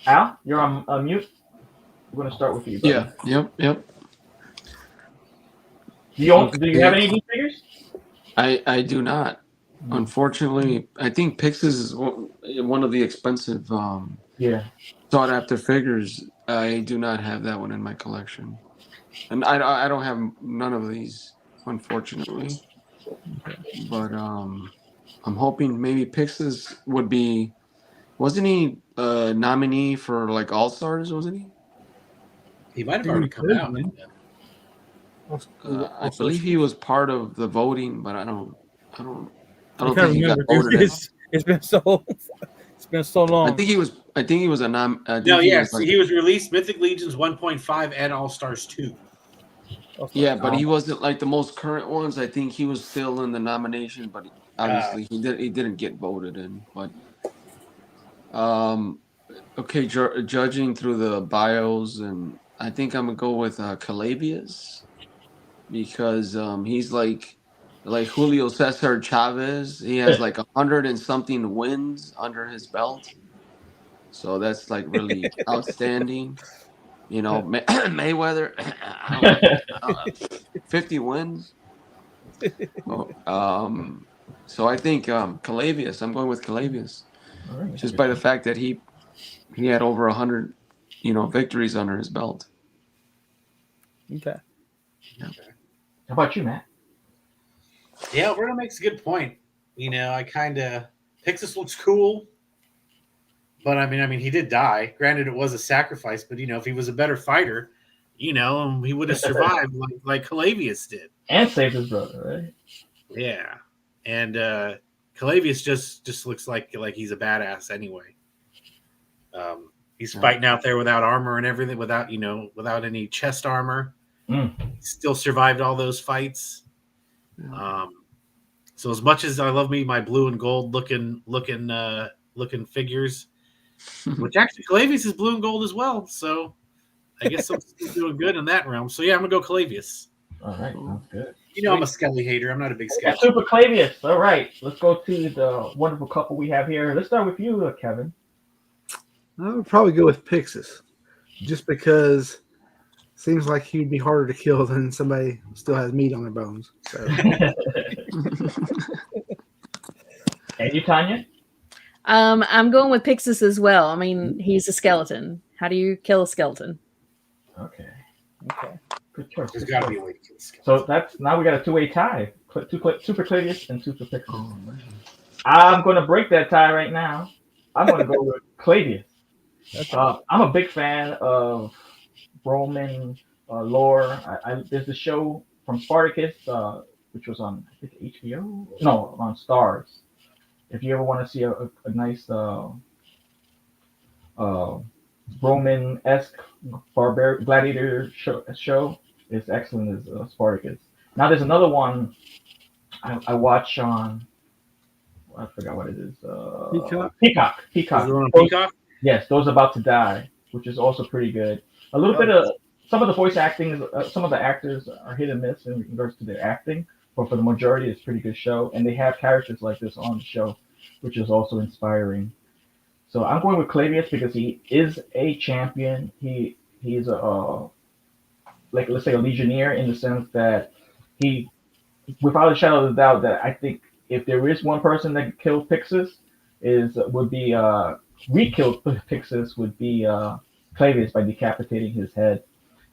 Al. You're on mute. We're going to start with you. Buddy. Yeah. Yep. Do you have any of these figures? I do not. Unfortunately, I think Pixis is one of the expensive sought after figures. I do not have that one in my collection. And I don't have none of these, unfortunately. But I'm hoping maybe Pixis would be. Wasn't he a nominee for like All Stars? Wasn't he? He might have already come out. I believe he was part of the voting, but I don't I think can't he got remember. voted. It's been so long. I think he was a nom. No, yes, he was released Mythic Legions 1.5 and All Stars 2. Yeah, but he wasn't like the most current ones. I think he was still in the nomination, but obviously he didn't get voted in. But okay, judging through the bios, and I think I'm gonna go with Calavius because he's like Julio Cesar Chavez. He has like 100 and something wins under his belt, so that's like really outstanding. You know, Mayweather, 50 wins. So I think Calavius. I'm going with Calavius, just by the fact that he had over 100, victories under his belt. Okay. Yeah. How about you, Matt? Yeah, Bruno makes a good point. Pixis looks cool. But I mean, he did die. Granted, it was a sacrifice. But if he was a better fighter, he would have survived like Calavius did, and saved his brother, right? Yeah, and Calavius just looks like he's a badass anyway. He's fighting out there without armor and everything, without any chest armor. Still survived all those fights. So as much as I love my blue and gold looking figures, which actually Calavius is blue and gold as well. So I guess I'm still doing good in that realm. So yeah, I'm gonna go Calavius. All right, sounds good. I'm a Skelly hater. I'm not a big Skelly. Super Clavius. All right, let's go to the wonderful couple we have here. Let's start with you, Kevin. I would probably go with Pixis, just because it seems like he'd be harder to kill than somebody who still has meat on their bones. So. And you, Tonya? I'm going with Pixis as well. I mean, he's a skeleton. How do you kill a skeleton? Okay. Good choice. There's got to be a way to kill a skeleton. So now we got a 2-way tie. Super Clavius and Super Pixis. Oh, I'm going to break that tie right now. I'm going to go with Clavius. I'm a big fan of Roman lore. There's a show from Spartacus, which was on I think HBO. No, on Stars. If you ever want to see a nice Roman-esque gladiator show, it's excellent as Spartacus. Now there's another one I watch on. I forgot what it is. Peacock. Peacock. Yes, Those About to Die, which is also pretty good. A little bit of some of the voice acting, some of the actors are hit and miss in regards to their acting, but for the majority, it's a pretty good show. And they have characters like this on the show, which is also inspiring. So I'm going with Clavius because he is a champion. He's a let's say a legionnaire in the sense that he, without a shadow of a doubt, that I think if there is one person that could kill Pixis, re-kill Pixis would be Clavius by decapitating his head.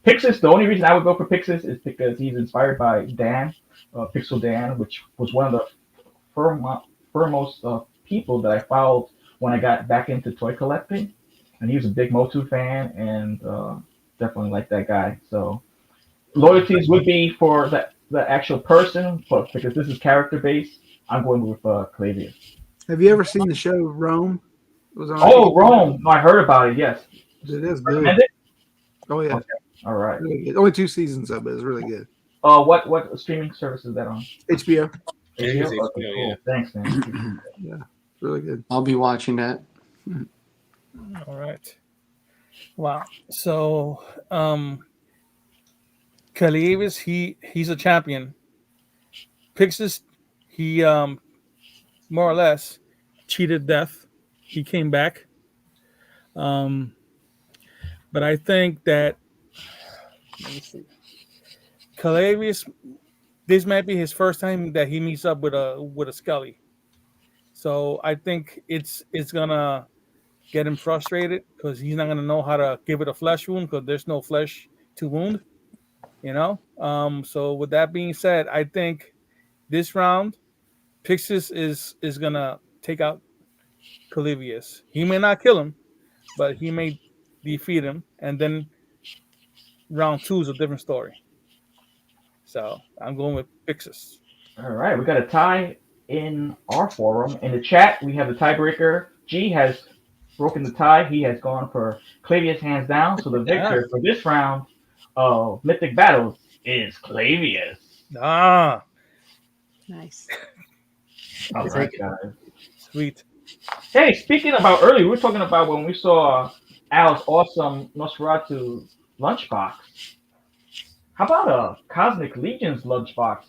Pixis, the only reason I would go for Pixis is because he's inspired by Dan, Pixel Dan, which was one of the foremost people that I followed when I got back into toy collecting. And he was a big Motu fan and definitely like that guy. So loyalties would be for the actual person, but because this is character based, I'm going with Clavius. Have you ever seen the show Rome? It was on Rome! No, I heard about it. Yes, it is good. Oh yeah, okay. All right. Really good. Only 2 seasons of it. It's really good. What streaming service is that on? HBO. HBO? Okay, cool. Thanks, man. Yeah, it's really good. I'll be watching that. All right. Wow. So, Calavius, he's a champion. Pixis, he more or less cheated death. He came back. But I think that let me see. Calavius, this might be his first time that he meets up with a Skelly. So I think it's gonna get him frustrated because he's not gonna know how to give it a flesh wound because there's no flesh to wound. So with that being said, I think this round Pixis is gonna take out Calavius. He may not kill him, but he may defeat him, and then round 2 is a different story. So I'm going with Pixis. All right, we got a tie in our forum. In the chat, we have the tiebreaker. G has broken the tie. He has gone for Clavius hands down. So the victor for this round of Mythic Battles is Clavius. Nice. All right, guys. Sweet. Hey, speaking about earlier, we were talking about when we saw Al's awesome Nosferatu lunchbox. How about a Cosmic Legions lunchbox,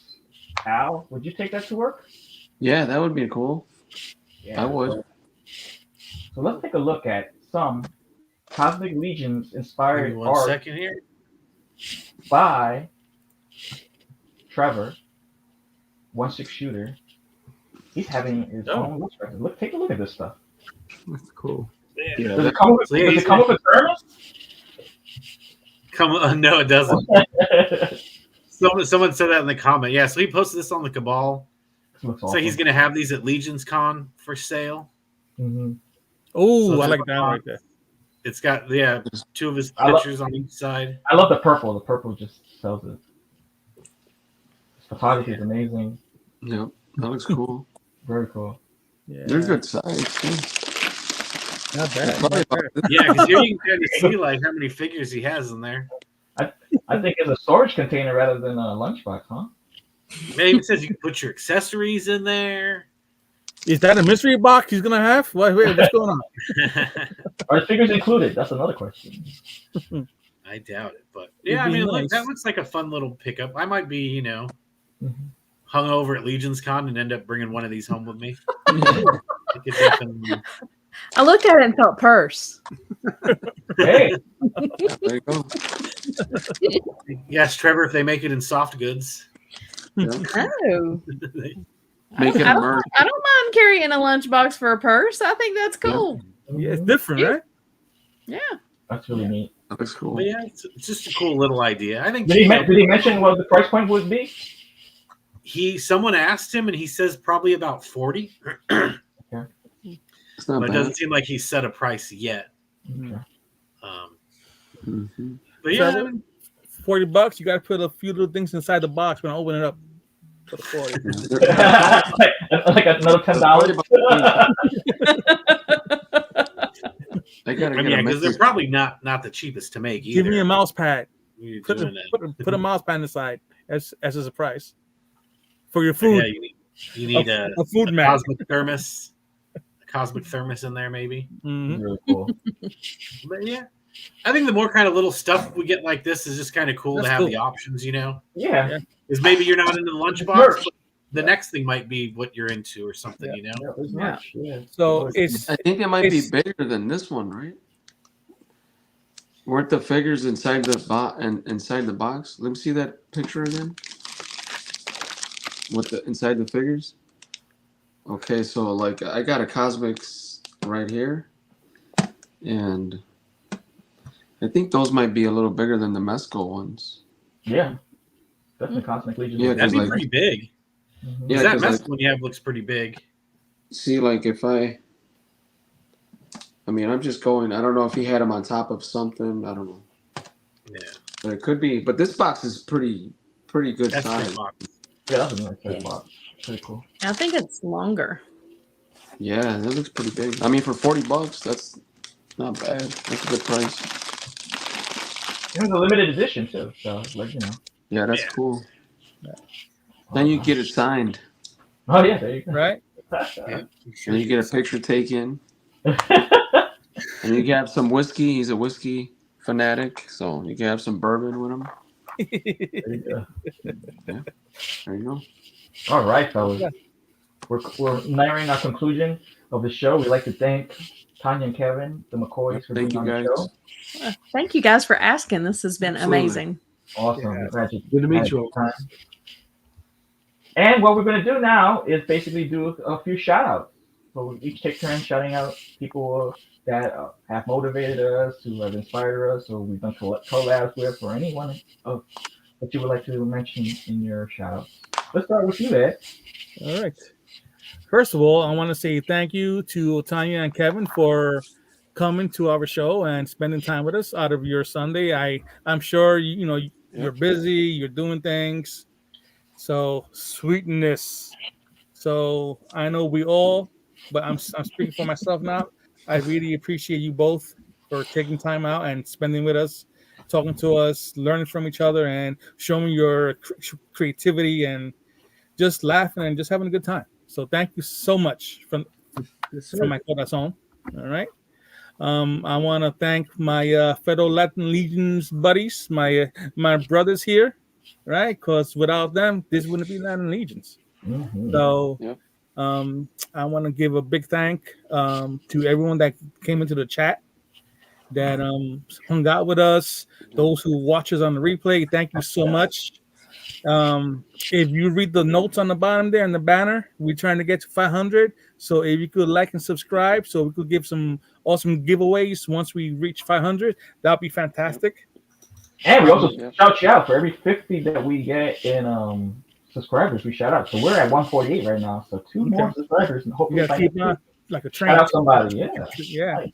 Al? Would you take that to work? Yeah, that would be cool. Yeah, I would. So let's take a look at some Cosmic Legions inspired One art second here. by Trevor, 1/6 shooter. He's having his own lunchbox. Take a look at this stuff. That's cool. Yeah. Does it come with a thermos? No, it doesn't. Someone said that in the comment. Yeah, so he posted this on the Cabal. So he's going to have these at Legions Con for sale. Mm-hmm. Oh, So I like that right there. It's got 2 of his pictures on each side. I love the purple. The purple just sells it. His photography is amazing. Yep, that looks cool. Very cool. Yeah, They're good size too. not bad. Probably Not bad. Yeah, because here you can kind of see like how many figures he has in there. I think it's a storage container rather than a lunchbox, huh? Maybe it says you can put your accessories in there. Is that a mystery box he's gonna have? Wait, what's going on? Are the figures included? That's another question. I doubt it, but It'd yeah, I be mean, nice. that looks like a fun little pickup. I might be, Mhm. hung over at Legions Con and end up bringing one of these home with me. I could definitely- I looked at it and felt purse. Hey, There you go. Yes, Trevor, if they make it in soft goods. Oh, Make it I a don't, merch. I don't mind carrying a lunchbox for a purse. I think that's cool. Yeah, it's different, right? Yeah. that's really neat. That looks cool. But yeah, it's just a cool little idea. I think Did he mention what the price point would be? someone asked him and he says probably about 40. It's not But it bad. doesn't seem like he set a price yet. Okay. Mhm. But yeah, So, $40. You got to put a few little things inside the box when I open it up. For the 40. like another $10. They gotta I get mean, a because they're mystery. probably not the cheapest to make either. Give me a mouse pad. You're Put doing a mouse pad inside as a surprise for your that. food. Yeah, you need a food mat. cosmic thermos. A cosmic thermos in there, maybe. Mhm. Really cool. But yeah, I think the more kind of little stuff we get like this is just kind of cool That's to have cool. the options, Yeah. Because maybe you're not into the lunchbox, Merch. but the next thing might be what you're into or something, Yeah. There's much. Yeah. So it's I think it might be It's- bigger than this one, right? Weren't the figures inside the inside the box? Let me see that picture again. With the inside the figures. Okay, so like I got a Cosmics right here, and I think those might be a little bigger than the Mesco ones. Yeah. Definitely Cosmic Legions. Yeah, that'd be like- pretty big. Mhm. Yeah, that 'cause, mess like, one you have looks pretty big. see, like if I mean, I'm just going. I don't know if he had them on top of something. I don't know, Yeah, but it could be. But this box is pretty good that's size. pretty box. Yeah, that's a nice size box. Pretty cool. I think it's longer. Yeah, that looks pretty big. I mean, for $40, that's not bad. That's a good price. It was a limited edition too, so Yeah, that's Yeah. cool. Then you get it signed. Oh yeah, there you go. right. Yeah, And you get a picture taken. And you can have some whiskey. He's a whiskey fanatic, so you can have some bourbon with him. There you go. There you go. All right, fellas. We're nearing our conclusion of the show. We'd like to thank Tonya and Kevin, the McCoys, for Thank being you, on the guys. show. Thank you guys for asking. This has been Absolutely. amazing. Awesome. Yeah. Glad you Good to meet had you a all. good time. And what we're going to do now is basically do a few shout outs. So we each take turns shouting out people that have motivated us, who have inspired us, or we've done collabs with, or anyone that you would like to mention in your shout outs. Let's start with you, Ed. All right. First of all, I want to say thank you to Tonya and Kevin for coming to our show and spending time with us out of your Sunday. I'm sure you're busy, you're doing things. So sweetness. So I know we all, but I'm speaking for myself now. I really appreciate you both for taking time out and spending with us, talking to us, learning from each other, and showing your creativity and just laughing and just having a good time. So thank you so much from my corazón. All right. I want to thank my fellow Latin Legions buddies, my brothers here, right? Because without them, this wouldn't be Latin Legions. Mm-hmm. So Yep. I want to give a big thank to everyone that came into the chat, that hung out with us, those who watch us on the replay. Thank you so much. If you read the notes on the bottom there in the banner, we're trying to get to 500. So if you could like and subscribe, so we could give some awesome giveaways once we reach 500, that'd be fantastic. And we also shout you out for every 50 that we get in subscribers. We shout out. So we're at 148 right now. So two more subscribers, and You hopefully gotta keep on like a train. shout out somebody. Yeah. Yeah. Nice.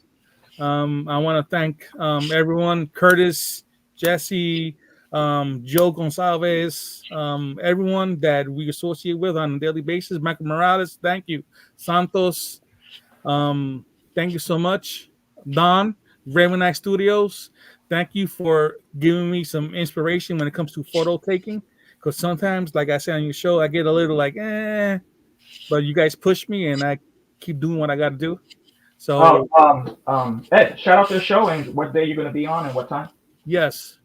I want to thank everyone: Curtis, Jesse, Joe Gonzalez, everyone that we associate with on a daily basis. Michael Morales, thank you. Santos, thank you so much. Don, Raven Eye Studios, thank you for giving me some inspiration when it comes to photo taking. Because sometimes, like I said on your show, I get a little like, but you guys push me and I keep doing what I got to do. So, Ed, shout out to the show and what day you're going to be on and what time. yes,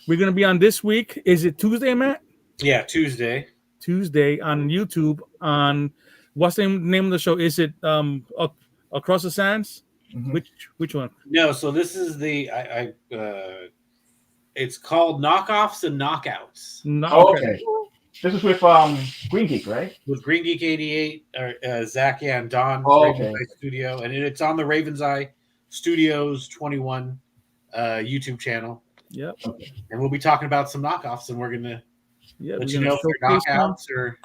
we're going to be on this week. Is it Tuesday, Matt? Yeah, Tuesday on YouTube. On what's the name of the show? Is it Across the Sands? Mm-hmm. Which one? No, so this is the it's called Knockoffs and Knockouts. Okay. This is with Green Geek, right? With Green Geek 88, or Zach, and Don. Okay. Raven's Eye Studio, and it's on the Raven's Eye Studios 21 YouTube channel. Yep. Okay. And we'll be talking about some knockoffs, and we're gonna let you know if they're knockouts or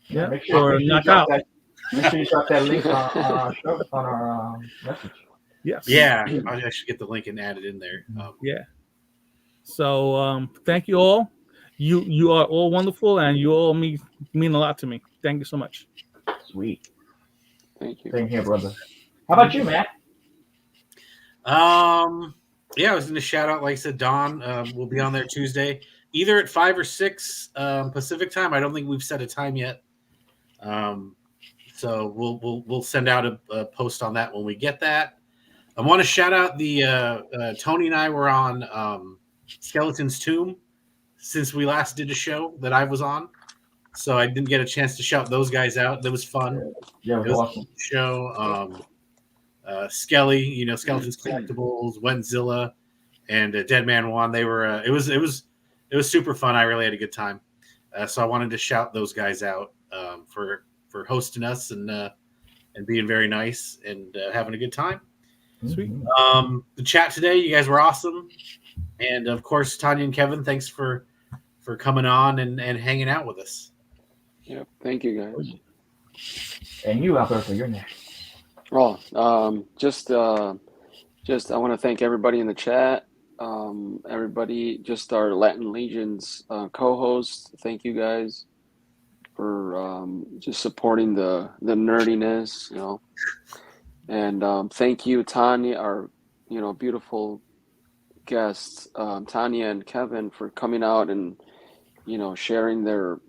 make sure you drop that link on our show, on our message. Yes. Yeah, I should get the link and add it in there. Yeah. So thank you all. You are all wonderful, and you all mean a lot to me. Thank you so much. Sweet. Thank you. Same here, brother. How about you, Matt? Yeah, I was going to shout out, like I said, Don. We'll be on there Tuesday, either at 5 or 6 Pacific time. I don't think we've set a time yet. So we'll send out a post on that when we get that. I want to shout out the Tony and I were on Skeleton's Tomb since we last did a show that I was on. So I didn't get a chance to shout those guys out. That was fun. Yeah, it was awesome. A show. Skelly, Skeleton's Collectibles, Wentzilla, and Dead Man Juan. They were. It was super fun. I really had a good time. So I wanted to shout those guys out for hosting us and being very nice and having a good time. Sweet. The chat today, you guys were awesome, and of course, Tonya and Kevin, thanks for coming on and hanging out with us. Yep. Thank you, guys. And you, Alberto, you're next. Oh, just I want to thank everybody in the chat. Everybody, just our Latin Legions co-hosts. Thank you guys for just supporting the nerdiness, And thank you, Tonya, our beautiful guests, Tonya and Kevin, for coming out and sharing their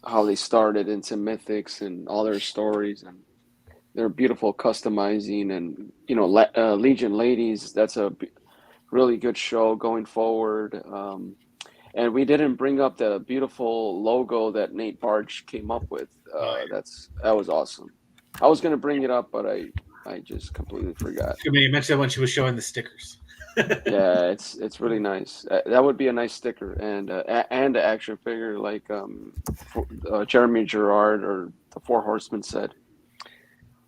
how they started into Mythics and all their stories and their beautiful customizing and Legion Ladies. That's a really good show going forward. And we didn't bring up the beautiful logo that Nate Barge came up with. That was awesome. I was going to bring it up, but I just completely forgot. You mentioned that when she was showing the stickers. Yeah, it's really nice. That would be a nice sticker and an action figure like Jeremy Gerard or the Four Horsemen said.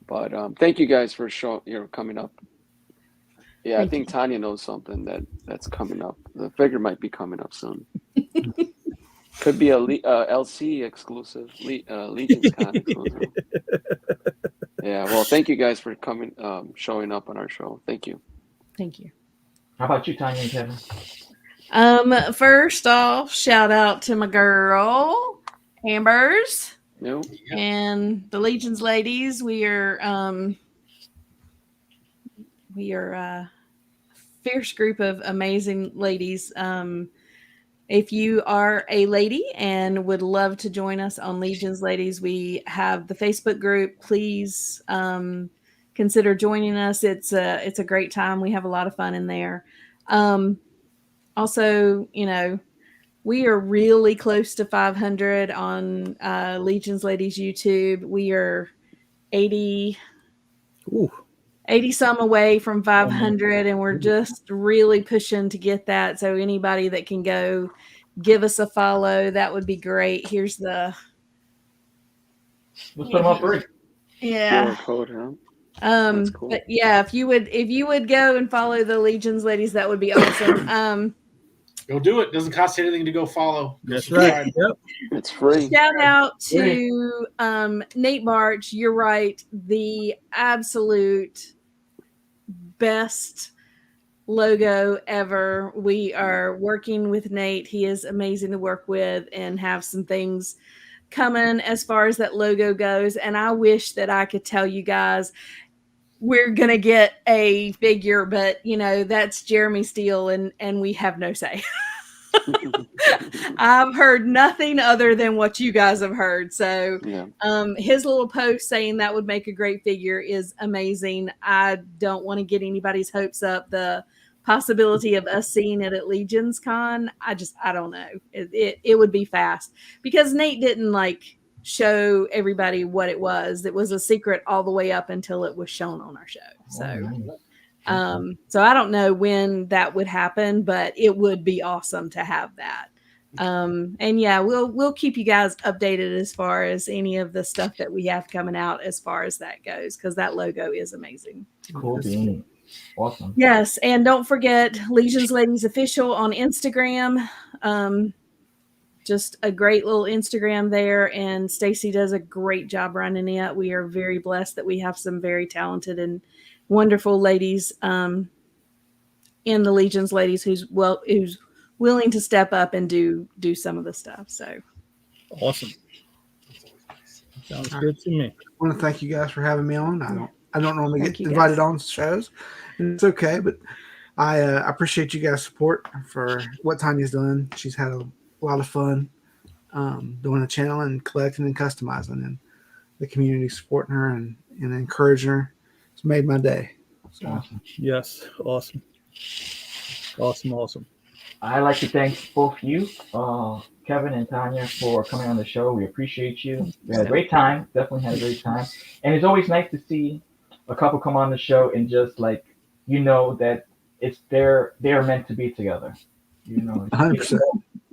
But thank you guys for coming up. Yeah, I think Tonya knows something that's coming up. The figure might be coming up soon. Could be a LC exclusive, Legions Con exclusive. Yeah, well, thank you guys for coming, showing up on our show. Thank you. Thank you. How about you, Tonya and Kevin? First off, shout out to my girl, Ambers. Yep. And the Legions ladies. We are a fierce group of amazing ladies. If you are a lady and would love to join us on Legions Ladies, we have the Facebook group. Please consider joining us. It's a great time. We have a lot of fun in there. Also, we are really close to 500 on Legions Ladies YouTube. We are 80 some away from 500, and we're just really pushing to get that. So anybody that can go give us a follow, that would be great. Here's the. Let's put them up free. Yeah. Code, huh? Cool. But yeah, if you would go and follow the Legions Ladies, that would be awesome. Go do it. Doesn't cost anything to go follow. That's right. Yep. It's free. Shout out to Nate Barch. You're right. The absolute best logo ever. We are working with Nate. He is amazing to work with and have some things coming as far as that logo goes. And I wish that I could tell you guys we're going to get a figure, but that's Jeremy Steele and we have no say. I've heard nothing other than what you guys have heard. So his little post saying that would make a great figure is amazing. I don't want to get anybody's hopes up. The possibility of us seeing it at Legions Con, I don't know. It would be fast because Nate didn't show everybody what it was. It was a secret all the way up until it was shown on our show. So I don't know when that would happen, but it would be awesome to have that. And yeah, we'll keep you guys updated as far as any of the stuff that we have coming out as far as that goes, because that logo is amazing. Cool bean. Awesome. Yes, and don't forget Legions Ladies Official on Instagram. Just a great little Instagram there, and Stacy does a great job running it. We are very blessed that we have some very talented and wonderful ladies in the Legions Ladies who's willing to step up and do some of the stuff. So awesome. Sounds good to me. I want to thank you guys for having me on. I don't normally get invited on shows, and it's okay, but I appreciate you guys' support for what Tanya's done. She's had a lot of fun doing the channel and collecting and customizing, and the community supporting her and encouraging her. It's made my day. So. Awesome. Yes, awesome. I'd like to thank both you, Kevin and Tanya, for coming on the show. We appreciate you. We had a great time. Definitely had a great time. And it's always nice to see a couple come on the show and just that it's they're meant to be together. 100%.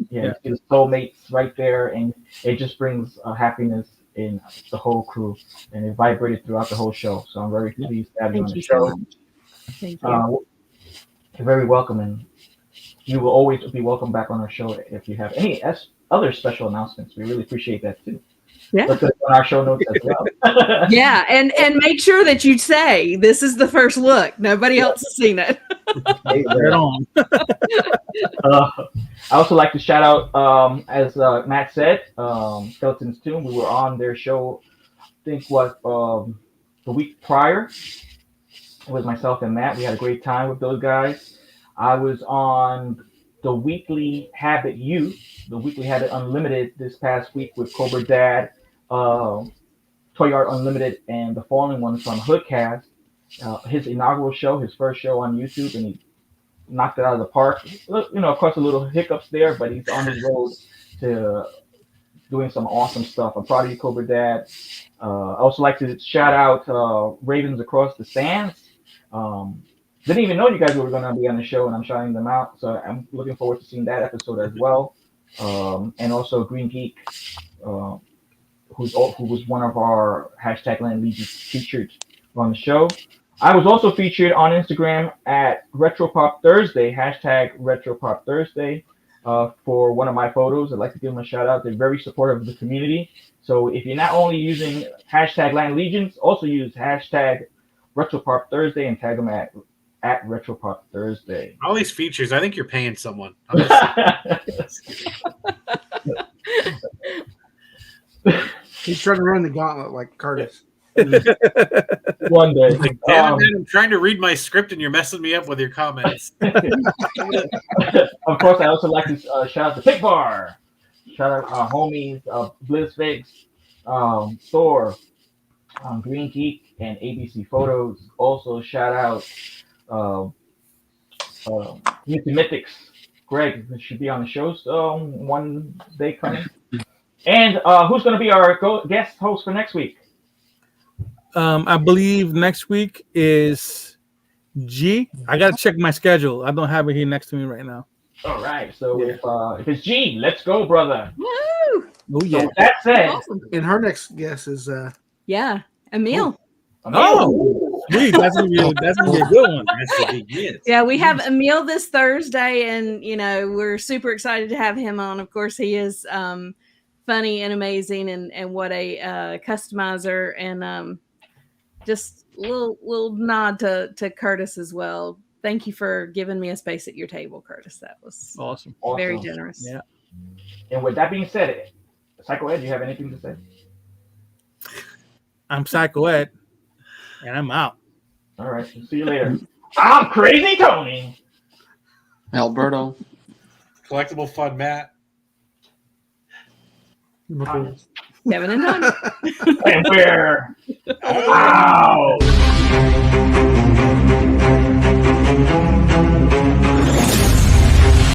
Yeah, it's soulmates right there, and it just brings happiness in the whole crew, and it vibrated throughout the whole show. So I'm very pleased to have you on the show. So thank you. You're very welcome, and you will always be welcome back on our show if you have any other special announcements. We really appreciate that too. Yeah. Put that on our show notes as well. Yeah, and make sure that you say this is the first look. Nobody else has seen it. Right on. I also like to shout out, as Matt said, Skeleton's Tomb. We were on their show, I think the week prior. It was myself and Matt. We had a great time with those guys. I was on the Weekly Habit Unlimited this past week with Cobra Dad, Toy Art Unlimited, and the Fallen One from Hoodcast. His inaugural show, his first show on YouTube, and he knocked it out of the park. Of course, a little hiccups there, but he's on his road to doing some awesome stuff. I'm proud of you, Cobra Dad. I also like to shout out Ravens Across the Sands. Didn't even know you guys were going to be on the show, and I'm shouting them out. So I'm looking forward to seeing that episode as well. And also Green Geek, who was one of our #Land Legions featured on the show. I was also featured on Instagram at Retropop Thursday, #Retropop Thursday, for one of my photos. I'd like to give them a shout out. They're very supportive of the community. So if you're not only using #Land Legions, also use #Retropop Thursday and tag them at Retropop Thursday. All these features, I think you're paying someone. He's trying to run the gauntlet like Curtis. One day. Like, damn it, man, I'm trying to read my script and you're messing me up with your comments. Of course, I also like to shout out to Pick Bar. Shout out our homies, Blizz Figs, Thor, Green Geek, and ABC Photos. Also, shout out Mythics. Greg should be on the show one day coming. And who's going to be our guest host for next week? I believe next week is G. I got to check my schedule. I don't have it here next to me right now. All right. So if it's G, let's go, brother. Woo! Oh, yeah. So that said, Awesome. And her next guest is Emil. Oh, sweet. That's gonna be a good one. Yeah, we have Emil this Thursday, and we're super excited to have him on. Of course, he is funny and amazing, and what a customizer, and just a little nod to Curtis as well. thank you for giving me a space at your table, Curtis. That was Awesome. very generous. Yeah. And with that being said, Psycho Ed, do you have anything to say? I'm Psycho Ed, and I'm out. All right. See you later. I'm Crazy Tony. Alberto. Collectible Fun Matt. Kevin and Tony. And we're out.